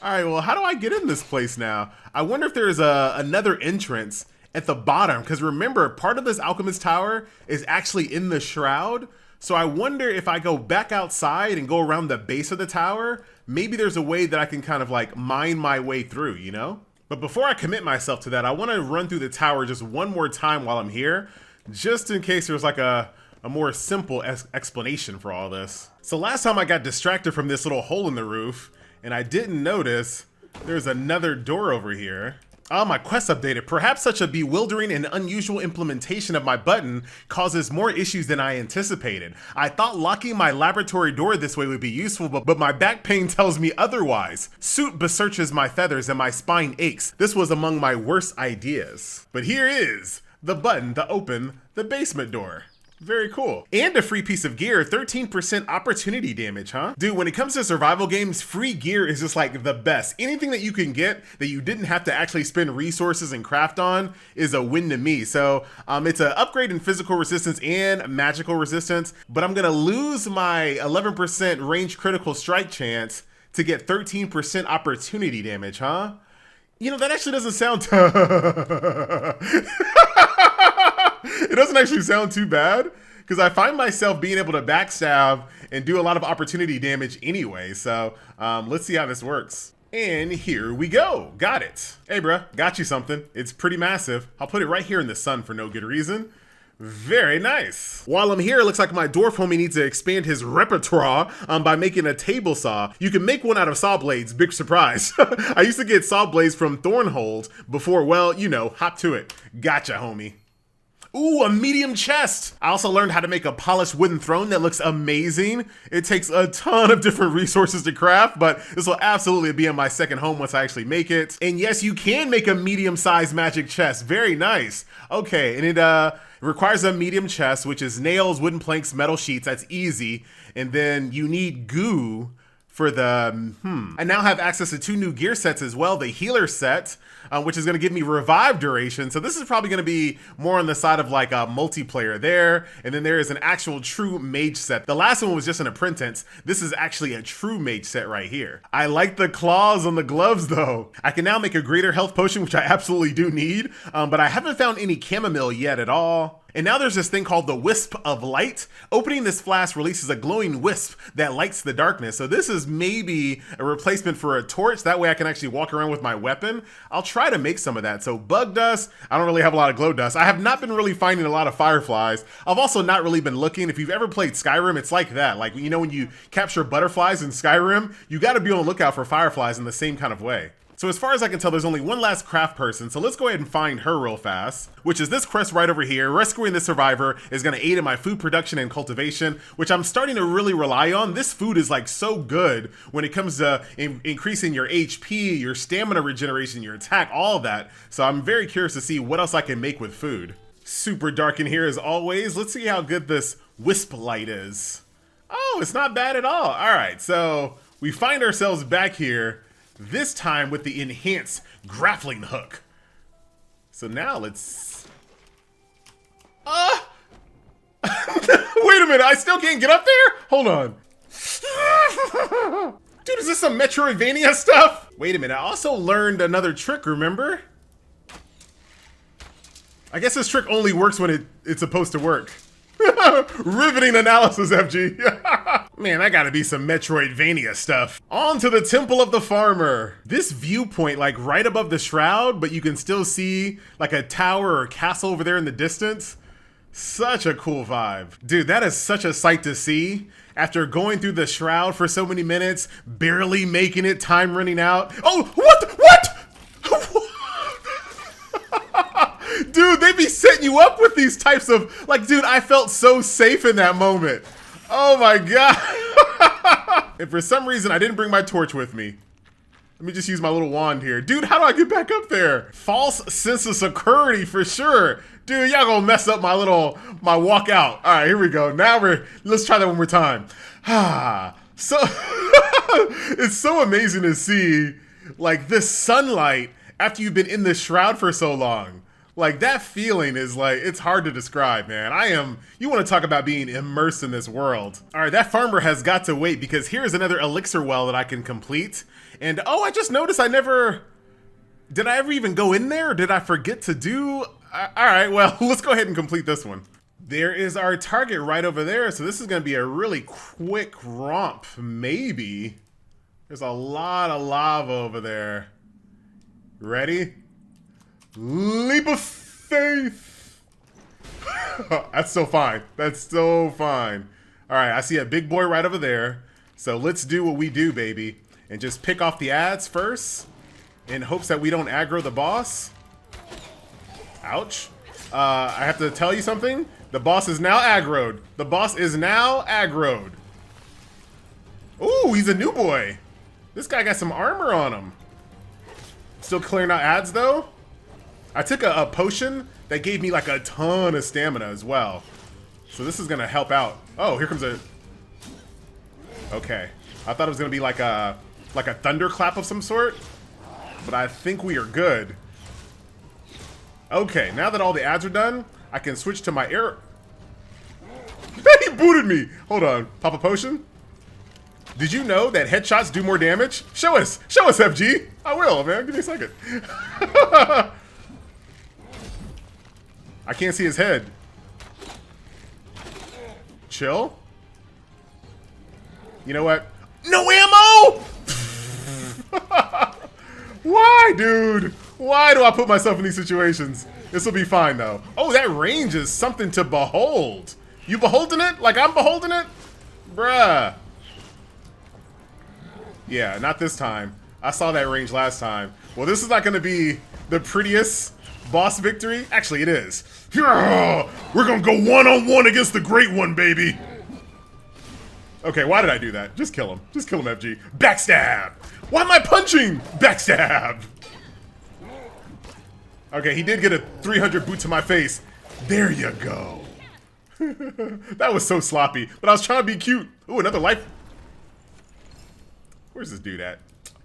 All right, well, how do I get in this place now? I wonder if there's another entrance at the bottom, because remember, part of this alchemist tower is actually in the shroud. So I wonder if I go back outside and go around the base of the tower, maybe there's a way that I can kind of like mine my way through, you know? But before I commit myself to that, I want to run through the tower just one more time while I'm here, just in case there's like a more simple explanation for all this. So last time I got distracted from this little hole in the roof, and I didn't notice there's another door over here. Oh, my quest updated. Perhaps such a bewildering and unusual implementation of my button causes more issues than I anticipated. I thought locking my laboratory door this way would be useful, but my back pain tells me otherwise. Soot besearches my feathers and my spine aches. This was among my worst ideas. But here is the button to open the basement door. Very cool. And a free piece of gear, 13% opportunity damage, huh? Dude, when it comes to survival games, free gear is just like the best. Anything that you can get that you didn't have to actually spend resources and craft on is a win to me. So it's an upgrade in physical resistance and magical resistance, but I'm gonna lose my 11% range critical strike chance to get 13% opportunity damage, huh? You know, that actually doesn't sound it doesn't actually sound too bad, because I find myself being able to backstab and do a lot of opportunity damage anyway. So let's see how this works. And here we go. Got it. Hey, bruh, got you something. It's pretty massive. I'll put it right here in the sun for no good reason. Very nice. While I'm here, it looks like my dwarf homie needs to expand his repertoire by making a table saw. You can make one out of saw blades, big surprise. I used to get saw blades from Thornhold before, well, you know, hop to it. Gotcha, homie. Ooh, a medium chest. I also learned how to make a polished wooden throne that looks amazing. It takes a ton of different resources to craft, but this will absolutely be in my second home once I actually make it. And yes, you can make a medium-sized magic chest. Very nice. Okay, and it requires a medium chest, which is nails, wooden planks, metal sheets. That's easy. And then you need goo for the, I now have access to 2 new gear sets as well. The healer set, which is gonna give me revive duration. So this is probably gonna be more on the side of like a multiplayer there. And then there is an actual true mage set. The last one was just an apprentice. This is actually a true mage set right here. I like the claws on the gloves though. I can now make a greater health potion, which I absolutely do need, but I haven't found any chamomile yet at all. And now there's this thing called the Wisp of Light. Opening this flask releases a glowing wisp that lights the darkness. So this is maybe a replacement for a torch. That way I can actually walk around with my weapon. I'll try to make some of that. So bug dust, I don't really have a lot of glow dust. I have not been really finding a lot of fireflies. I've also not really been looking. If you've ever played Skyrim, it's like that. Like, you know, when you capture butterflies in Skyrim, you gotta be on the lookout for fireflies in the same kind of way. So as far as I can tell, there's only one last craft person, so let's go ahead and find her real fast, which is this quest right over here. Rescuing the survivor is gonna aid in my food production and cultivation, which I'm starting to really rely on. This food is like so good when it comes to increasing your HP, your stamina regeneration, your attack, all of that. So I'm very curious to see what else I can make with food. Super dark in here as always. Let's see how good this wisp light is. Oh, it's not bad at all. All right, so we find ourselves back here, this time with the enhanced grappling hook. So now let's... Wait a minute, I still can't get up there? Hold on. Dude, is this some Metroidvania stuff? Wait a minute, I also learned another trick, remember? I guess this trick only works when it's supposed to work. Riveting analysis, FG. Man, that gotta be some Metroidvania stuff. On to the Temple of the Farmer. This viewpoint, like right above the shroud, but you can still see like a tower or castle over there in the distance. Such a cool vibe. Dude, that is such a sight to see. After going through the shroud for so many minutes, barely making it, time running out. Oh, what? Dude, they be setting you up with these types of, like, dude, I felt so safe in that moment. Oh my God. And for some reason, I didn't bring my torch with me. Let me just use my little wand here. Dude, how do I get back up there? False sense of security for sure. Dude, y'all gonna mess up my walk out. All right, here we go. Now let's try that one more time. So, it's so amazing to see, like, this sunlight after you've been in this shroud for so long. Like, that feeling is like, it's hard to describe, man. You want to talk about being immersed in this world. All right, that farmer has got to wait because here's another elixir well that I can complete. And oh, I just noticed did I ever even go in there? Or did I forget to do? All right, well, let's go ahead and complete this one. There is our target right over there. So this is going to be a really quick romp, maybe. There's a lot of lava over there. Ready? Leap of faith. That's so fine. That's so fine. All right, I see a big boy right over there. So let's do what we do, baby. And just pick off the ads first in hopes that we don't aggro the boss. Ouch. I have to tell you something. The boss is now aggroed. The boss is now aggroed. Ooh, he's a new boy. This guy got some armor on him. Still clearing out ads though. I took a potion that gave me like a ton of stamina as well. So this is gonna help out. Oh, here comes a... Okay. I thought it was gonna be like a thunderclap of some sort. But I think we are good. Okay, now that all the ads are done, I can switch to my air... He booted me! Hold on. Pop a potion? Did you know that headshots do more damage? Show us! Show us, FG! I will, man. Give me a second. I can't see his head. Chill. You know what? No ammo! Why, dude? Why do I put myself in these situations? This will be fine, though. Oh, that range is something to behold. You beholding it? Like I'm beholding it? Bruh. Yeah, not this time. I saw that range last time. Well, this is not going to be the prettiest boss victory. Actually, it is. We're going to go one-on-one against the Great One, baby. Okay, why did I do that? Just kill him. Just kill him, FG. Backstab. Why am I punching? Backstab. Okay, he did get a 300 boot to my face. There you go. That was so sloppy, but I was trying to be cute. Ooh, another life. Where's this dude at?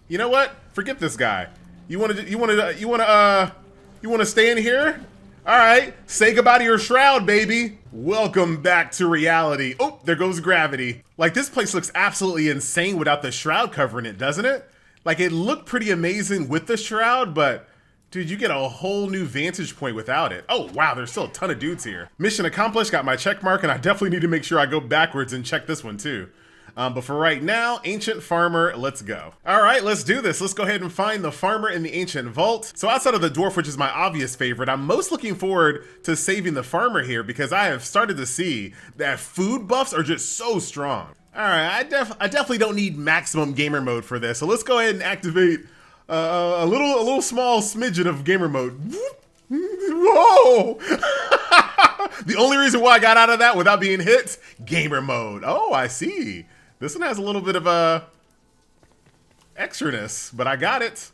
You know what? Forget this guy. You want to stay in here? All right. Say goodbye to your shroud, baby. Welcome back to reality. Oh, there goes gravity. Like, this place looks absolutely insane without the shroud covering it, doesn't it? Like, it looked pretty amazing with the shroud, but dude, you get a whole new vantage point without it. Oh, wow, there's still a ton of dudes here. Mission accomplished, got my check mark, and I definitely need to make sure I go backwards and check this one too. But for right now, Ancient Farmer, let's go. All right, let's do this. Let's go ahead and find the farmer in the Ancient Vault. So outside of the dwarf, which is my obvious favorite, I'm most looking forward to saving the farmer here because I have started to see that food buffs are just so strong. All right, I definitely don't need maximum gamer mode for this. So let's go ahead and activate a little small smidgen of gamer mode. Whoa! The only reason why I got out of that without being hit, gamer mode. Oh, I see. This one has a little bit of a extraness, but I got it.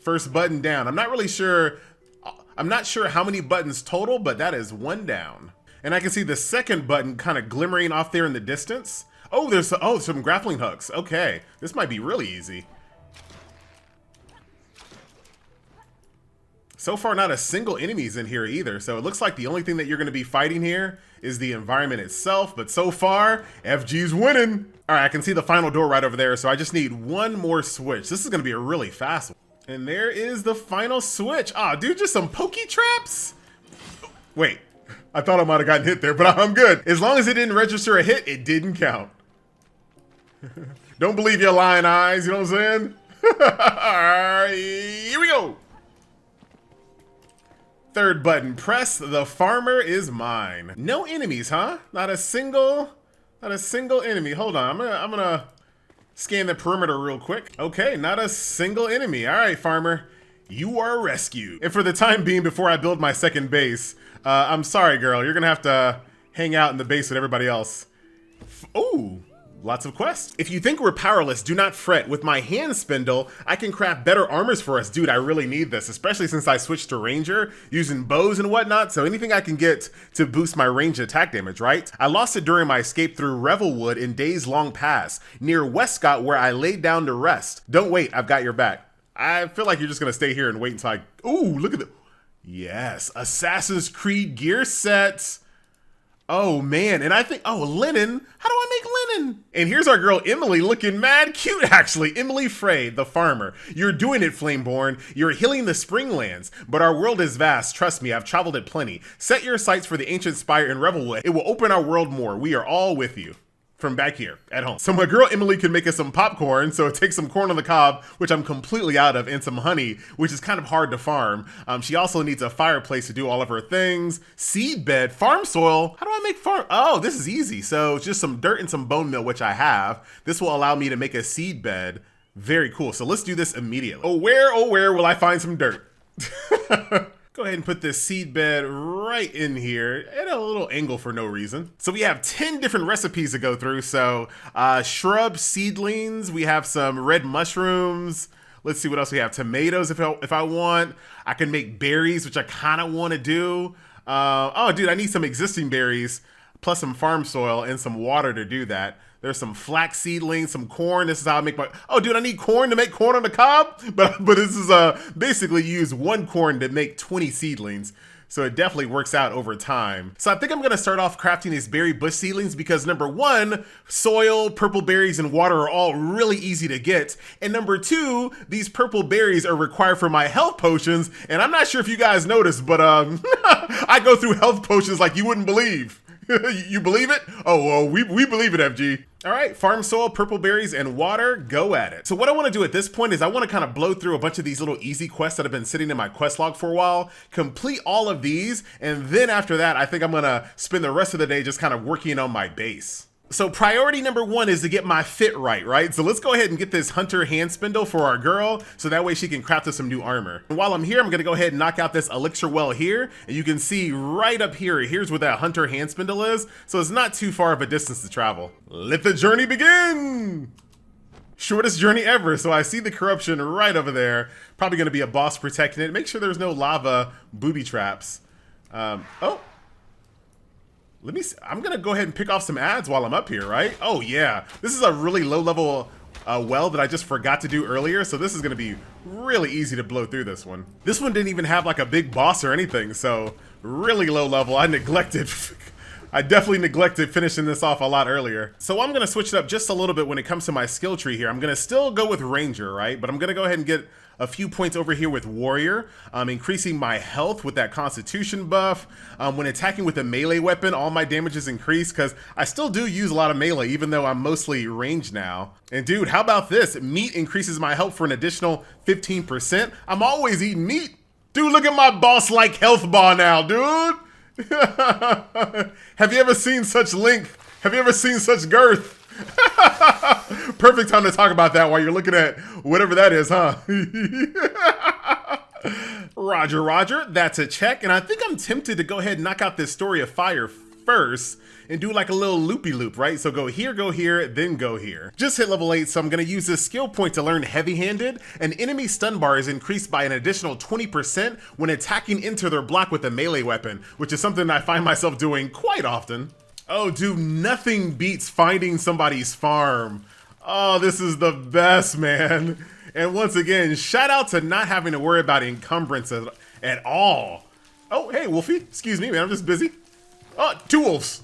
First button down. I'm not really sure. I'm not sure how many buttons total, but that is one down. And I can see the second button kind of glimmering off there in the distance. Oh, there's some grappling hooks. Okay, this might be really easy. So far, not a single enemy's in here either, so it looks like the only thing that you're going to be fighting here is the environment itself, but so far, FG's winning. All right, I can see the final door right over there, so I just need one more switch. This is going to be a really fast one. And there is the final switch. Ah, dude, just some pokey traps? Wait, I thought I might have gotten hit there, but I'm good. As long as it didn't register a hit, it didn't count. Don't believe your lying eyes, you know what I'm saying? All right, here we go. Third button, press. The farmer is mine. No enemies, huh? Not a single enemy. Hold on, I'm gonna scan the perimeter real quick. Okay, not a single enemy. All right, farmer, you are rescued. And for the time being, before I build my second base, I'm sorry, girl. You're gonna have to hang out in the base with everybody else. Ooh. Lots of quests. If you think we're powerless, do not fret. With my hand spindle, I can craft better armors for us. Dude, I really need this, especially since I switched to ranger, using bows and whatnot, so anything I can get to boost my range attack damage, right? I lost it during my escape through Revelwood in days long past, near Westcott, where I laid down to rest. Don't wait, I've got your back. I feel like you're just gonna stay here and wait until ooh, look at the... Yes, Assassin's Creed gear sets. Oh man, and I think, oh, linen. How do I make linen? And here's our girl Emily looking mad cute, actually. Emily Frey, the farmer. You're doing it, Flameborn. You're healing the Springlands, but our world is vast. Trust me, I've traveled it plenty. Set your sights for the ancient spire in Revelwood. It will open our world more. We are all with you. From back here at home. So my girl Emily can make us some popcorn, so it takes some corn on the cob, which I'm completely out of, and some honey, which is kind of hard to farm. She also needs a fireplace to do all of her things. Seed bed, farm soil. How do I make farm? Oh, this is easy. So just some dirt and some bone meal, which I have. This will allow me to make a seed bed. Very cool. So let's do this immediately. Oh, where will I find some dirt? Go ahead and put this seed bed right in here at a little angle for no reason. So we have 10 different recipes to go through. So shrub seedlings, we have some red mushrooms. Let's see what else we have. Tomatoes if I want. I can make berries, which I kind of want to do. Oh, dude, I need some existing berries, plus some farm soil and some water to do that. There's some flax seedlings, some corn. This is how I make my... Oh, dude, I need corn to make corn on the cob? But this is basically you use 1 corn to make 20 seedlings. So it definitely works out over time. So I think I'm gonna start off crafting these berry bush seedlings because number 1, soil, purple berries, and water are all really easy to get. And number 2, these purple berries are required for my health potions. And I'm not sure if you guys noticed, but I go through health potions like you wouldn't believe. You believe it? Oh, well, we believe it, FG. All right, farm soil, purple berries, and water, go at it. So what I wanna do at this point is I wanna kind of blow through a bunch of these little easy quests that have been sitting in my quest log for a while, complete all of these, and then after that, I think I'm gonna spend the rest of the day just kind of working on my base. So priority number 1 is to get my fit right? So let's go ahead and get this hunter hand spindle for our girl, so that way she can craft us some new armor. And while I'm here, I'm gonna go ahead and knock out this elixir well here, and you can see right up here, here's where that hunter hand spindle is, so it's not too far of a distance to travel. Let the journey begin! Shortest journey ever, so I see the corruption right over there. Probably gonna be a boss protecting it. Make sure there's no lava booby traps. Oh! Let me see. I'm gonna go ahead and pick off some ads while I'm up here, right? Oh yeah, this is a really low level well that I just forgot to do earlier, so this is gonna be really easy to blow through this one. This one didn't even have like a big boss or anything, so really low level. I neglected, I definitely neglected finishing this off a lot earlier. So I'm gonna switch it up just a little bit when it comes to my skill tree here. I'm gonna still go with Ranger, right? But I'm gonna go ahead and get a few points over here with Warrior, increasing my health with that Constitution buff. When attacking with a melee weapon, all my damage is increased because I still do use a lot of melee, even though I'm mostly ranged now. And dude, how about this? Meat increases my health for an additional 15%. I'm always eating meat. Dude, look at my boss-like health bar now, dude. Have you ever seen such length? Have you ever seen such girth? Perfect time to talk about that while you're looking at whatever that is, huh? Roger, that's a check. And I think I'm tempted to go ahead and knock out this Story of Fire first and do like a little loopy-loop, right? So go here, then go here. Just hit level 8, so I'm gonna use this skill point to learn heavy-handed. An enemy stun bar is increased by an additional 20% when attacking into their block with a melee weapon, which is something I find myself doing quite often. Oh, dude, nothing beats finding somebody's farm. Oh, this is the best, man. And once again, shout out to not having to worry about encumbrance at all. Oh, hey, Wolfie. Excuse me, man. I'm just busy. Oh, 2 wolves.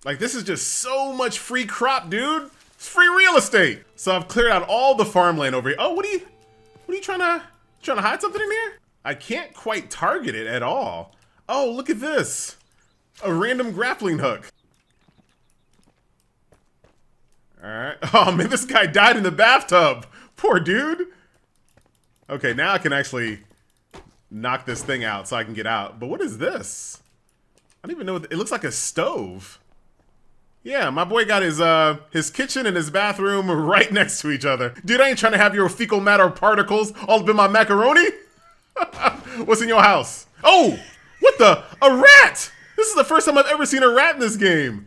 Like, this is just so much free crop, dude. It's free real estate. So I've cleared out all the farmland over here. Oh, what are you trying to hide something in here? I can't quite target it at all. Oh, look at this. A random grappling hook. All right. Oh man, this guy died in the bathtub. Poor dude. Okay, now I can actually knock this thing out so I can get out. But what is this? I don't even know. It looks like a stove. Yeah, my boy got his kitchen and his bathroom right next to each other. Dude, I ain't trying to have your fecal matter particles all up in my macaroni. What's in your house? Oh, what the? A rat! This is the first time I've ever seen a rat in this game.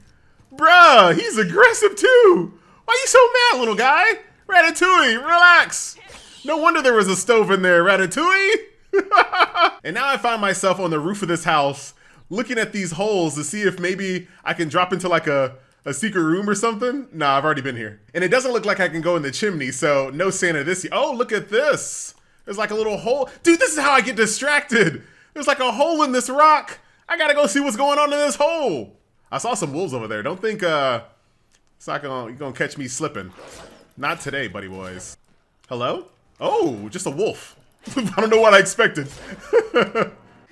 Bruh, he's aggressive too. Why you so mad, little guy? Ratatouille, relax. No wonder there was a stove in there, Ratatouille. And now I find myself on the roof of this house looking at these holes to see if maybe I can drop into like a secret room or something. Nah, I've already been here. And it doesn't look like I can go in the chimney, so no Santa this year. Oh, look at this. There's like a little hole. Dude, this is how I get distracted. There's like a hole in this rock. I gotta go see what's going on in this hole. I saw some wolves over there. Don't think it's not you're gonna catch me slipping. Not today, buddy boys. Hello? Oh, just a wolf. I don't know what I expected.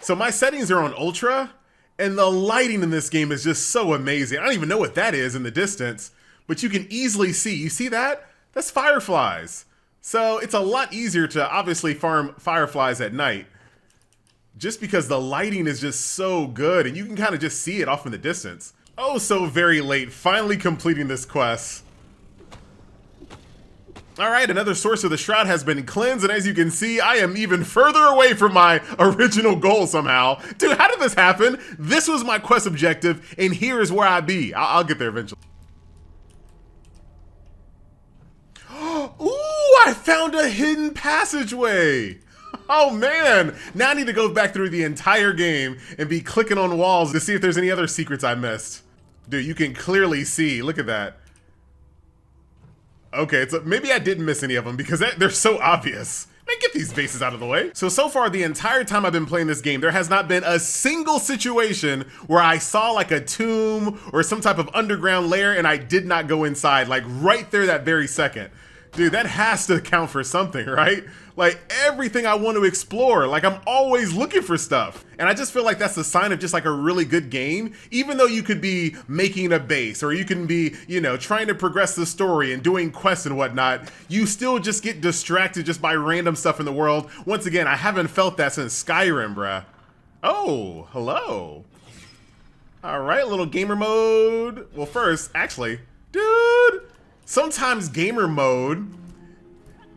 So my settings are on ultra, and the lighting in this game is just so amazing. I don't even know what that is in the distance, but you can easily see. You see that? That's fireflies. So it's a lot easier to obviously farm fireflies at night, just because the lighting is just so good, and you can kind of just see it off in the distance. Oh, so very late, finally completing this quest. All right, another source of the shroud has been cleansed, and as you can see, I am even further away from my original goal somehow. Dude, how did this happen? This was my quest objective, and here is where I be. I'll get there eventually. Ooh, I found a hidden passageway. Oh man, now I need to go back through the entire game and be clicking on walls to see if there's any other secrets I missed. Dude, you can clearly see, look at that. Okay, so maybe I didn't miss any of them because they're so obvious. Man, get these bases out of the way. So far the entire time I've been playing this game, there has not been a single situation where I saw like a tomb or some type of underground lair and I did not go inside, like right there that very second. Dude, that has to count for something, right? Like everything I want to explore, like I'm always looking for stuff. And I just feel like that's a sign of just like a really good game, even though you could be making a base or you can be, you know, trying to progress the story and doing quests and whatnot, you still just get distracted just by random stuff in the world. Once again, I haven't felt that since Skyrim, bruh. Oh, hello. All right, little gamer mode. Well, first, actually, dude, sometimes gamer mode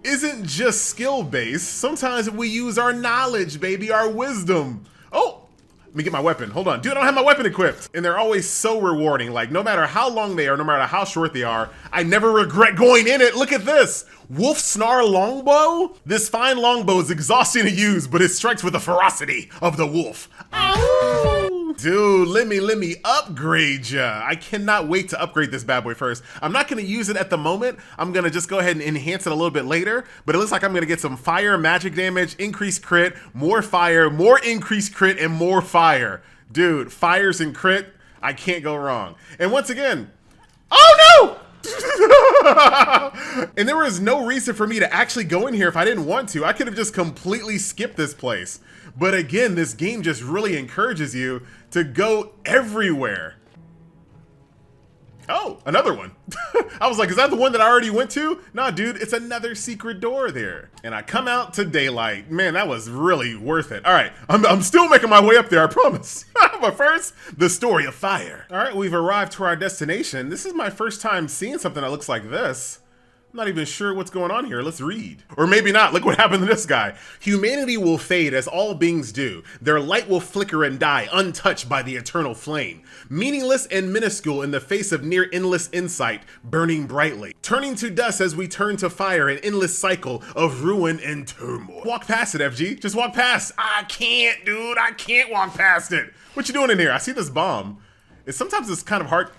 isn't just skill-based. Sometimes we use our knowledge, baby, our wisdom. Oh, let me get my weapon. Hold on. Dude, I don't have my weapon equipped. And they're always so rewarding. Like, no matter how long they are, no matter how short they are, I never regret going in it. Look at this. Wolf Snarl Longbow? This fine longbow is exhausting to use, but it strikes with the ferocity of the wolf. Ow! Dude, let me upgrade ya. I cannot wait to upgrade this bad boy first. I'm not gonna use it at the moment. I'm gonna just go ahead and enhance it a little bit later, but it looks like I'm gonna get some fire, magic damage, increased crit, more fire, more increased crit, and more fire. Dude, fires and crit, I can't go wrong. And once again, oh no! And there was no reason for me to actually go in here if I didn't want to. I could have just completely skipped this place. But again, this game just really encourages you to go everywhere. Oh, another one. I was like, is that the one that I already went to? Nah, dude, it's another secret door there. And I come out to daylight. Man, that was really worth it. All right, I'm still making my way up there, I promise. But first, the story of fire. All right, we've arrived to our destination. This is my first time seeing something that looks like this. I'm not even sure what's going on here. Let's read. Or maybe not. Look what happened to this guy. Humanity will fade as all beings do. Their light will flicker and die, untouched by the eternal flame. Meaningless and minuscule in the face of near endless insight, burning brightly. Turning to dust as we turn to fire, an endless cycle of ruin and turmoil. Walk past it, FG. Just walk past. I can't, dude. I can't walk past it. What you doing in here? I see this bomb. Sometimes it's kind of hard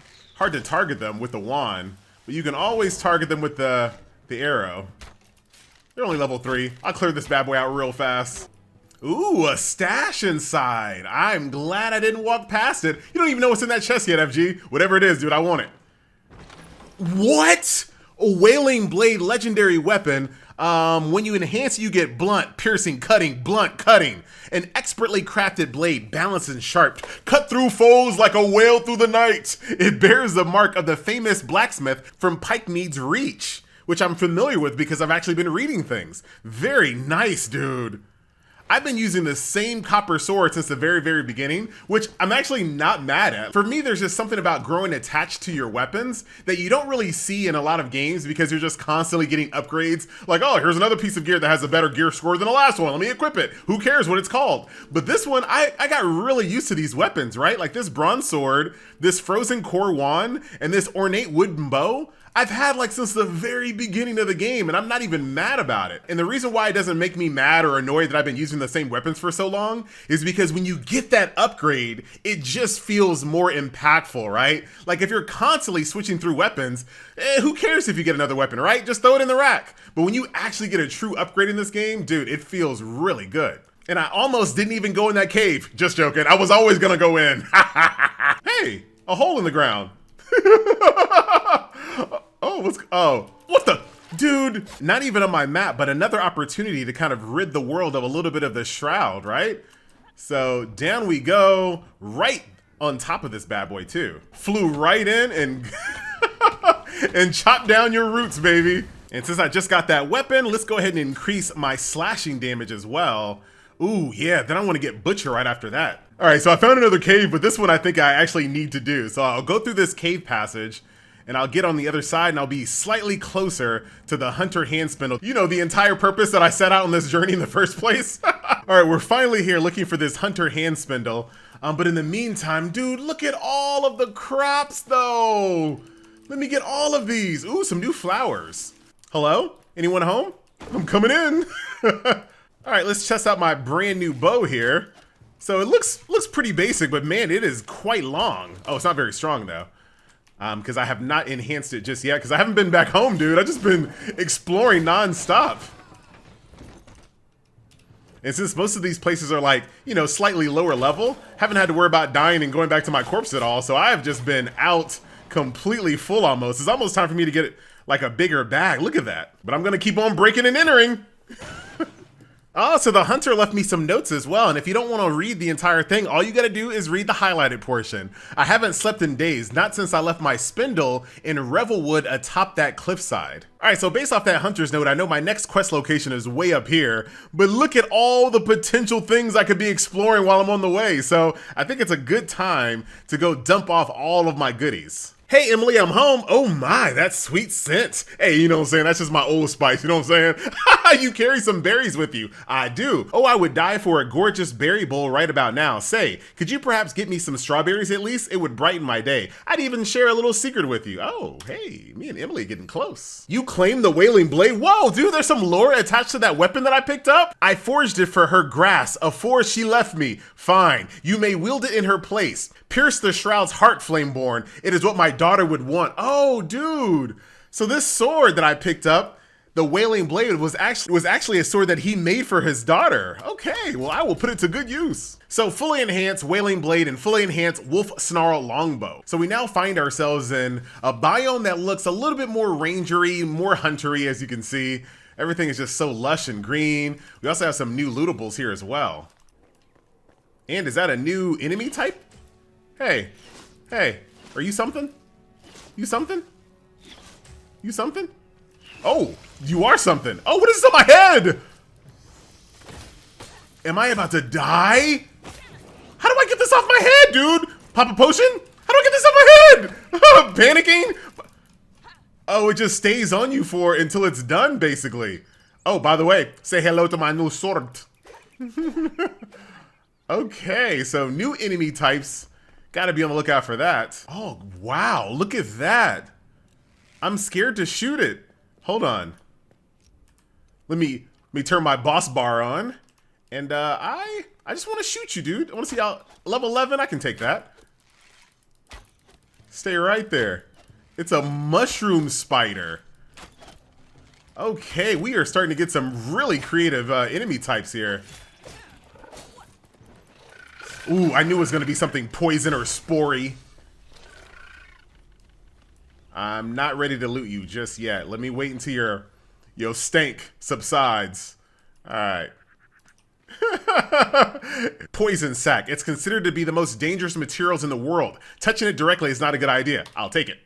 to target them with the wand. But you can always target them with the arrow. They're only level 3. I'll clear this bad boy out real fast. Ooh, a stash inside. I'm glad I didn't walk past it. You don't even know what's in that chest yet, FG. Whatever it is, dude, I want it. What? A wailing blade legendary weapon. When you enhance it, you get blunt, piercing, cutting, blunt, cutting. An expertly crafted blade, balanced and sharp, cut through foes like a whale through the night. It bears the mark of the famous blacksmith from Pikemead's Reach, which I'm familiar with because I've actually been reading things. Very nice, dude. I've been using the same copper sword since the very, very beginning, which I'm actually not mad at. For me, there's just something about growing attached to your weapons that you don't really see in a lot of games because you're just constantly getting upgrades. Like, oh, here's another piece of gear that has a better gear score than the last one. Let me equip it. Who cares what it's called? But this one, I got really used to these weapons, right? Like this bronze sword, this frozen core wand, and this ornate wooden bow. I've had like since the very beginning of the game and I'm not even mad about it. And the reason why it doesn't make me mad or annoyed that I've been using the same weapons for so long is because when you get that upgrade, it just feels more impactful, right? Like if you're constantly switching through weapons, who cares if you get another weapon, right? Just throw it in the rack. But when you actually get a true upgrade in this game, dude, it feels really good. And I almost didn't even go in that cave. Just joking. I was always gonna go in. Hey, a hole in the ground. What the? Dude, not even on my map, but another opportunity to kind of rid the world of a little bit of the shroud, right? So down we go, right on top of this bad boy too. Flew right in and, and chopped down your roots, baby. And since I just got that weapon, let's go ahead and increase my slashing damage as well. Ooh, yeah, then I want to get Butcher right after that. All right, so I found another cave, but this one I think I actually need to do. So I'll go through this cave passage and I'll get on the other side and I'll be slightly closer to the Hunter hand spindle. You know, the entire purpose that I set out on this journey in the first place. All right, we're finally here looking for this Hunter hand spindle. But in the meantime, dude, look at all of the crops though. Let me get all of these. Ooh, some new flowers. Hello? Anyone home? I'm coming in. All right, let's test out my brand new bow here. So it looks pretty basic, but man, it is quite long. Oh, it's not very strong though. Because I have not enhanced it just yet, because I haven't been back home, dude. I've just been exploring nonstop. And since most of these places are like, you know, slightly lower level, haven't had to worry about dying and going back to my corpse at all. So I have just been out completely full almost. It's almost time for me to get like a bigger bag. Look at that. But I'm going to keep on breaking and entering. Oh, so the hunter left me some notes as well, and if you don't want to read the entire thing, all you gotta do is read the highlighted portion. I haven't slept in days, not since I left my spindle in Revelwood atop that cliffside. Alright, so based off that hunter's note, I know my next quest location is way up here, but look at all the potential things I could be exploring while I'm on the way, so I think it's a good time to go dump off all of my goodies. Hey, Emily, I'm home. Oh my, that's sweet scent. Hey, you know what I'm saying? That's just my Old Spice, you know what I'm saying? You carry some berries with you. I do. Oh, I would die for a gorgeous berry bowl right about now. Say, could you perhaps get me some strawberries at least? It would brighten my day. I'd even share a little secret with you. Oh, hey, me and Emily are getting close. You claim the Wailing Blade? Whoa, dude, there's some lore attached to that weapon that I picked up? I forged it for her grass, a forge she left me. Fine, you may wield it in her place. Pierce the shroud's heart, Flameborn. It is what my daughter would want. Oh, dude. So this sword that I picked up, the Wailing Blade, was actually a sword that he made for his daughter. Okay, well, I will put it to good use. So fully enhanced Wailing Blade and fully enhanced Wolf Snarl Longbow. So we now find ourselves in a biome that looks a little bit more rangery, more huntery, as you can see. Everything is just so lush and green. We also have some new lootables here as well. And is that a new enemy type? Hey, are you something? You something? You something? Oh, you are something. Oh, what is this on my head? Am I about to die? How do I get this off my head, dude? Pop a potion? How do I get this off my head? Panicking? Oh, it just stays on you until it's done, basically. Oh, by the way, say hello to my new sword. Okay, so new enemy types. Gotta be on the lookout for that. Oh, wow, look at that. I'm scared to shoot it. Hold on. Let me turn my boss bar on. And I just want to shoot you, dude. I want to see how, level 11, I can take that. Stay right there. It's a mushroom spider. Okay, we are starting to get some really creative enemy types here. Ooh, I knew it was going to be something poison or spory. I'm not ready to loot you just yet. Let me wait until your stank subsides. All right. Poison sac. It's considered to be the most dangerous materials in the world. Touching it directly is not a good idea. I'll take it.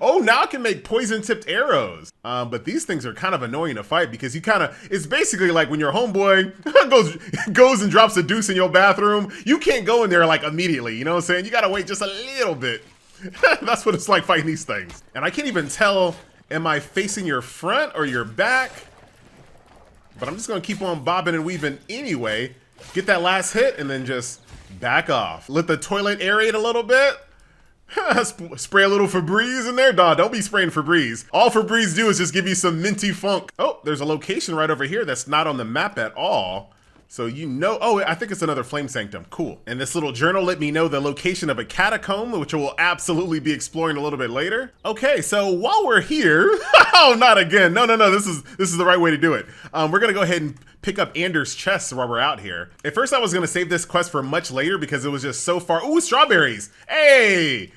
Oh, now I can make poison-tipped arrows. But these things are kind of annoying to fight because it's basically like when your homeboy goes and drops a deuce in your bathroom. You can't go in there like immediately, you know what I'm saying? You gotta wait just a little bit. That's what it's like fighting these things. And I can't even tell, am I facing your front or your back? But I'm just gonna keep on bobbing and weaving anyway. Get that last hit and then just back off. Let the toilet aerate a little bit. Spray a little Febreze in there. Nah, don't be spraying Febreze. All Febreze do is just give you some minty funk. Oh, there's a location right over here that's not on the map at all. So you know, oh, I think it's another Flame Sanctum. Cool. And this little journal let me know the location of a catacomb, which we'll absolutely be exploring a little bit later. Okay, so while we're here, oh, not again. No, this is the right way to do it. We're gonna go ahead and pick up Anders' chest while we're out here. At first I was gonna save this quest for much later because it was just so far. Ooh, strawberries. Hey,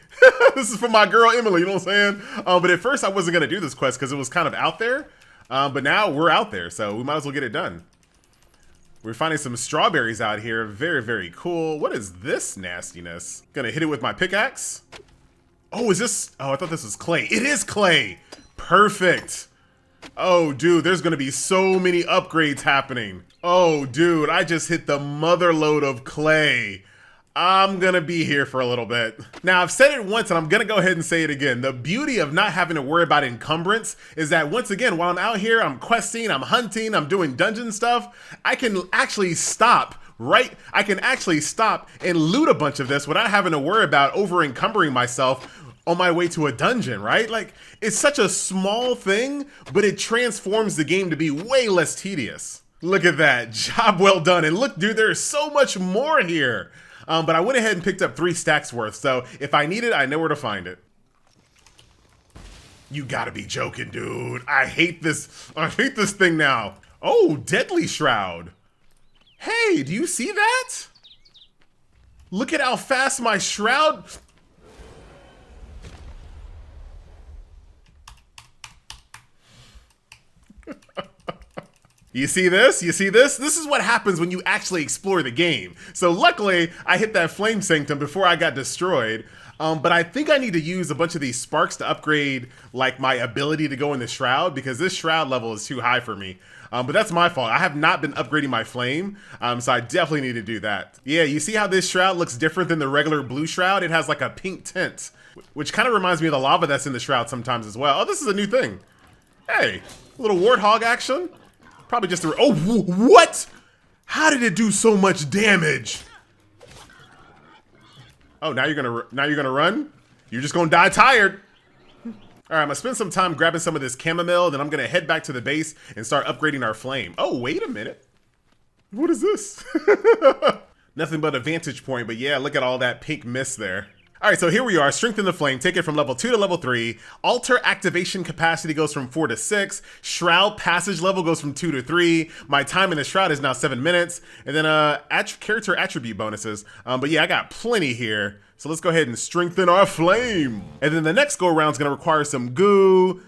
this is for my girl Emily, you know what I'm saying? But at first I wasn't gonna do this quest because it was kind of out there. But now we're out there, so we might as well get it done. We're finding some strawberries out here. Very, very cool. What is this nastiness? Gonna hit it with my pickaxe. Oh, is this? Oh, I thought this was clay. It is clay. Perfect. Oh, dude, there's gonna be so many upgrades happening. Oh, dude, I just hit the mother load of clay. I'm gonna be here for a little bit. Now, I've said it once and I'm gonna go ahead and say it again. The beauty of not having to worry about encumbrance is that once again, while I'm out here, I'm questing, I'm hunting, I'm doing dungeon stuff, I can actually stop, right? I can actually stop and loot a bunch of this without having to worry about over encumbering myself on my way to a dungeon, right? Like, it's such a small thing, but it transforms the game to be way less tedious. Look at that. Job well done. And look, dude, there's so much more here. But I went ahead and picked up 3 stacks worth. So if I need it, I know where to find it. You gotta be joking, dude. I hate this. I hate this thing now. Oh, Deadly Shroud. Hey, do you see that? Look at how fast my shroud... You see this? You see this? This is what happens when you actually explore the game. So luckily, I hit that Flame Sanctum before I got destroyed. But I think I need to use a bunch of these sparks to upgrade like my ability to go in the Shroud, because this Shroud level is too high for me. But that's my fault. I have not been upgrading my Flame, so I definitely need to do that. Yeah, you see how this Shroud looks different than the regular blue Shroud? It has like a pink tint, which kind of reminds me of the lava that's in the Shroud sometimes as well. Oh, this is a new thing. Hey, a little Warthog action. Probably just a... Oh, what? How did it do so much damage? Oh, now you're gonna run? You're just gonna die tired. All right, I'm gonna spend some time grabbing some of this chamomile, then I'm gonna head back to the base and start upgrading our flame. Oh, wait a minute. What is this? Nothing but a vantage point, but yeah, look at all that pink mist there. All right, so here we are, strengthen the flame, take it from level 2 to level 3. Altar activation capacity goes from 4 to 6. Shroud passage level goes from 2 to 3. My time in the Shroud is now 7 minutes. And then character attribute bonuses. But yeah, I got plenty here. So let's go ahead and strengthen our flame. And then the next go around is gonna require some goo,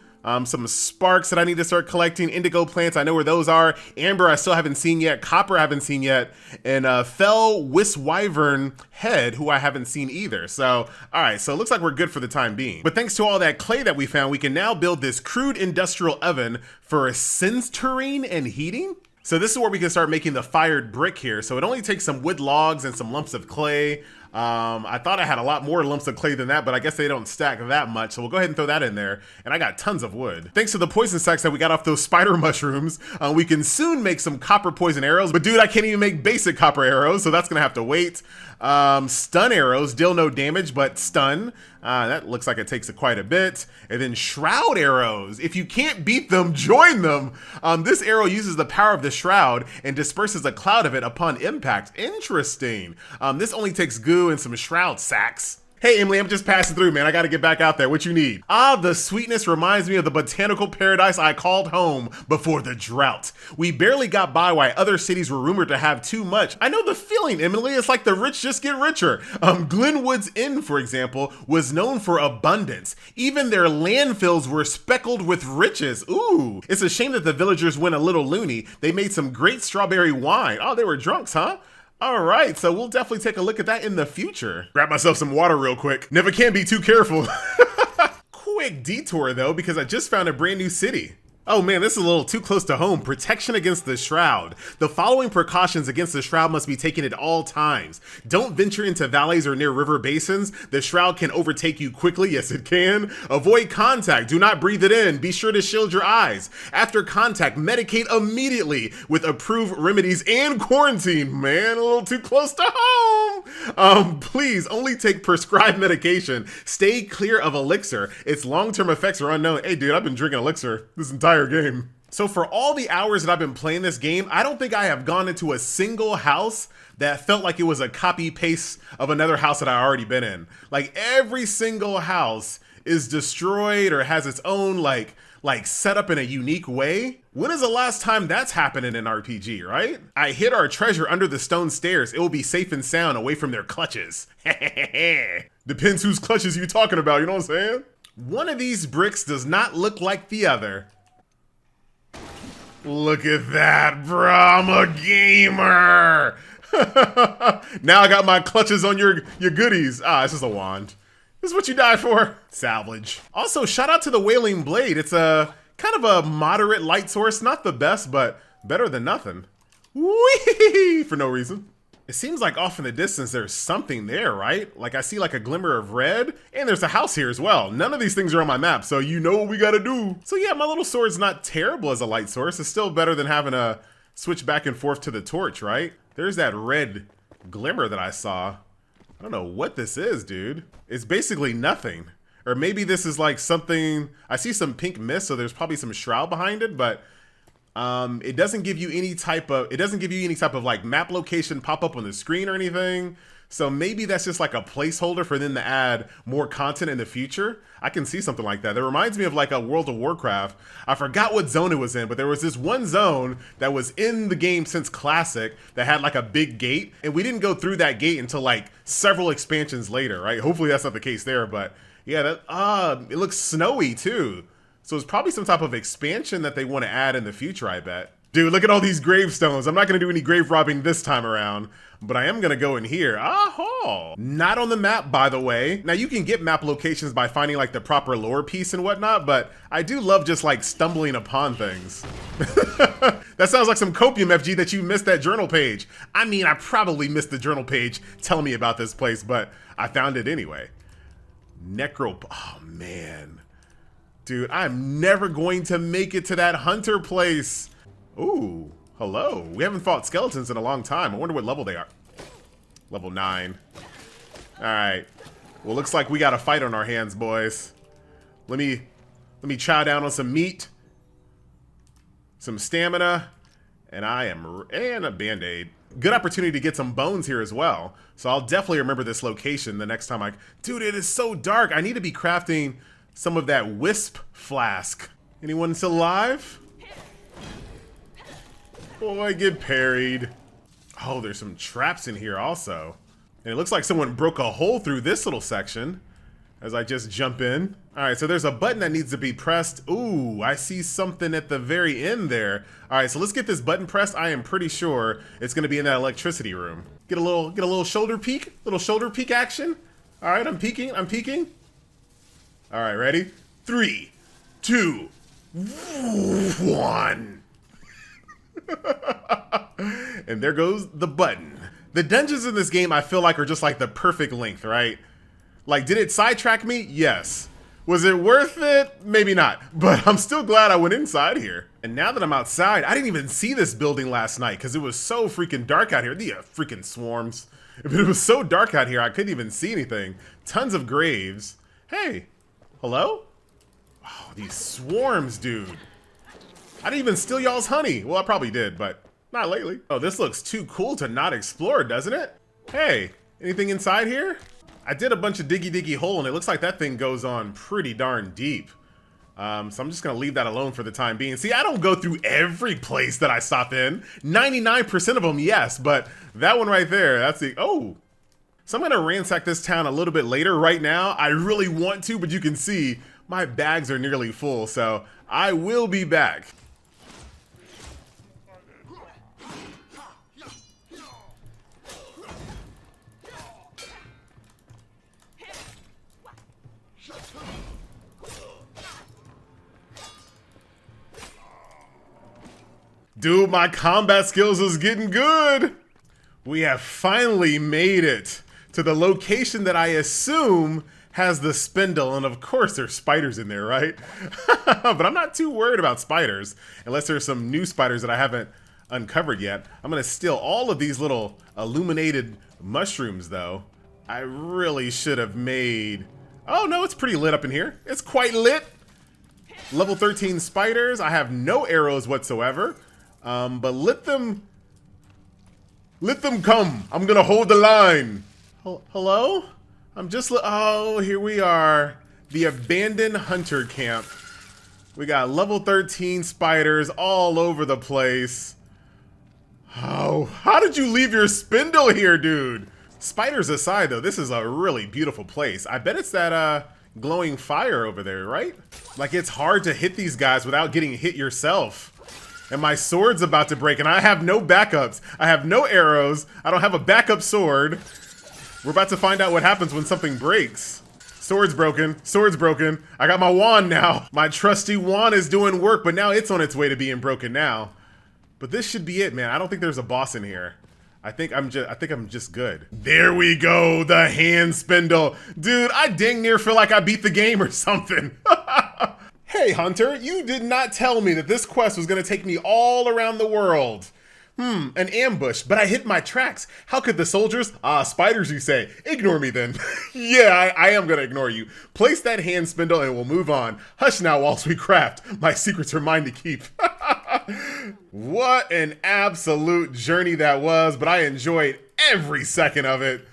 some sparks that I need to start collecting, indigo plants, I know where those are. Amber, I still haven't seen yet. Copper, I haven't seen yet. And Fell Wiswyvern Head, who I haven't seen either. So, all right, so it looks like we're good for the time being. But thanks to all that clay that we found, we can now build this crude industrial oven for sintering and heating. So this is where we can start making the fired brick here. So it only takes some wood logs and some lumps of clay. I thought I had a lot more lumps of clay than that, but I guess they don't stack that much. So we'll go ahead and throw that in there. And I got tons of wood. Thanks to the poison sacks that we got off those spider mushrooms, we can soon make some copper poison arrows. But dude, I can't even make basic copper arrows, so that's gonna have to wait. Stun arrows deal no damage, but stun. That looks like it takes quite a bit. And then shroud arrows. If you can't beat them, join them. This arrow uses the power of the shroud and disperses a cloud of it upon impact. Interesting. This only takes goo and some shroud sacks. Hey, Emily, I'm just passing through, man. I gotta get back out there. What you need? Ah, the sweetness reminds me of the botanical paradise I called home before the drought. We barely got by while other cities were rumored to have too much. I know the feeling, Emily. It's like the rich just get richer. Glenwood's Inn, for example, was known for abundance. Even their landfills were speckled with riches. Ooh. It's a shame that the villagers went a little loony. They made some great strawberry wine. Oh, they were drunks, huh? All right, so we'll definitely take a look at that in the future. Grab myself some water real quick. Never can be too careful. Quick detour though, because I just found a brand new city. Oh man, this is a little too close to home. Protection against the Shroud. The following precautions against the Shroud must be taken at all times. Don't venture into valleys or near river basins. The Shroud can overtake you quickly. Yes, it can. Avoid contact. Do not breathe it in. Be sure to shield your eyes. After contact, medicate immediately with approved remedies and quarantine. Man, a little too close to home. Please only take prescribed medication. Stay clear of elixir. Its long-term effects are unknown. Hey dude, I've been drinking elixir this entire game. So for all the hours that I've been playing this game, I don't think I have gone into a single house that felt like it was a copy paste of another house that I already been in. Like every single house is destroyed or has its own like set up in a unique way. When is the last time that's happened in an RPG, right? I hid our treasure under the stone stairs. It will be safe and sound away from their clutches. Depends whose clutches you talking about, you know what I'm saying? One of these bricks does not look like the other. Look at that, bro. I'm a gamer. Now I got my clutches on your goodies. Ah, it's just a wand. This is what you die for. Salvage. Also, shout out to the Wailing Blade. It's a kind of a moderate light source. Not the best, but better than nothing. Whee! For no reason. It seems like off in the distance there's something there, right? Like I see like a glimmer of red, and there's a house here as well. None of these things are on my map, so you know what we gotta do. So yeah, my little sword's not terrible as a light source. It's still better than having to switch back and forth to the torch, right? There's that red glimmer that I saw. I don't know what this is, dude. It's basically nothing. Or maybe this is like something, I see some pink mist, so there's probably some shroud behind it, but It doesn't give you any type of like map location pop up on the screen or anything. So maybe that's just like a placeholder for them to add more content in the future. I can see something like that. That reminds me of like a World of Warcraft. I forgot what zone it was in, but there was this one zone that was in the game since Classic that had like a big gate, and we didn't go through that gate until like several expansions later, right? Hopefully that's not the case there, but yeah, it looks snowy too. So it's probably some type of expansion that they want to add in the future, I bet. Dude, look at all these gravestones. I'm not going to do any grave robbing this time around, but I am going to go in here. Aha! Not on the map, by the way. Now, you can get map locations by finding like the proper lore piece and whatnot, but I do love just like stumbling upon things. That sounds like some copium, FG, that you missed that journal page. I mean, I probably missed the journal page telling me about this place, but I found it anyway. Oh, man. Dude, I'm never going to make it to that hunter place. Ooh, hello. We haven't fought skeletons in a long time. I wonder what level they are. Level 9. All right. Well, looks like we got a fight on our hands, boys. Let me chow down on some meat, some stamina, and a band-aid. Good opportunity to get some bones here as well. So I'll definitely remember this location the next time Dude, it is so dark. I need to be crafting some of that wisp flask. Anyone still alive? Boy, get parried. Oh, there's some traps in here also. And it looks like someone broke a hole through this little section as I just jump in. All right, so there's a button that needs to be pressed. Ooh, I see something at the very end there. All right, so let's get this button pressed. I am pretty sure it's gonna be in that electricity room. Get a little shoulder peek, action. All right, I'm peeking. All right, ready? 3, 2, 1. And there goes the button. The dungeons in this game, I feel like, are just like the perfect length, right? Like, did it sidetrack me? Yes. Was it worth it? Maybe not. But I'm still glad I went inside here. And now that I'm outside, I didn't even see this building last night because it was so freaking dark out here. The freaking swarms. But it was so dark out here, I couldn't even see anything. Tons of graves. Hey, hello? Oh, these swarms, dude. I didn't even steal y'all's honey. Well, I probably did, but not lately. Oh, this looks too cool to not explore, doesn't it? Hey, anything inside here? I did a bunch of diggy hole, and it looks like that thing goes on pretty darn deep. So I'm just gonna leave that alone for the time being. See, I don't go through every place that I stop in. 99% of them, yes, but that one right there, that's the, oh. So I'm gonna ransack this town a little bit later. Right now, I really want to, but you can see my bags are nearly full, so I will be back. Dude, my combat skills is getting good. We have finally made it to the location that I assume has the spindle. And of course there's spiders in there, right? But I'm not too worried about spiders, unless there's some new spiders that I haven't uncovered yet. I'm gonna steal all of these little illuminated mushrooms though. I really should have made, oh no, it's pretty lit up in here. It's quite lit. Level 13 spiders. I have no arrows whatsoever. But let them come. I'm gonna hold the line. Hello? Oh, here we are. The abandoned hunter camp. We got level 13 spiders all over the place. Oh, how did you leave your spindle here, dude? Spiders aside though, this is a really beautiful place. I bet it's that, glowing fire over there, right? Like, it's hard to hit these guys without getting hit yourself. And my sword's about to break, and I have no backups. I have no arrows. I don't have a backup sword. We're about to find out what happens when something breaks. Sword's broken. Sword's broken. I got my wand now. My trusty wand is doing work, but now it's on its way to being broken now. But this should be it, man. I don't think there's a boss in here. I think I'm just good. There we go, the hand spindle. Dude, I dang near feel like I beat the game or something. Hey, Hunter, you did not tell me that this quest was gonna take me all around the world. An ambush, but I hit my tracks. How could the soldiers, spiders you say, ignore me then? Yeah, I am gonna ignore you. Place that hand spindle and we'll move on. Hush now whilst we craft. My secrets are mine to keep. What an absolute journey that was, but I enjoyed every second of it.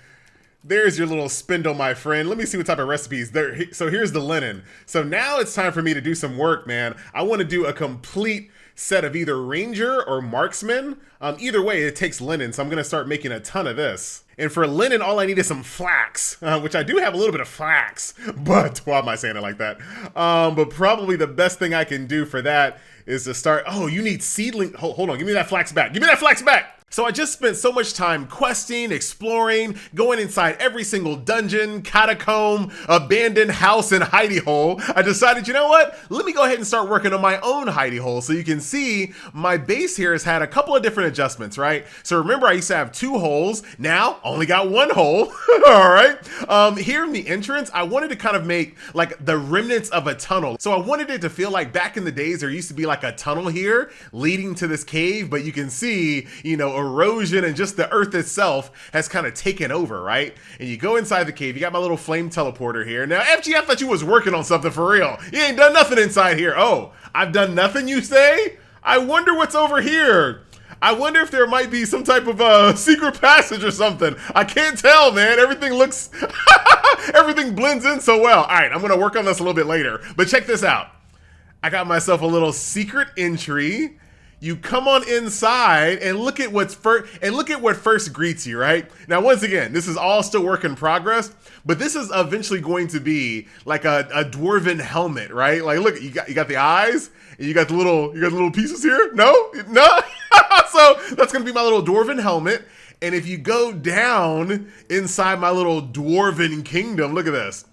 There's your little spindle, my friend. Let me see what type of recipes there. So here's the linen. So now it's time for me to do some work, man. I want to do a complete set of either ranger or marksman. Either way, it takes linen, so I'm gonna start making a ton of this. And for linen, all I need is some flax, which I do have a little bit of flax, but why am I saying it like that? But probably the best thing I can do for that is to start, oh, you need seedling, hold on, give me that flax back. Give me that flax back. So I just spent so much time questing, exploring, going inside every single dungeon, catacomb, abandoned house, and hidey hole. I decided, you know what? Let me go ahead and start working on my own hidey hole. So you can see my base here has had a couple of different adjustments, right? So remember, I used to have 2 holes. Now, only got 1 hole. All right. Here in the entrance, I wanted to kind of make like the remnants of a tunnel. So I wanted it to feel like back in the days, there used to be like a tunnel here leading to this cave, but you can see, you know, erosion and just the earth itself has kind of taken over, right? And you go inside the cave, you got my little flame teleporter here. Now, FG, I thought you was working on something for real. You ain't done nothing inside here. Oh, I've done nothing, you say? I wonder what's over here. I wonder if there might be some type of secret passage or something. I can't tell, man. Everything looks, everything blends in so well. All right, I'm gonna work on this a little bit later, but check this out. I got myself a little secret entry. You come on inside and look at what's first, and look at what first greets you, right? Now, once again, this is all still work in progress, but this is eventually going to be like a dwarven helmet, right? Like, look, you got the eyes, and you got the little pieces here. No. So that's gonna be my little dwarven helmet. And if you go down inside my little dwarven kingdom, look at this.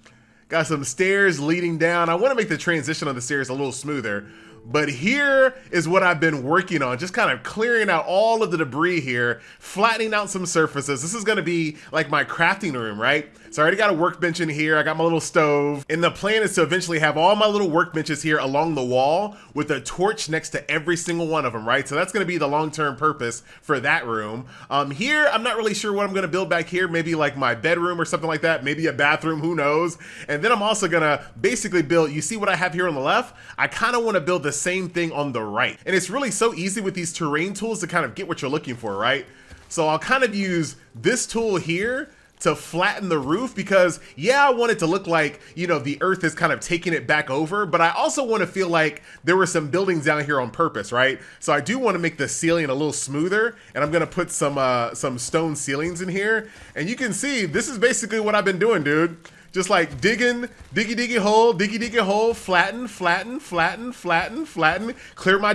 Got some stairs leading down. I want to make the transition on the stairs a little smoother. But here is what I've been working on, just kind of clearing out all of the debris here, flattening out some surfaces. This is gonna be like my crafting room, right? So I already got a workbench in here, I got my little stove, and the plan is to eventually have all my little workbenches here along the wall with a torch next to every single one of them, right? So that's gonna be the long-term purpose for that room. Here, I'm not really sure what I'm gonna build back here, maybe like my bedroom or something like that, maybe a bathroom, who knows? And then I'm also gonna basically build, you see what I have here on the left? I kind of wanna build the same thing on the right. And it's really so easy with these terrain tools to kind of get what you're looking for, right? So I'll kind of use this tool here to flatten the roof because, yeah, I want it to look like, you know, the earth is kind of taking it back over, but I also want to feel like there were some buildings down here on purpose, right? So I do want to make the ceiling a little smoother, and I'm going to put some stone ceilings in here. And you can see, this is basically what I've been doing, dude. Just like diggy hole, flatten, clear my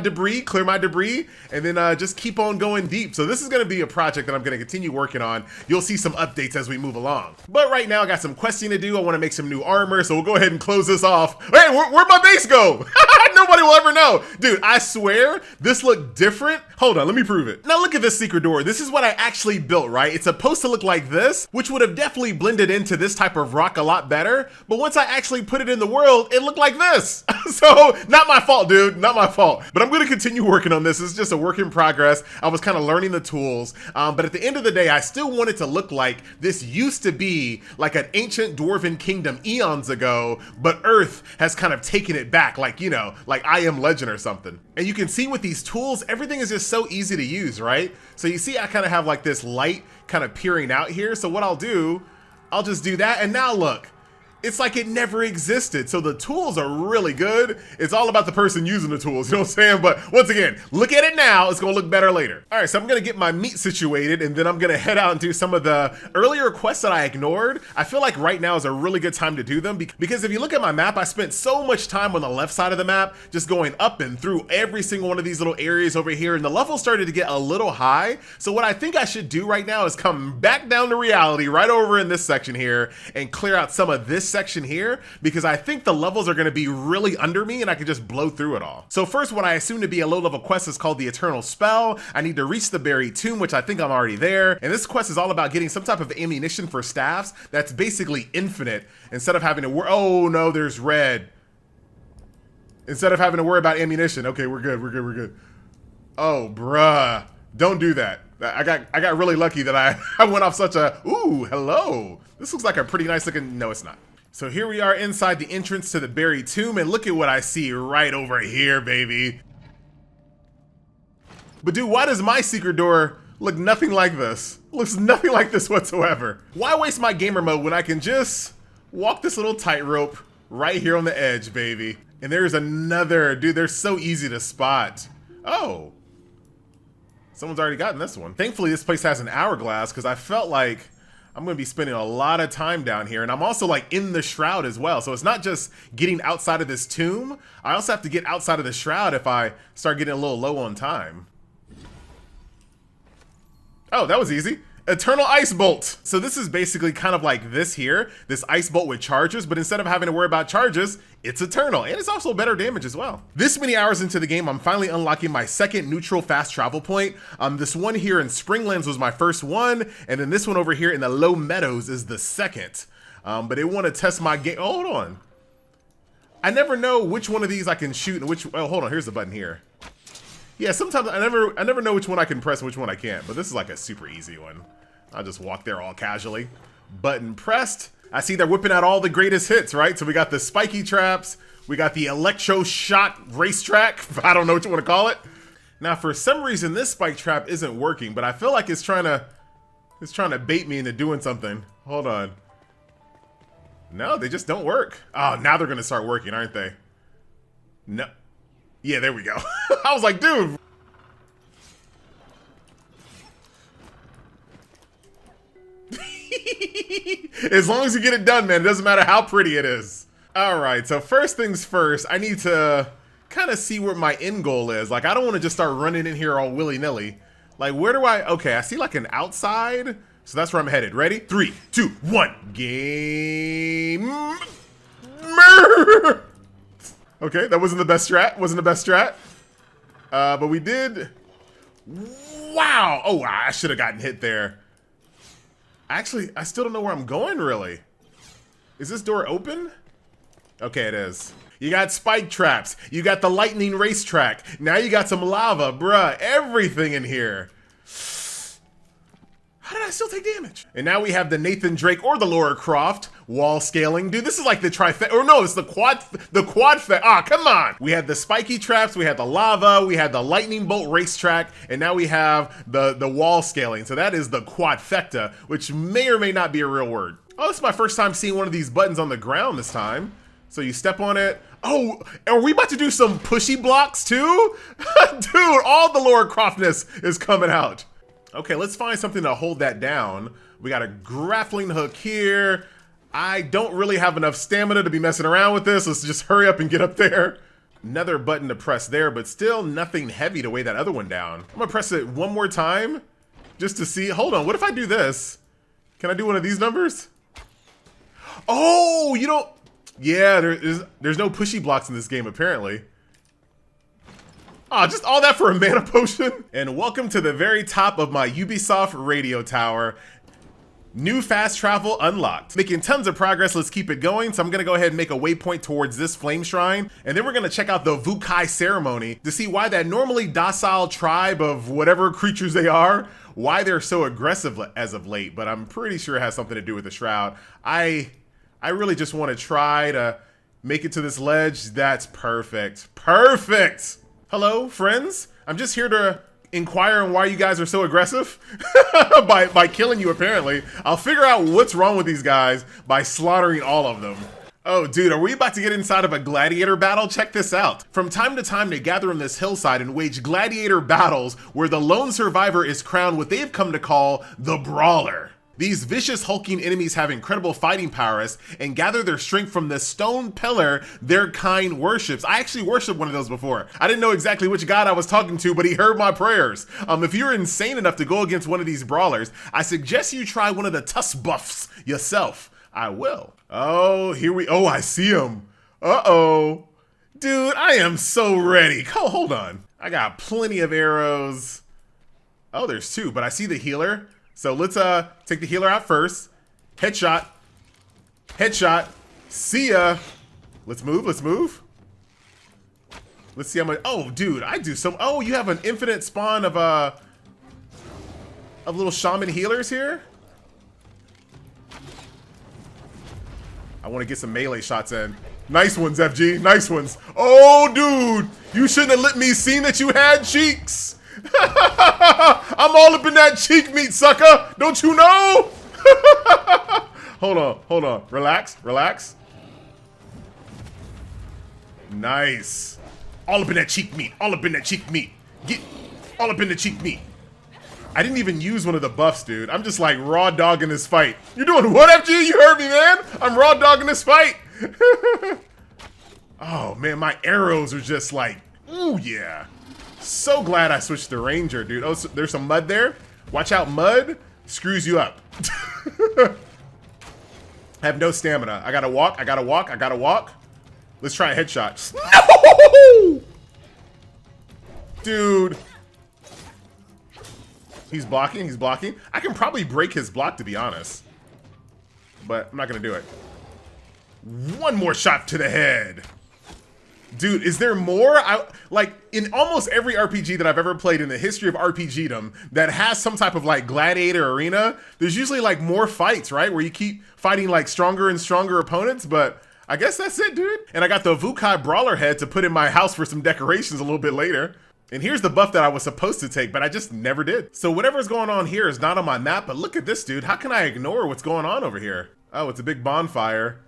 debris, and then just keep on going deep. So this is gonna be a project that I'm gonna continue working on. You'll see some updates as we move along. But right now I got some questing to do. I wanna make some new armor, so we'll go ahead and close this off. Hey, where'd my base go? Nobody will ever know. Dude, I swear, this looked different. Hold on, let me prove it. Now look at this secret door. This is what I actually built, right? It's supposed to look like this, which would have definitely blended into this type of rock a lot better. But once I actually put it in the world, it looked like this. So, not my fault, dude, not my fault. But I'm gonna continue working on this. It's just a work in progress. I was kind of learning the tools. But at the end of the day, I still want it to look like this used to be like an ancient dwarven kingdom eons ago, but Earth has kind of taken it back, like, you know, like I Am Legend or something. And you can see with these tools, everything is just so easy to use, right? So you see I kind of have like this light kind of peering out here. So what I'll do, I'll just do that. And now look, it's like it never existed. So the tools are really good. It's all about the person using the tools, you know what I'm saying? But once again, look at it now, it's gonna look better later. All right, so I'm gonna get my meat situated and then I'm gonna head out and do some of the earlier quests that I ignored. I feel like right now is a really good time to do them because if you look at my map, I spent so much time on the left side of the map, just going up and through every single one of these little areas over here, and the level started to get a little high. So what I think I should do right now is come back down to reality right over in this section here and clear out some of this section here because I think the levels are going to be really under me and I can just blow through it all. So first, what I assume to be a low level quest is called the Eternal Spell. I need to reach the buried tomb, which I think I'm already there. And this quest is all about getting some type of ammunition for staffs that's basically infinite instead of having to worry. Oh no, there's red. Instead of having to worry about ammunition. Okay, we're good. Oh, bruh. Don't do that. I got really lucky that I went off such a, ooh, hello. This looks like a pretty nice looking, no, it's not. So here we are inside the entrance to the buried tomb, and look at what I see right over here, baby. But dude, why does my secret door look nothing like this? Looks nothing like this whatsoever. Why waste my gamer mode when I can just walk this little tightrope right here on the edge, baby? And there's another, dude, they're so easy to spot. Oh, someone's already gotten this one. Thankfully, this place has an hourglass because I felt like I'm gonna be spending a lot of time down here, and I'm also like in the shroud as well. So it's not just getting outside of this tomb. I also have to get outside of the shroud if I start getting a little low on time. Oh, that was easy. Eternal Ice Bolt. So this is basically kind of like this here, this Ice Bolt with charges, but instead of having to worry about charges, it's eternal, and it's also better damage as well. This many hours into the game, I'm finally unlocking my second neutral fast travel point. This one here in Springlands was my first one, and then this one over here in the Low Meadows is the second. But they want to test my game. Oh, hold on. I never know which one of these I can shoot and which, oh, hold on, here's the button here. Yeah, sometimes I never know which one I can press and which one I can't, but this is like a super easy one. I'll just walk there all casually. Button pressed. I see they're whipping out all the greatest hits, right? So we got the spiky traps, we got the electro shot racetrack. I don't know what you want to call it. Now, for some reason, this spike trap isn't working, but I feel like it's trying to bait me into doing something. Hold on. No, they just don't work. Oh, now they're gonna start working, aren't they? No. Yeah, there we go. I was like, dude. As long as you get it done, man, it doesn't matter how pretty it is. All right, so first things first, I need to kind of see where my end goal is. Like, I don't want to just start running in here all willy-nilly. Like, where do I, okay, I see like an outside. So that's where I'm headed. Ready? 3, 2, 1. Game. Okay, that wasn't the best strat. But we did. Wow. Oh, I should have gotten hit there. Actually, I still don't know where I'm going, really. Is this door open? Okay, it is. You got spike traps. You got the lightning racetrack. Now you got some lava, bruh. Everything in here. How did I still take damage? And now we have the Nathan Drake or the Laura Croft wall scaling. Dude, this is like the trifecta, or no, it's the quad ah, come on. We had the spiky traps, we had the lava, we had the lightning bolt racetrack, and now we have the wall scaling. So that is the quadfecta, which may or may not be a real word. Oh, this is my first time seeing one of these buttons on the ground this time. So you step on it. Oh, are we about to do some pushy blocks too? Dude, all the Laura Croftness is coming out. Okay, let's find something to hold that down. We got a grappling hook here. I don't really have enough stamina to be messing around with this. Let's just hurry up and get up there. Another button to press there, but still nothing heavy to weigh that other one down. I'm gonna press it one more time just to see. Hold on, what if I do this? Can I do one of these numbers? Oh, you don't. Yeah, there's no pushy blocks in this game apparently. Ah, just all that for a mana potion? And welcome to the very top of my Ubisoft radio tower. New fast travel unlocked. Making tons of progress, let's keep it going. So I'm gonna go ahead and make a waypoint towards this flame shrine. And then we're gonna check out the Vukai ceremony to see why that normally docile tribe of whatever creatures they are, why they're so aggressive as of late. But I'm pretty sure it has something to do with the shroud. I really just wanna try to make it to this ledge. That's perfect, perfect. Hello, friends. I'm just here to inquire on why you guys are so aggressive by killing you, apparently. I'll figure out what's wrong with these guys by slaughtering all of them. Oh, dude, are we about to get inside of a gladiator battle? Check this out. From time to time, they gather on this hillside and wage gladiator battles where the lone survivor is crowned what they've come to call the Brawler. These vicious hulking enemies have incredible fighting prowess and gather their strength from the stone pillar their kind worships. I actually worshipped one of those before. I didn't know exactly which god I was talking to, but he heard my prayers. If you're insane enough to go against one of these brawlers, I suggest you try one of the tusk buffs yourself. I will. Oh, I see him. Uh-oh. Dude, I am so ready. Oh, hold on. I got plenty of arrows. Oh, there's two, but I see the healer. So let's take the healer out first. Headshot. Headshot. See ya. Let's move, let's move. Let's see how much. Oh, dude, I do some. Oh, you have an infinite spawn of little shaman healers here. I want to get some melee shots in. Nice ones, FG. Nice ones. Oh, dude, you shouldn't have let me see that you had cheeks. I'm all up in that cheek meat, sucker. Don't you know? Hold on. Relax. Nice. All up in that cheek meat. Get all up in the cheek meat. I didn't even use one of the buffs, dude. I'm just like raw dogging this fight. You doing what, FG? You heard me, man. I'm raw dogging this fight. Oh, man, my arrows are just like, ooh, yeah. So glad I switched to Ranger, dude. Oh, so there's some mud there. Watch out, mud screws you up. I have no stamina. I gotta walk. Let's try a headshot. No! Dude. He's blocking. I can probably break his block, to be honest. But I'm not gonna do it. One more shot to the head. Dude, is there more? Like, in almost every RPG that I've ever played in the history of RPGdom that has some type of, like, gladiator arena, there's usually, like, more fights, right? Where you keep fighting, like, stronger and stronger opponents, but I guess that's it, dude. And I got the Vukai Brawler head to put in my house for some decorations a little bit later. And here's the buff that I was supposed to take, but I just never did. So whatever's going on here is not on my map, but look at this, dude. How can I ignore what's going on over here? Oh, it's a big bonfire.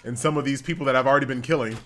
And some of these people that I've already been killing.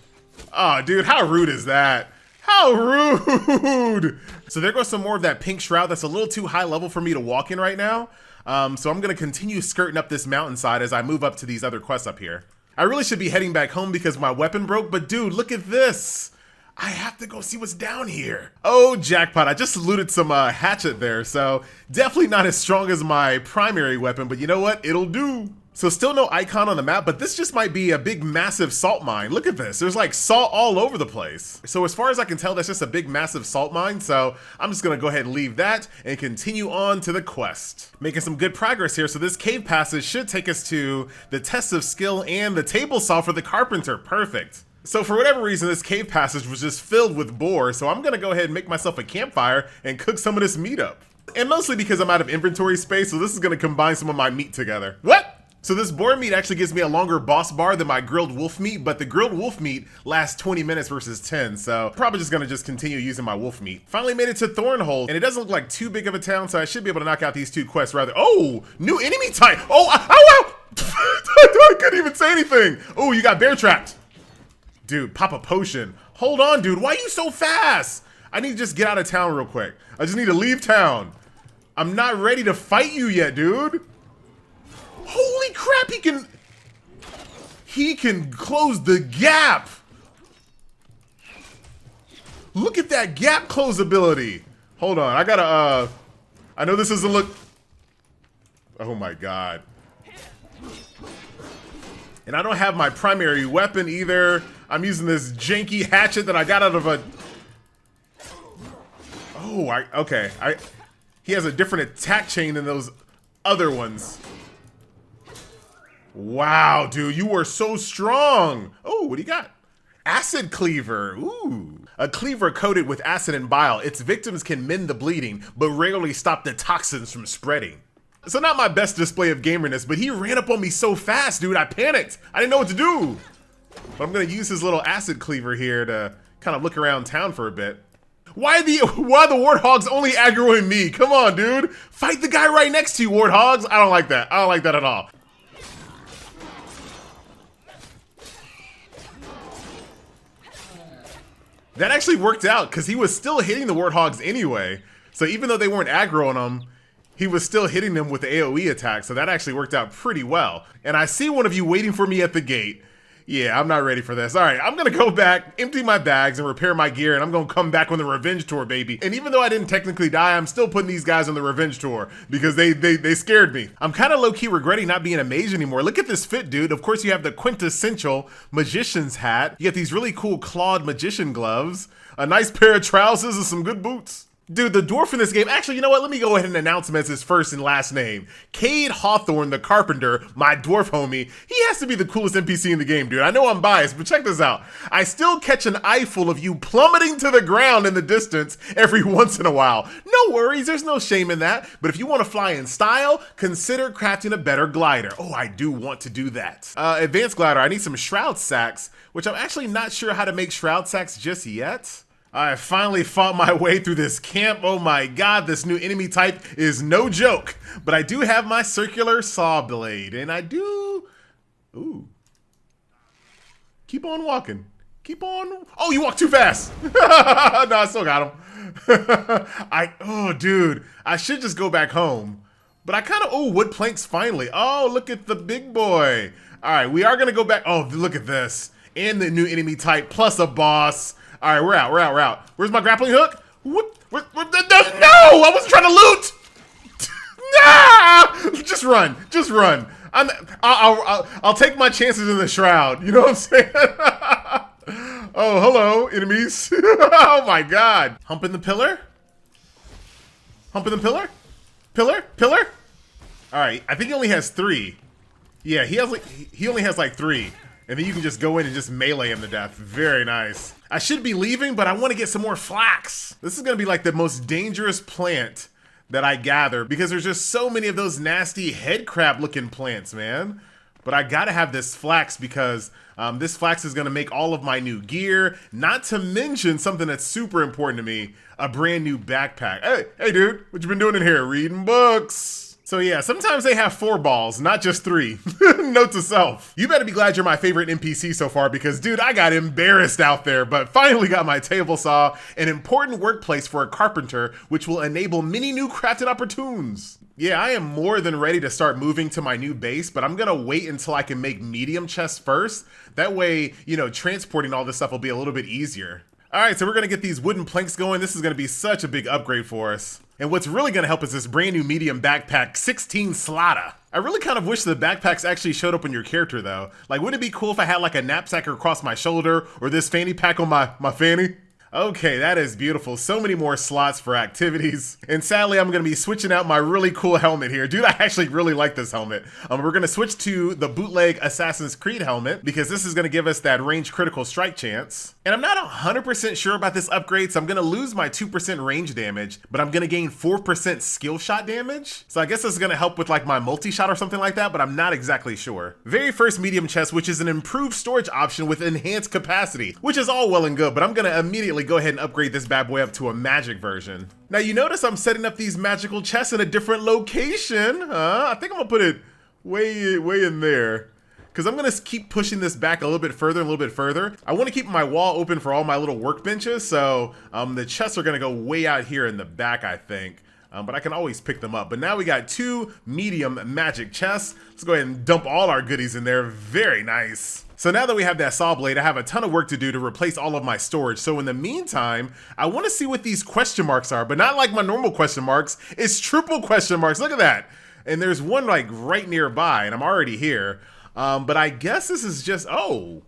Oh, dude, how rude is that? How rude! So there goes some more of that pink shroud. That's a little too high level for me to walk in right now. So I'm gonna continue skirting up this mountainside as I move up to these other quests up here. I really should be heading back home because my weapon broke, but dude, look at this. I have to go see what's down here. Oh, jackpot. I just looted some hatchet there, so definitely not as strong as my primary weapon, but you know what? It'll do. So still no icon on the map, but this just might be a big, massive salt mine. Look at this. There's like salt all over the place. So as far as I can tell, that's just a big, massive salt mine. So I'm just gonna go ahead and leave that and continue on to the quest. Making some good progress here. So this cave passage should take us to the test of skill and the table saw for the carpenter. Perfect. So for whatever reason, this cave passage was just filled with boar. So I'm gonna go ahead and make myself a campfire and cook some of this meat up. And mostly because I'm out of inventory space, so this is gonna combine some of my meat together. What? So this boar meat actually gives me a longer boss bar than my grilled wolf meat, but the grilled wolf meat lasts 20 minutes versus 10, so probably just gonna continue using my wolf meat. Finally made it to Thornhold, and it doesn't look like too big of a town, so I should be able to knock out these two quests rather. Oh, new enemy type. Oh, ow! I couldn't even say anything. Oh, you got bear trapped. Dude, pop a potion. Hold on, dude, why are you so fast? I need to just get out of town real quick. I just need to leave town. I'm not ready to fight you yet, dude. Holy crap, he can close the gap. Look at that gap close ability. Hold on, I gotta, I know this doesn't look, oh my God. And I don't have my primary weapon either. I'm using this janky hatchet that I got out of a, oh, okay. He has a different attack chain than those other ones. Wow, dude, you were so strong. Oh, what do you got? Acid cleaver. Ooh. A cleaver coated with acid and bile. Its victims can mend the bleeding, but rarely stop the toxins from spreading. So not my best display of gamerness, but he ran up on me so fast, dude. I panicked. I didn't know what to do. But I'm gonna use his little acid cleaver here to kind of look around town for a bit. Why are the warthogs only aggroing me? Come on, dude. Fight the guy right next to you, warthogs. I don't like that. I don't like that at all. That actually worked out because he was still hitting the warthogs anyway. So even though they weren't aggroing him, he was still hitting them with the AoE attack. So that actually worked out pretty well. And I see one of you waiting for me at the gate. Yeah, I'm not ready for this. All right, I'm gonna go back, empty my bags, and repair my gear, and I'm gonna come back on the revenge tour, baby. And even though I didn't technically die, I'm still putting these guys on the revenge tour because they scared me. I'm kind of low-key regretting not being a mage anymore. Look at this fit, dude. Of course, you have the quintessential magician's hat. You get these really cool clawed magician gloves, a nice pair of trousers, and some good boots. Dude, the dwarf in this game, actually, you know what? Let me go ahead and announce him as his first and last name. Cade Hawthorne, the carpenter, my dwarf homie. He has to be the coolest NPC in the game, dude. I know I'm biased, but check this out. I still catch an eyeful of you plummeting to the ground in the distance every once in a while. No worries, there's no shame in that. But if you want to fly in style, consider crafting a better glider. Oh, I do want to do that. Advanced glider, I need some shroud sacks, which I'm actually not sure how to make shroud sacks just yet. I finally fought my way through this camp. Oh my god, this new enemy type is no joke. But I do have my circular saw blade, and I do... Ooh. Keep on walking. Keep on... Oh, you walk too fast! No, I still got him. Oh, dude. I should just go back home. But I kind of... Oh, wood planks finally. Oh, look at the big boy. All right, we are going to go back. Oh, look at this. And the new enemy type, plus a boss. All right, we're out. Where's my grappling hook? What? No! I wasn't trying to loot! Nah! Just run. I'll take my chances in the shroud. You know what I'm saying? Oh, hello, enemies. Oh my god. Humping the pillar? Pillar? All right, I think he only has 3. Yeah, he only has like 3. And then you can just go in and just melee him to death. Very nice. I should be leaving, but I want to get some more flax. This is going to be like the most dangerous plant that I gather because there's just so many of those nasty head crab looking plants, man. But I got to have this flax because this flax is going to make all of my new gear. Not to mention something that's super important to me, a brand new backpack. Hey dude, what you been doing in here? Reading books. So yeah, sometimes they have 4 balls, not just 3. Note to self. You better be glad you're my favorite NPC so far because, dude, I got embarrassed out there, but finally got my table saw, an important workplace for a carpenter, which will enable many new crafted opportunities. Yeah, I am more than ready to start moving to my new base, but I'm gonna wait until I can make medium chests first. That way, you know, transporting all this stuff will be a little bit easier. All right, so we're gonna get these wooden planks going. This is gonna be such a big upgrade for us. And what's really gonna help is this brand new medium backpack, 16 slata. I really kind of wish the backpacks actually showed up on your character though. Like, wouldn't it be cool if I had like a knapsack across my shoulder or this fanny pack on my fanny? Okay, that is beautiful. So many more slots for activities. And sadly, I'm gonna be switching out my really cool helmet here. Dude, I actually really like this helmet. We're gonna switch to the bootleg Assassin's Creed helmet because this is gonna give us that range critical strike chance. And I'm not 100% sure about this upgrade, so I'm gonna lose my 2% range damage, but I'm gonna gain 4% skill shot damage. So I guess this is gonna help with like my multi-shot or something like that, but I'm not exactly sure. Very first medium chest, which is an improved storage option with enhanced capacity, which is all well and good, but I'm gonna immediately go ahead and upgrade this bad boy up to a magic version. Now you notice I'm setting up these magical chests in a different location. I think I'm gonna put it way in there. Because I'm going to keep pushing this back a little bit further and a little bit further. I want to keep my wall open for all my little workbenches, so the chests are going to go way out here in the back, I think. But I can always pick them up. But now we got 2 medium magic chests. Let's go ahead and dump all our goodies in there. Very nice. So now that we have that saw blade, I have a ton of work to do to replace all of my storage. So in the meantime, I want to see what these question marks are, but not like my normal question marks. It's triple question marks. Look at that. And there's one like right nearby, and I'm already here. But I guess this is just, oh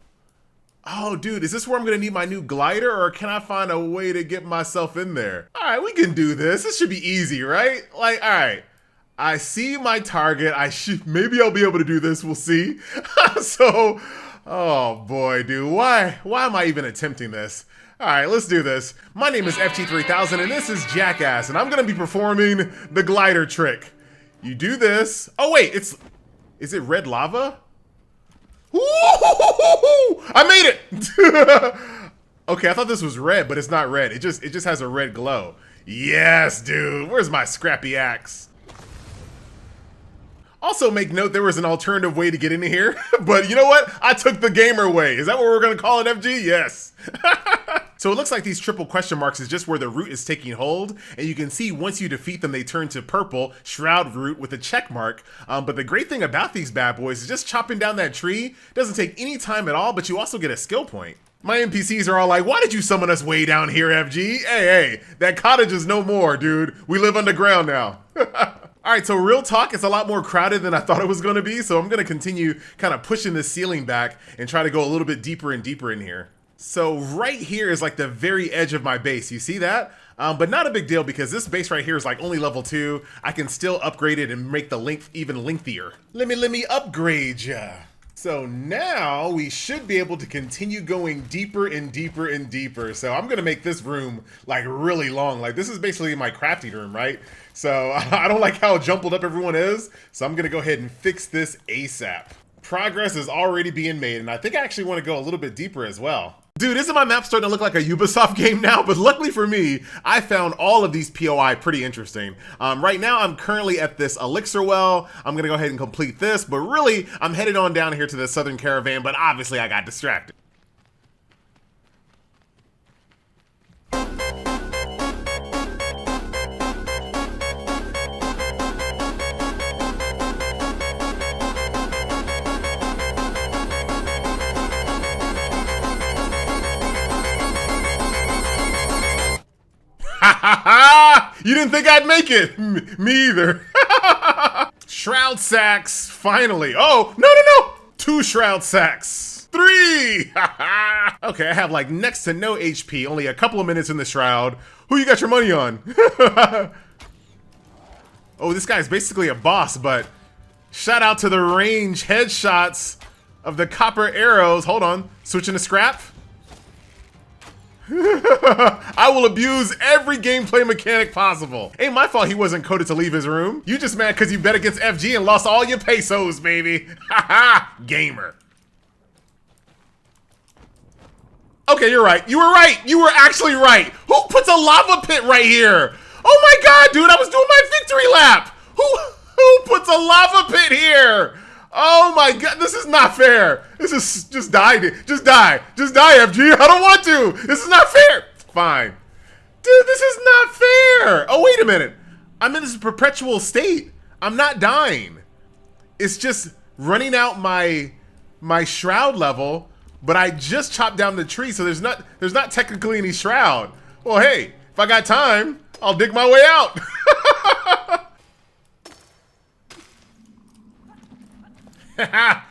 dude, is this where I'm gonna need my new glider, or can I find a way to get myself in there? All right, we can do this. This should be easy, right? Like, all right, I see my target. Maybe I'll be able to do this. We'll see. So, oh boy, dude, why am I even attempting this? All right, let's do this. My name is FG3000 and this is Jackass, and I'm gonna be performing the glider trick. You do this. Oh wait, is it red lava? Ooh, I made it! Okay, I thought this was red, but it's not red. It just has a red glow. Yes, dude. Where's my scrappy axe? Also, make note there was an alternative way to get into here, but you know what? I took the gamer way. Is that what we're gonna call it, FG? Yes. So it looks like these triple question marks is just where the root is taking hold, and you can see once you defeat them, they turn to purple, shroud root with a check mark. But the great thing about these bad boys is just chopping down that tree doesn't take any time at all, but you also get a skill point. My NPCs are all like, why did you summon us way down here, FG? Hey, that cottage is no more, dude. We live underground now. All right, so real talk, it's a lot more crowded than I thought it was gonna be, so I'm gonna continue kind of pushing this ceiling back and try to go a little bit deeper and deeper in here. So right here is like the very edge of my base. You see that? But not a big deal because this base right here is like only level 2. I can still upgrade it and make the length even lengthier. Let me upgrade ya. So now we should be able to continue going deeper and deeper and deeper. So I'm gonna make this room like really long. Like this is basically my crafting room, right? So I don't like how jumbled up everyone is. So I'm gonna go ahead and fix this ASAP. Progress is already being made, and I think I actually want to go a little bit deeper as well. Dude, isn't my map starting to look like a Ubisoft game now? But luckily for me, I found all of these POI pretty interesting. Right now, I'm currently at this elixir well. I'm gonna go ahead and complete this, but really, I'm headed on down here to the southern caravan, but obviously I got distracted. You didn't think I'd make it? Me either. Shroud sacks, finally. Oh, no. 2 shroud sacks. 3. Okay, I have like next to no HP, only a couple of minutes in the shroud. Who you got your money on? Oh, this guy's basically a boss, but shout out to the range headshots of the copper arrows. Hold on, switching to scrap. I will abuse every gameplay mechanic possible. Ain't my fault he wasn't coded to leave his room. You just mad because you bet against FG and lost all your pesos, baby. Haha, gamer. Okay, you're right. You were right. You were actually right. Who puts a lava pit right here? Oh my god, dude, I was doing my victory lap. Who puts a lava pit here? Oh my god, this is not fair. This is just die, just die, FG. I don't want to. This is not fair. Fine. Dude, this is not fair. Oh, wait a minute. I'm in this perpetual state. I'm not dying. It's just running out my shroud level, but I just chopped down the tree, so there's not technically any shroud. Well, hey, if I got time, I'll dig my way out.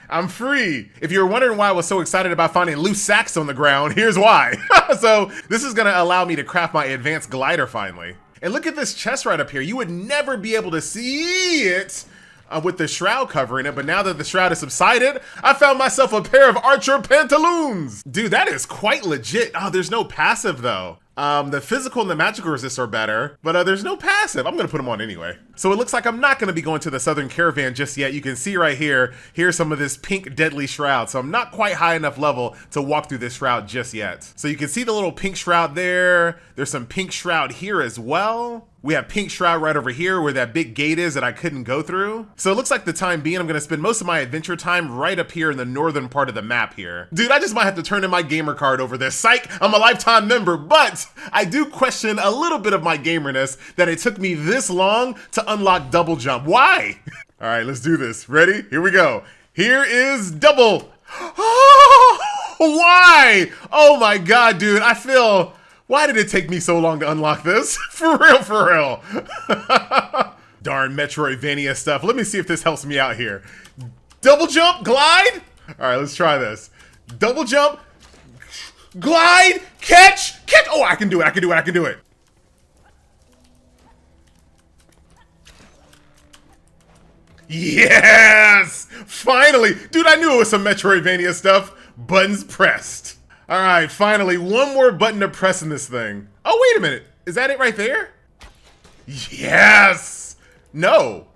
I'm free. If you're wondering why I was so excited about finding loose sacks on the ground, here's why. So this is gonna allow me to craft my advanced glider finally. And look at this chest right up here. You would never be able to see it with the shroud covering it, but now that the shroud has subsided, I found myself a pair of archer pantaloons. Dude, that is quite legit. Oh, there's no passive though. The physical and the magical resist are better, but there's no passive. I'm gonna put them on anyway. So it looks like I'm not gonna be going to the southern caravan just yet. You can see right here, here's some of this pink deadly shroud. So I'm not quite high enough level to walk through this shroud just yet. So you can see the little pink shroud there. There's some pink shroud here as well. We have pink shroud right over here where that big gate is that I couldn't go through. So it looks like the time being, I'm gonna spend most of my adventure time right up here in the northern part of the map here. Dude, I just might have to turn in my gamer card over this. Psych, I'm a lifetime member, but I do question a little bit of my gamerness that it took me this long to unlock double jump. Why? All right, let's do this. Ready? Here we go. Here is double. Oh, why? Oh my God, dude, I feel, why did it take me so long to unlock this? For real. Darn Metroidvania stuff. Let me see if this helps me out here. Double jump, glide. All right, let's try this. Double jump, glide, catch. Oh, I can do it. Yes! Finally! Dude, I knew it was some Metroidvania stuff. Buttons pressed. All right, finally, one more button to press in this thing. Oh, wait a minute. Is that it right there? Yes! No.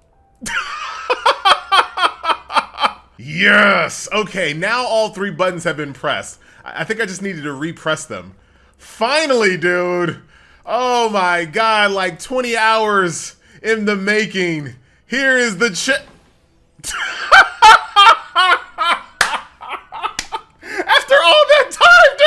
Yes! Okay, now all 3 buttons have been pressed. I think I just needed to repress them. Finally, dude! Oh my God, like 20 hours in the making. Here is the After all that time, dude!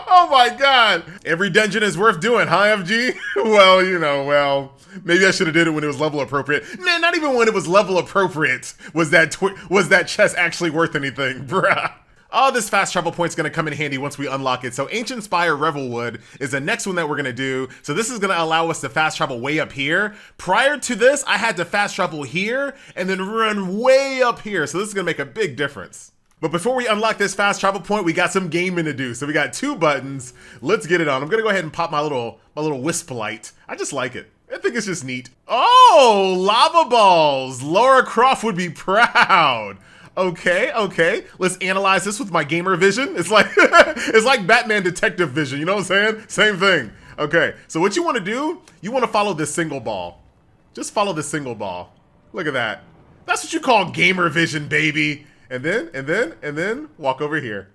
Oh my God. Every dungeon is worth doing, huh, FG? Well, you know, well, maybe I should have did it when it was level appropriate. Man, not even when it was level appropriate was that chest actually worth anything, bruh. Oh, this fast travel point's gonna come in handy once we unlock it. So Ancient Spire Revelwood is the next one that we're gonna do. So this is gonna allow us to fast travel way up here. Prior to this, I had to fast travel here and then run way up here. So this is gonna make a big difference. But before we unlock this fast travel point, we got some gaming to do. So we got 2 buttons. Let's get it on. I'm gonna go ahead and pop my little wisp light. I just like it. I think it's just neat. Oh, lava balls. Laura Croft would be proud. Okay. Let's analyze this with my gamer vision. It's like it's like Batman detective vision, you know what I'm saying? Same thing. Okay, so what you want to do, you want to follow this single ball. Just follow this single ball. Look at that. That's what you call gamer vision, baby. And then walk over here.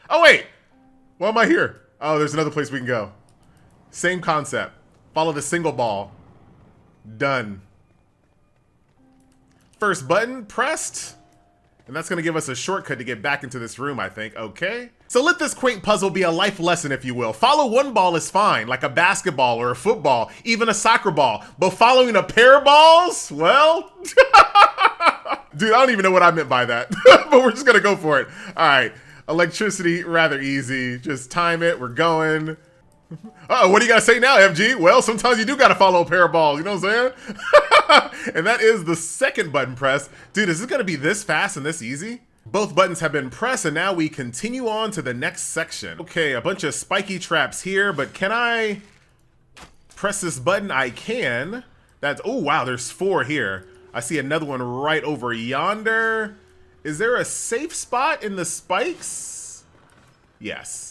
Oh, wait. Why am I here? Oh, there's another place we can go. Same concept. Follow the single ball. Done. First button pressed. And that's going to give us a shortcut to get back into this room, I think. Okay. So let this quaint puzzle be a life lesson, if you will. Follow one ball is fine, like a basketball or a football, even a soccer ball. But following a pair of balls? Well, dude, I don't even know what I meant by that. But we're just going to go for it. All right. Electricity, rather easy. Just time it. We're going. Uh-oh, what do you got to say now, FG? Well, sometimes you do got to follow a pair of balls. You know what I'm saying? And that is the second button press. Dude, is this going to be this fast and this easy? Both buttons have been pressed, and now we continue on to the next section. Okay, a bunch of spiky traps here, but can I press this button? I can. That's, oh wow, there's 4 here. I see another one right over yonder. Is there a safe spot in the spikes? Yes.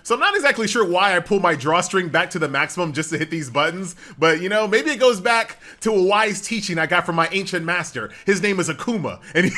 So I'm not exactly sure why I pull my drawstring back to the maximum just to hit these buttons, but you know, maybe it goes back to a wise teaching I got from my ancient master. His name is Akuma, and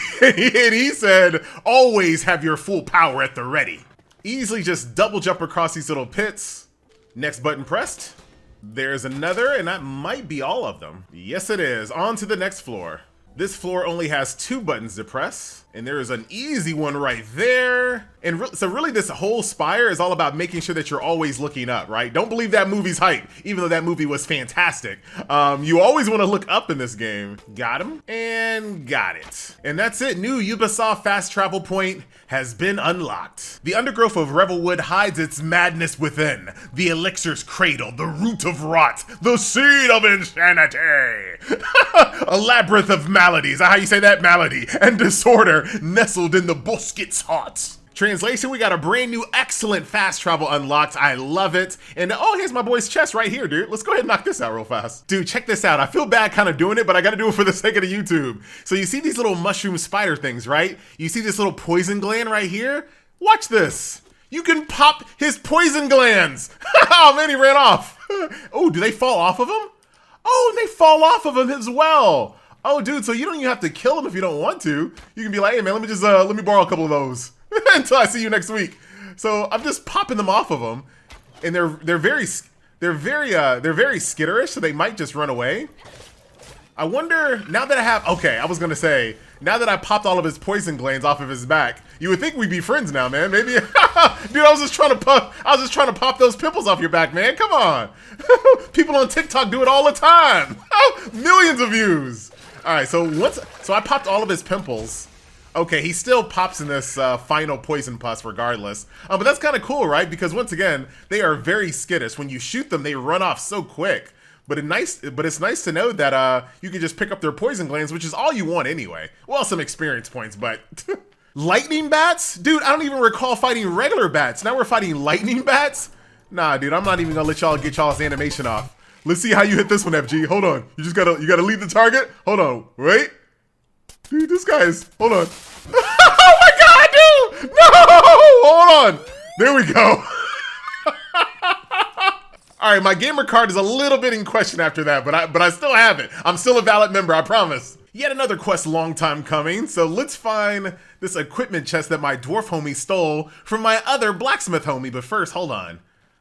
he said, always have your full power at the ready. Easily just double jump across these little pits. Next button pressed. There's another, and that might be all of them. Yes, it is. On to the next floor. This floor only has 2 buttons to press, and there is an easy one right there. And so really this whole spire is all about making sure that you're always looking up, right? Don't believe that movie's hype, even though that movie was fantastic. You always want to look up in this game. Got him, and got it. And that's it. New Ubisoft fast travel point has been unlocked. The undergrowth of Revelwood hides its madness within. The elixir's cradle, the root of rot, the seed of insanity. A labyrinth of maladies, how you say that? Malady, and disorder nestled in the Boskit's heart. Translation, we got a brand new excellent fast travel unlocked. I love it. And oh, here's my boy's chest right here, dude. Let's go ahead and knock this out real fast. Dude, check this out. I feel bad kind of doing it, but I got to do it for the sake of the YouTube. So you see these little mushroom spider things, right? You see this little poison gland right here? Watch this. You can pop his poison glands. Oh man, he ran off. Oh, do they fall off of him? Oh, they fall off of him as well. Oh, dude, so you don't even have to kill him if you don't want to. You can be like, hey man, let me borrow a couple of those until I see you next week. So I'm just popping them off of them, and they're very skitterish, so they might just run away. I wonder, now that I have, okay, I was gonna say, now that I popped all of his poison glands off of his back, you would think we'd be friends now, man. Maybe, dude, I was just trying to pop those pimples off your back, man. Come on. People on TikTok do it all the time. Millions of views. All right, so I popped all of his pimples. Okay, he still pops in this final poison pus regardless. But that's kind of cool, right? Because once again, they are very skittish. When you shoot them, they run off so quick. But it's nice to know that you can just pick up their poison glands, which is all you want anyway. Well, some experience points, but lightning bats? Dude, I don't even recall fighting regular bats. Now we're fighting lightning bats? Nah, dude, I'm not even gonna let y'all get y'all's animation off. Let's see how you hit this one, FG. Hold on. You gotta leave the target. Hold on. Wait. Dude, this guy is, hold on. Oh my god, dude! No! Hold on. There we go. All right, my gamer card is a little bit in question after that, but I still have it. I'm still a valid member, I promise. Yet another quest long time coming, so let's find this equipment chest that my dwarf homie stole from my other blacksmith homie. But first, hold on.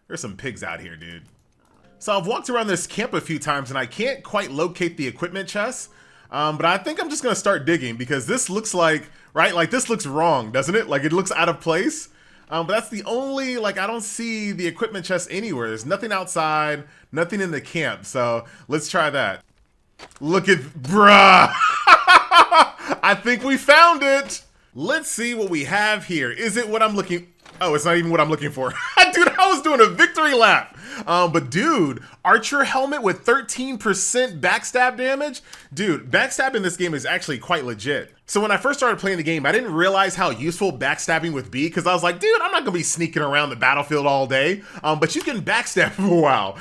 There's some pigs out here, dude. So I've walked around this camp a few times and I can't quite locate the equipment chest. But I think I'm just gonna start digging because this looks like, right? Like this looks wrong, doesn't it? Like it looks out of place. But that's the only, like I don't see the equipment chest anywhere. There's nothing outside, nothing in the camp. So let's try that. Look at, bruh. I think we found it. Let's see what we have here. Is it what I'm looking? Oh, it's not even what I'm looking for. Dude, I was doing a victory lap. But dude, archer helmet with 13% backstab damage? Dude, backstab in this game is actually quite legit. So when I first started playing the game, I didn't realize how useful backstabbing would be because I was like, dude, I'm not gonna be sneaking around the battlefield all day. But you can backstab for a while.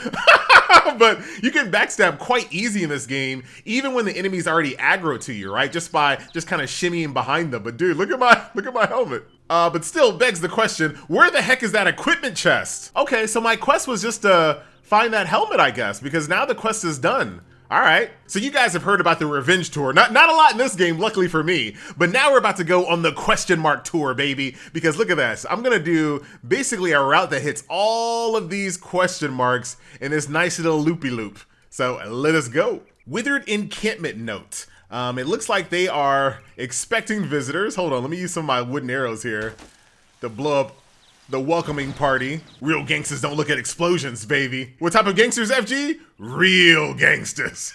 But you can backstab quite easy in this game, even when the enemy's already aggro to you, right? Just by kind of shimmying behind them. But dude, look at my helmet. But still begs the question, where the heck is that equipment chest? Okay, so my quest was just to find that helmet, I guess, because now the quest is done. All right, so you guys have heard about the Revenge Tour. Not a lot in this game, luckily for me, but now we're about to go on the question mark tour, baby, because look at this. I'm gonna do basically a route that hits all of these question marks in this nice little loopy loop. So let us go. Withered Encampment Note. It looks like they are expecting visitors. Hold on, let me use some of my wooden arrows here to blow up the welcoming party. Real gangsters don't look at explosions, baby. What type of gangsters, FG? Real gangsters.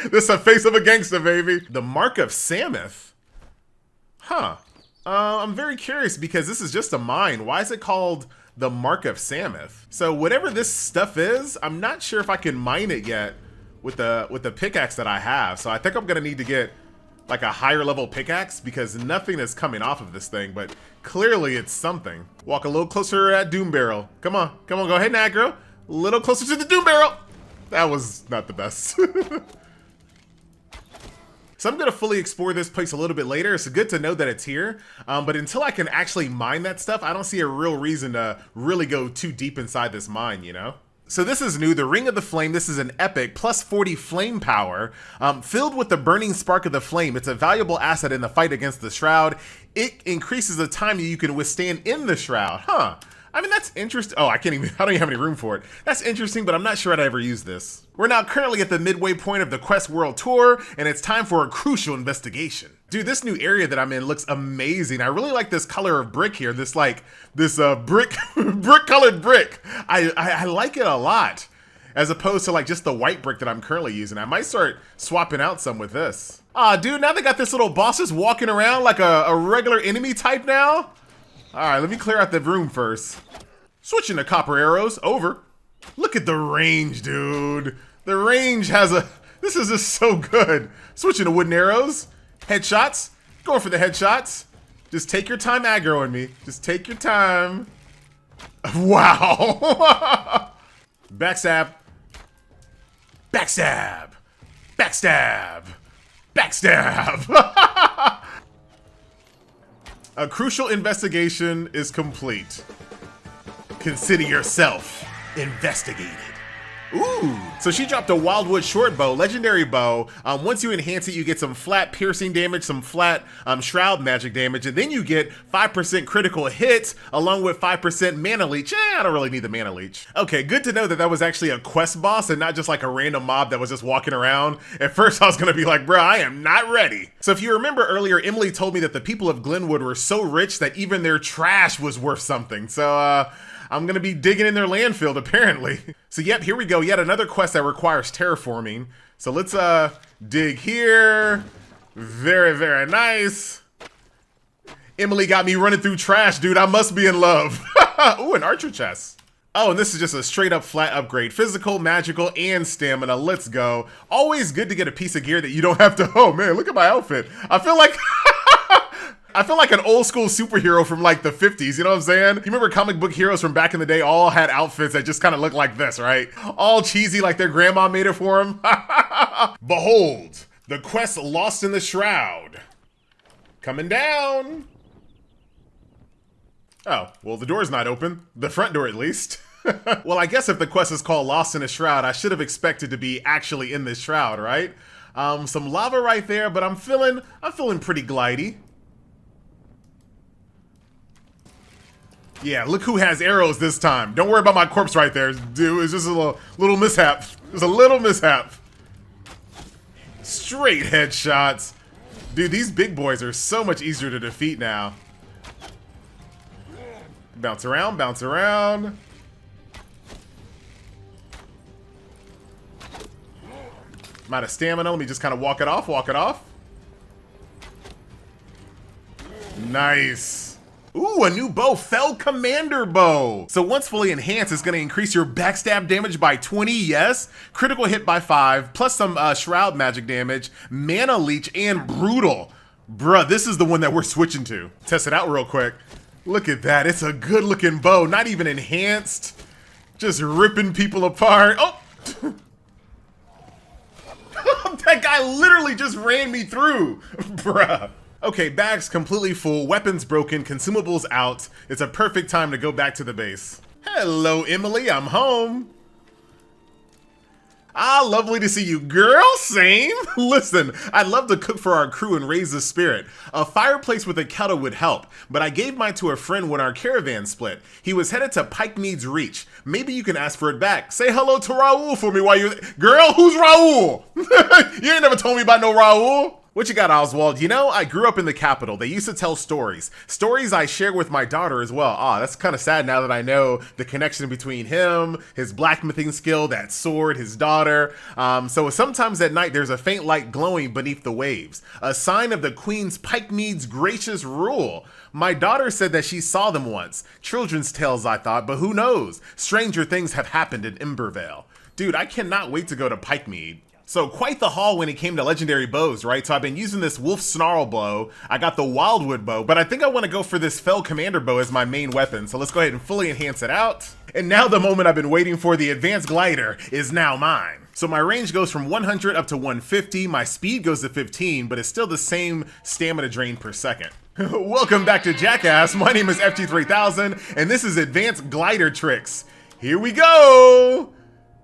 This is the face of a gangster, baby. The Mark of Samoth. Huh. I'm very curious because this is just a mine. Why is it called the Mark of Samoth? So whatever this stuff is, I'm not sure if I can mine it yet with the pickaxe that I have. So I think I'm gonna need to get like a higher level pickaxe because nothing is coming off of this thing, but clearly it's something. Walk a little closer at Doom Barrel. Come on, go ahead and aggro. A little closer to the Doom Barrel. That was not the best. So I'm gonna fully explore this place a little bit later. It's good to know that it's here, but until I can actually mine that stuff, I don't see a real reason to really go too deep inside this mine, you know? So this is new, the Ring of the Flame. This is an epic, plus 40 flame power, filled with the burning spark of the flame. It's a valuable asset in the fight against the Shroud. It increases the time that you can withstand in the Shroud. Huh. I mean, that's interesting. Oh, I don't even have any room for it. That's interesting, but I'm not sure I'd ever use this. We're now currently at the midway point of the Quest World Tour, and it's time for a crucial investigation. Dude, this new area that I'm in looks amazing. I really like this color of brick here. This brick colored brick. I like it a lot, as opposed to like just the white brick that I'm currently using. I might start swapping out some with this. Ah, dude, now they got this little bosses walking around like a regular enemy type now. All right, let me clear out the room first. Switching to copper arrows, over. Look at the range, dude. The range has this is just so good. Switching to wooden arrows. Headshots, going for the headshots. Just take your time aggroing me. Just take your time. Wow. Backstab. Backstab. Backstab. Backstab. A crucial investigation is complete. Consider yourself investigated. Ooh, so she dropped a Wildwood short bow, legendary bow. Once you enhance it, you get some flat piercing damage, some flat shroud magic damage, and then you get 5% critical hits along with 5% mana leech. I don't really need the mana leech. Okay, good to know that that was actually a quest boss and not just like a random mob that was just walking around. At first I was gonna be like, bro, I am not ready. So if you remember earlier, Emily told me that the people of Glenwood were so rich that even their trash was worth something. So I'm gonna be digging in their landfill apparently. So yep, here we go, yet another quest that requires terraforming. So let's dig here. Very, very nice. Emily got me running through trash, dude. I must be in love. Ooh, an archer chest. Oh, and this is just a straight up flat upgrade. Physical, magical, and stamina. Let's go. Always good to get a piece of gear that you don't have to, oh man, look at my outfit. I feel like an old school superhero from like the 50s, you know what I'm saying? You remember comic book heroes from back in the day all had outfits that just kind of looked like this, right? All cheesy like their grandma made it for them. Behold, the quest lost in the Shroud. Coming down. Oh, well the door's not open. The front door at least. Well, I guess if the quest is called Lost in the Shroud, I should have expected to be actually in this shroud, right? Some lava right there, but I'm feeling pretty glidey. Yeah, look who has arrows this time. Don't worry about my corpse right there, dude. It's just a little mishap. It's a little mishap. Straight headshots. Dude, these big boys are so much easier to defeat now. Bounce around, bounce around. I'm out of stamina. Let me just kind of walk it off, walk it off. Nice. Ooh, a new bow, Fell Commander Bow. So once fully enhanced, it's gonna increase your backstab damage by 20, yes. Critical hit by 5, plus some shroud magic damage, mana leech, and brutal. Bruh, this is the one that we're switching to. Test it out real quick. Look at that, it's a good looking bow, not even enhanced. Just ripping people apart. Oh! That guy literally just ran me through, bruh. Okay, bag's completely full, weapons broken, consumables out. It's a perfect time to go back to the base. Hello, Emily, I'm home. Ah, lovely to see you, girl. Same. Listen, I'd love to cook for our crew and raise the spirit. A fireplace with a kettle would help, but I gave mine to a friend when our caravan split. He was headed to Pike Mead's Reach. Maybe you can ask for it back. Say hello to Raul for me while you... Girl, who's Raul? You ain't never told me about no Raul. What you got, Oswald? You know, I grew up in the capital. They used to tell stories. Stories I share with my daughter as well. Ah, that's kind of sad now that I know the connection between him, his blacksmithing skill, that sword, his daughter. So sometimes at night there's a faint light glowing beneath the waves, a sign of the Queen's Pike Mead's gracious rule. My daughter said that she saw them once. Children's tales, I thought, but who knows? Stranger things have happened in Embervale. Dude, I cannot wait to go to Pike Mead. So quite the haul when it came to legendary bows, right? So I've been using this Wolf Snarl bow. I got the Wildwood bow, but I think I want to go for this Fell Commander bow as my main weapon. So let's go ahead and fully enhance it out. And now the moment I've been waiting for, the Advanced Glider, is now mine. So my range goes from 100 up to 150. My speed goes to 15, but it's still the same stamina drain per second. Welcome back to Jackass. My name is FG3000, and this is Advanced Glider Tricks. Here we go.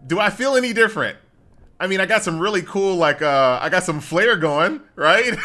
Do I feel any different? I mean, I got some really cool, like, I got some flare going, right?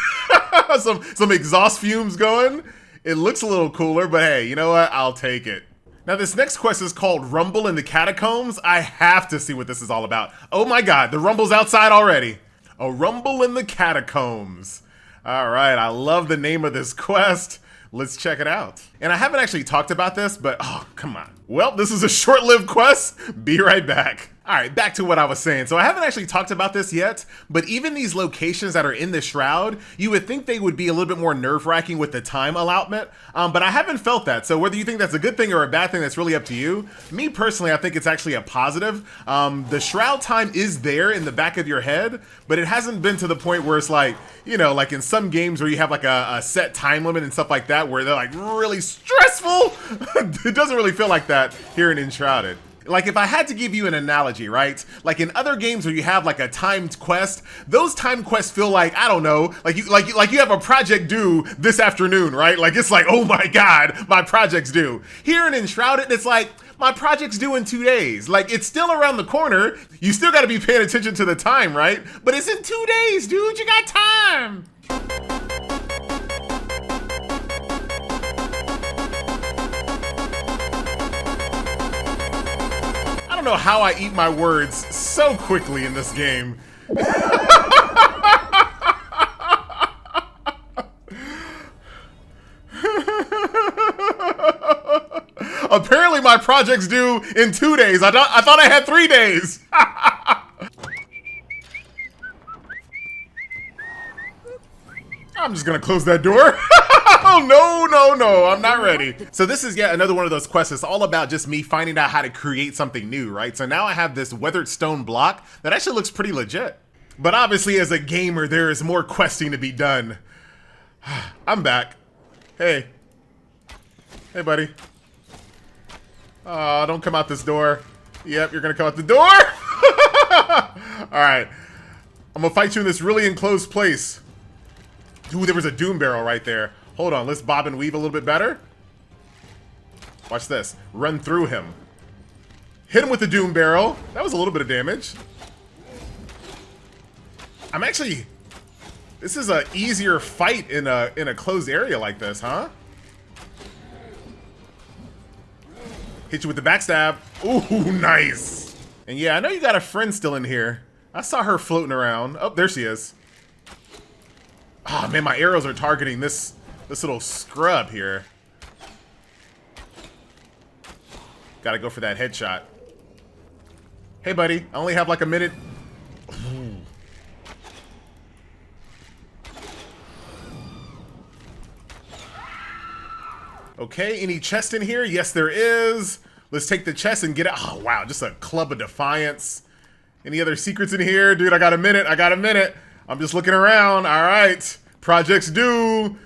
some exhaust fumes going. It looks a little cooler, but hey, you know what? I'll take it. Now, this next quest is called Rumble in the Catacombs. I have to see what this is all about. Oh my God, the rumble's outside already. A Rumble in the Catacombs. All right, I love the name of this quest. Let's check it out. And I haven't actually talked about this, but oh, come on. Well, this is a short-lived quest. Be right back. All right, back to what I was saying. So I haven't actually talked about this yet, but even these locations that are in the Shroud, you would think they would be a little bit more nerve-wracking with the time allotment, but I haven't felt that. So whether you think that's a good thing or a bad thing, that's really up to you. Me personally, I think it's actually a positive. The Shroud time is there in the back of your head, but it hasn't been to the point where it's like, you know, like in some games where you have like a set time limit and stuff like that, where they're like really stressful. It doesn't really feel like that here in Enshrouded. Like if I had to give you an analogy, right? Like in other games where you have like a timed quest, those timed quests feel like, I don't know, like you have a project due this afternoon, right? Like it's like, oh my God, my project's due. Here in Enshrouded, it's like, my project's due in 2 days. Like it's still around the corner. You still gotta be paying attention to the time, right? But it's in 2 days, dude, you got time. I don't know how I eat my words so quickly in this game. Apparently my project's due in 2 days. I thought I had 3 days. I'm just gonna close that door. Oh, no, I'm not ready. So this is yet another one of those quests. It's all about just me finding out how to create something new, right? So now I have this weathered stone block that actually looks pretty legit. But obviously as a gamer, there is more questing to be done. I'm back. Hey. Hey, buddy. Oh, don't come out this door. Yep, you're gonna come out the door. All right. I'm gonna fight you in this really enclosed place. Ooh, there was a doom barrel right there. Hold on, let's bob and weave a little bit better. Watch this. Run through him. Hit him with the doom barrel. That was a little bit of damage. I'm actually... This is an easier fight in a closed area like this, huh? Hit you with the backstab. Ooh, nice. And yeah, I know you got a friend still in here. I saw her floating around. Oh, there she is. Oh man, my arrows are targeting this little scrub here. Gotta go for that headshot. Hey buddy, I only have like a minute. Okay, any chest in here? Yes, there is. Let's take the chest and get it. Oh wow, just a club of defiance. Any other secrets in here? Dude, I got a minute. I'm just looking around. All right, project's due.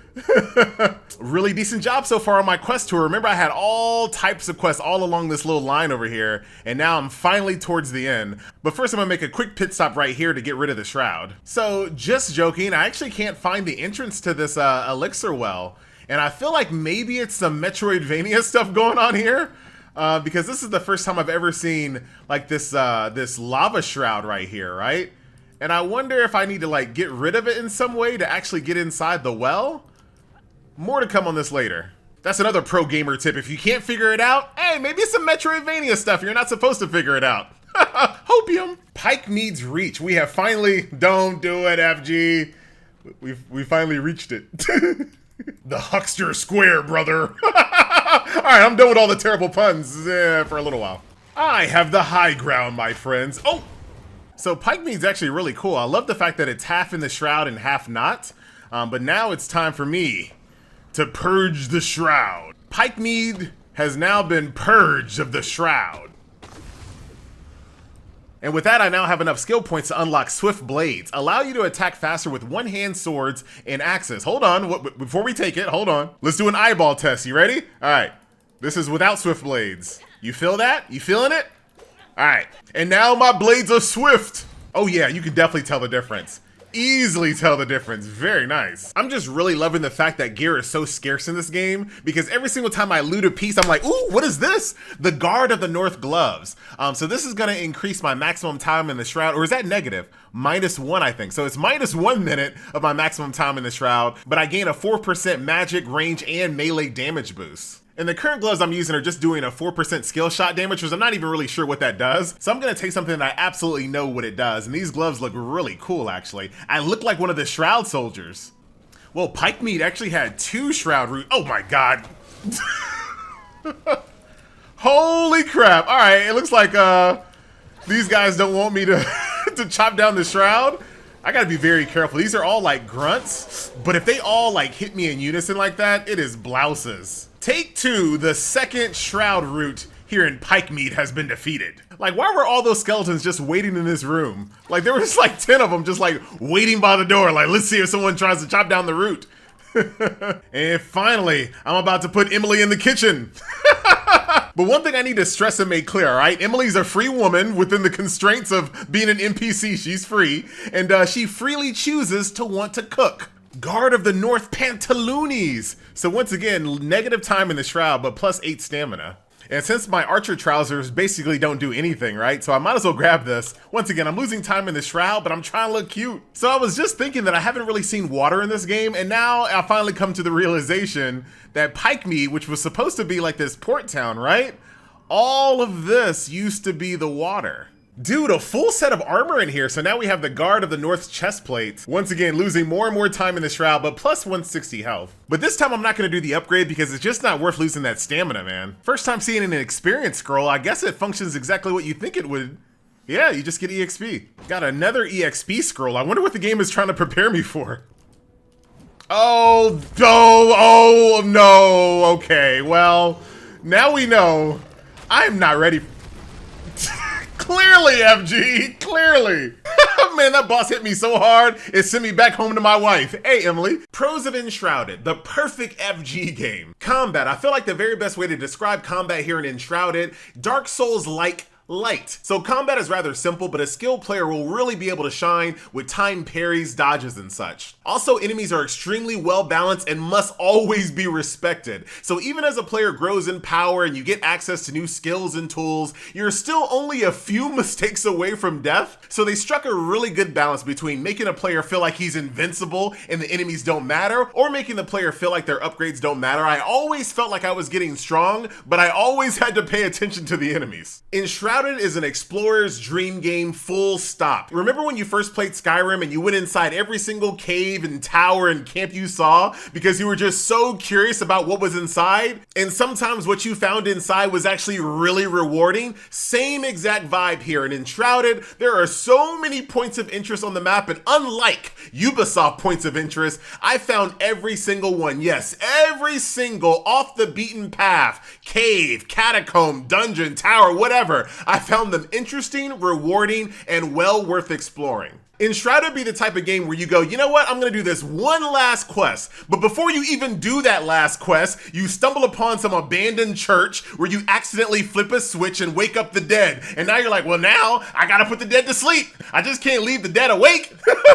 Really decent job so far on my quest tour. Remember, I had all types of quests all along this little line over here, and now I'm finally towards the end. But first, I'm gonna make a quick pit stop right here to get rid of the shroud. So, just joking, I actually can't find the entrance to this elixir well, and I feel like maybe it's some Metroidvania stuff going on here. because this is the first time I've ever seen like this this lava shroud right here, right? And I wonder if I need to like get rid of it in some way to actually get inside the well. More to come on this later. That's another pro gamer tip. If you can't figure it out, hey, maybe some Metroidvania stuff. You're not supposed to figure it out. Hopium. Pike Mead's Reach. We have finally, don't do it, FG. We finally reached it. The Huckster Square, brother. All right, I'm done with all the terrible puns for a little while. I have the high ground, my friends. Oh, so Pike Mead's actually really cool. I love the fact that it's half in the shroud and half not. But now it's time for me to purge the shroud. Pike Mead has now been purged of the shroud. And with that, I now have enough skill points to unlock Swift Blades. Allow you to attack faster with one-hand swords and axes. Hold on, before we take it, hold on. Let's do an eyeball test, you ready? All right, this is without Swift Blades. You feel that? You feeling it? All right, and now my blades are swift. Oh yeah, you can definitely tell the difference. Easily tell the difference. Very nice. I'm just really loving the fact that gear is so scarce in this game, because every single time I loot a piece, I'm like, ooh, what is this? The Guard of the North gloves. So this is gonna increase my maximum time in the shroud, or is that negative? -1, I think. So it's -1 minute of my maximum time in the shroud, but I gain a 4% magic, range, and melee damage boost. And the current gloves I'm using are just doing a 4% skill shot damage, which I'm not even really sure what that does. So I'm gonna take something that I absolutely know what it does. And these gloves look really cool, actually. I look like one of the Shroud soldiers. Well, Pike Mead actually had 2 Shroud root. Oh my God. Holy crap. All right, it looks like these guys don't want me to, to chop down the Shroud. I gotta be very careful. These are all like grunts, but if they all like hit me in unison like that, it is blouses. Take 2, the second Shroud root here in Pike Mead has been defeated. Like, why were all those skeletons just waiting in this room? Like, there was like 10 of them just like waiting by the door. Like, let's see if someone tries to chop down the root. And finally, I'm about to put Emily in the kitchen. But one thing I need to stress and make clear, all right? Emily's a free woman within the constraints of being an NPC. She's free, and she freely chooses to want to cook. Guard of the North Pantaloonies. So once again, negative time in the shroud, but +8 stamina. And since my archer trousers basically don't do anything, right? So I might as well grab this. Once again, I'm losing time in the shroud, but I'm trying to look cute. So I was just thinking that I haven't really seen water in this game, and now I finally come to the realization that Pike Mead, which was supposed to be like this port town, right? All of this used to be the water. Dude, a full set of armor in here. So now we have the Guard of the North's chest plate. Once again, losing more and more time in the shroud, but +160 health. But this time I'm not gonna do the upgrade because it's just not worth losing that stamina, man. First time seeing an experience scroll, I guess it functions exactly what you think it would. Yeah, you just get EXP. Got another EXP scroll. I wonder what the game is trying to prepare me for. Oh no, okay, well, now we know I'm not ready. Clearly, FG, clearly. Man, that boss hit me so hard, it sent me back home to my wife. Hey, Emily. Pros of Enshrouded, the perfect FG game. Combat, I feel like the very best way to describe combat here in Enshrouded, Dark Souls-like light. So combat is rather simple, but a skilled player will really be able to shine with timed parries, dodges, and such. Also, enemies are extremely well balanced and must always be respected. So even as a player grows in power and you get access to new skills and tools, you're still only a few mistakes away from death. So they struck a really good balance between making a player feel like he's invincible and the enemies don't matter, or making the player feel like their upgrades don't matter. I always felt like I was getting strong, but I always had to pay attention to the enemies. Enshrouded is an explorer's dream game, full stop. Remember when you first played Skyrim and you went inside every single cave and tower and camp you saw because you were just so curious about what was inside? And sometimes what you found inside was actually really rewarding? Same exact vibe here. In Enshrouded, there are so many points of interest on the map, and unlike Ubisoft points of interest, I found every single one. Yes, every single off the beaten path, cave, catacomb, dungeon, tower, whatever. I found them interesting, rewarding, and well worth exploring. Enshrouded would be the type of game where you go, you know what, I'm gonna do this one last quest. But before you even do that last quest, you stumble upon some abandoned church where you accidentally flip a switch and wake up the dead. And now you're like, well, now I gotta put the dead to sleep. I just can't leave the dead awake.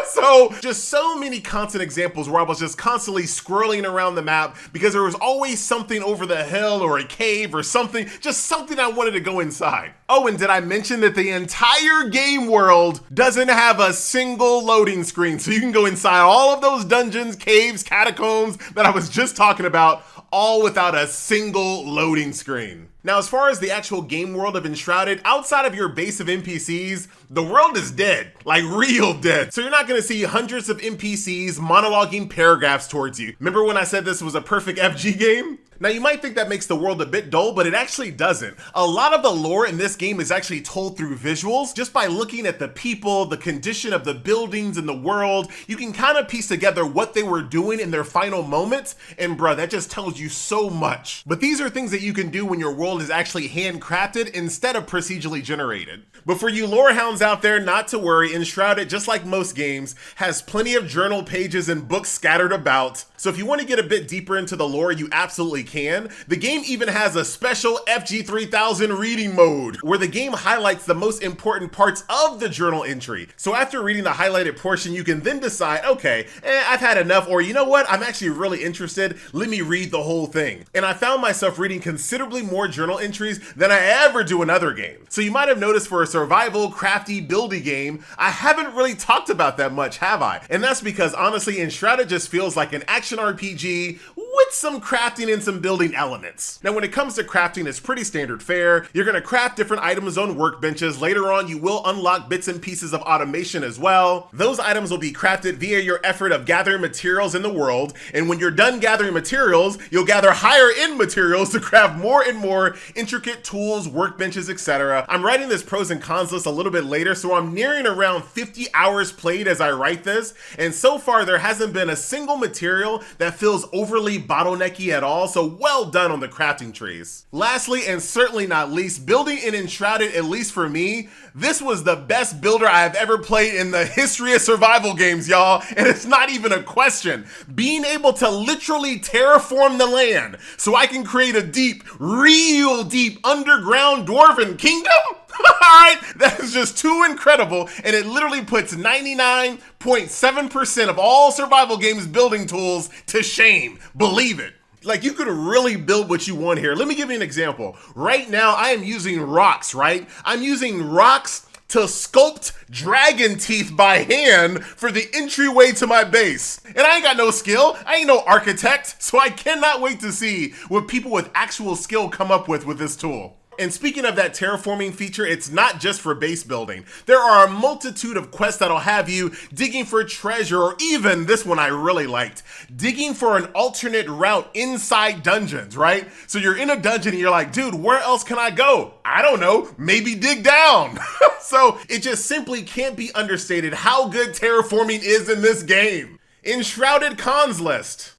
So just so many constant examples where I was just constantly scrolling around the map because there was always something over the hill or a cave or something, just something I wanted to go inside. Oh, and did I mention that the entire game world doesn't have a single loading screen? So you can go inside all of those dungeons, caves, catacombs that I was just talking about, all without a single loading screen. Now, as far as the actual game world of Enshrouded, outside of your base of NPCs, the world is dead, like real dead. So you're not gonna see hundreds of NPCs monologuing paragraphs towards you. Remember when I said this was a perfect FG game? Now you might think that makes the world a bit dull, but it actually doesn't. A lot of the lore in this game is actually told through visuals. Just by looking at the people, the condition of the buildings in the world, you can kind of piece together what they were doing in their final moments, and bruh, that just tells you so much. But these are things that you can do when your world is actually handcrafted instead of procedurally generated. But for you lore hounds out there, not to worry, Enshrouded, just like most games, has plenty of journal pages and books scattered about. So if you want to get a bit deeper into the lore, you absolutely can. The game even has a special FG3000 reading mode where the game highlights the most important parts of the journal entry. So after reading the highlighted portion, you can then decide, okay, I've had enough, or you know what, I'm actually really interested, let me read the whole thing. And I found myself reading considerably more journal entries than I ever do in other games. So you might have noticed for a survival, crafty, buildy game, I haven't really talked about that much, have I? And that's because honestly, Enshrouded just feels like an action RPG with some crafting and some building elements. Now, when it comes to crafting, it's pretty standard fare. You're gonna craft different items on workbenches. Later on, you will unlock bits and pieces of automation as well. Those items will be crafted via your effort of gathering materials in the world. And when you're done gathering materials, you'll gather higher end materials to craft more and more intricate tools, workbenches, etc. I'm writing this pros and cons list a little bit later, so I'm nearing around 50 hours played as I write this. And so far, there hasn't been a single material that feels overly bottlenecky at all, so well done on the crafting trees. Lastly, and certainly not least, building in Enshrouded, at least for me, this was the best builder I have ever played in the history of survival games, y'all, and it's not even a question. Being able to literally terraform the land so I can create a deep, real deep underground dwarven kingdom? Alright, that is just too incredible, and it literally puts 99.7% of all survival games building tools to shame. Believe it. Like, you could really build what you want here. Let me give you an example. Right now, I am using rocks, right? I'm using rocks to sculpt dragon teeth by hand for the entryway to my base. And I ain't got no skill. I ain't no architect, so I cannot wait to see what people with actual skill come up with this tool. And speaking of that terraforming feature, it's not just for base building. There are a multitude of quests that'll have you digging for treasure, or even this one I really liked, digging for an alternate route inside dungeons, right? So you're in a dungeon and you're like, dude, where else can I go? I don't know, maybe dig down. So it just simply can't be understated how good terraforming is in this game. Enshrouded cons list.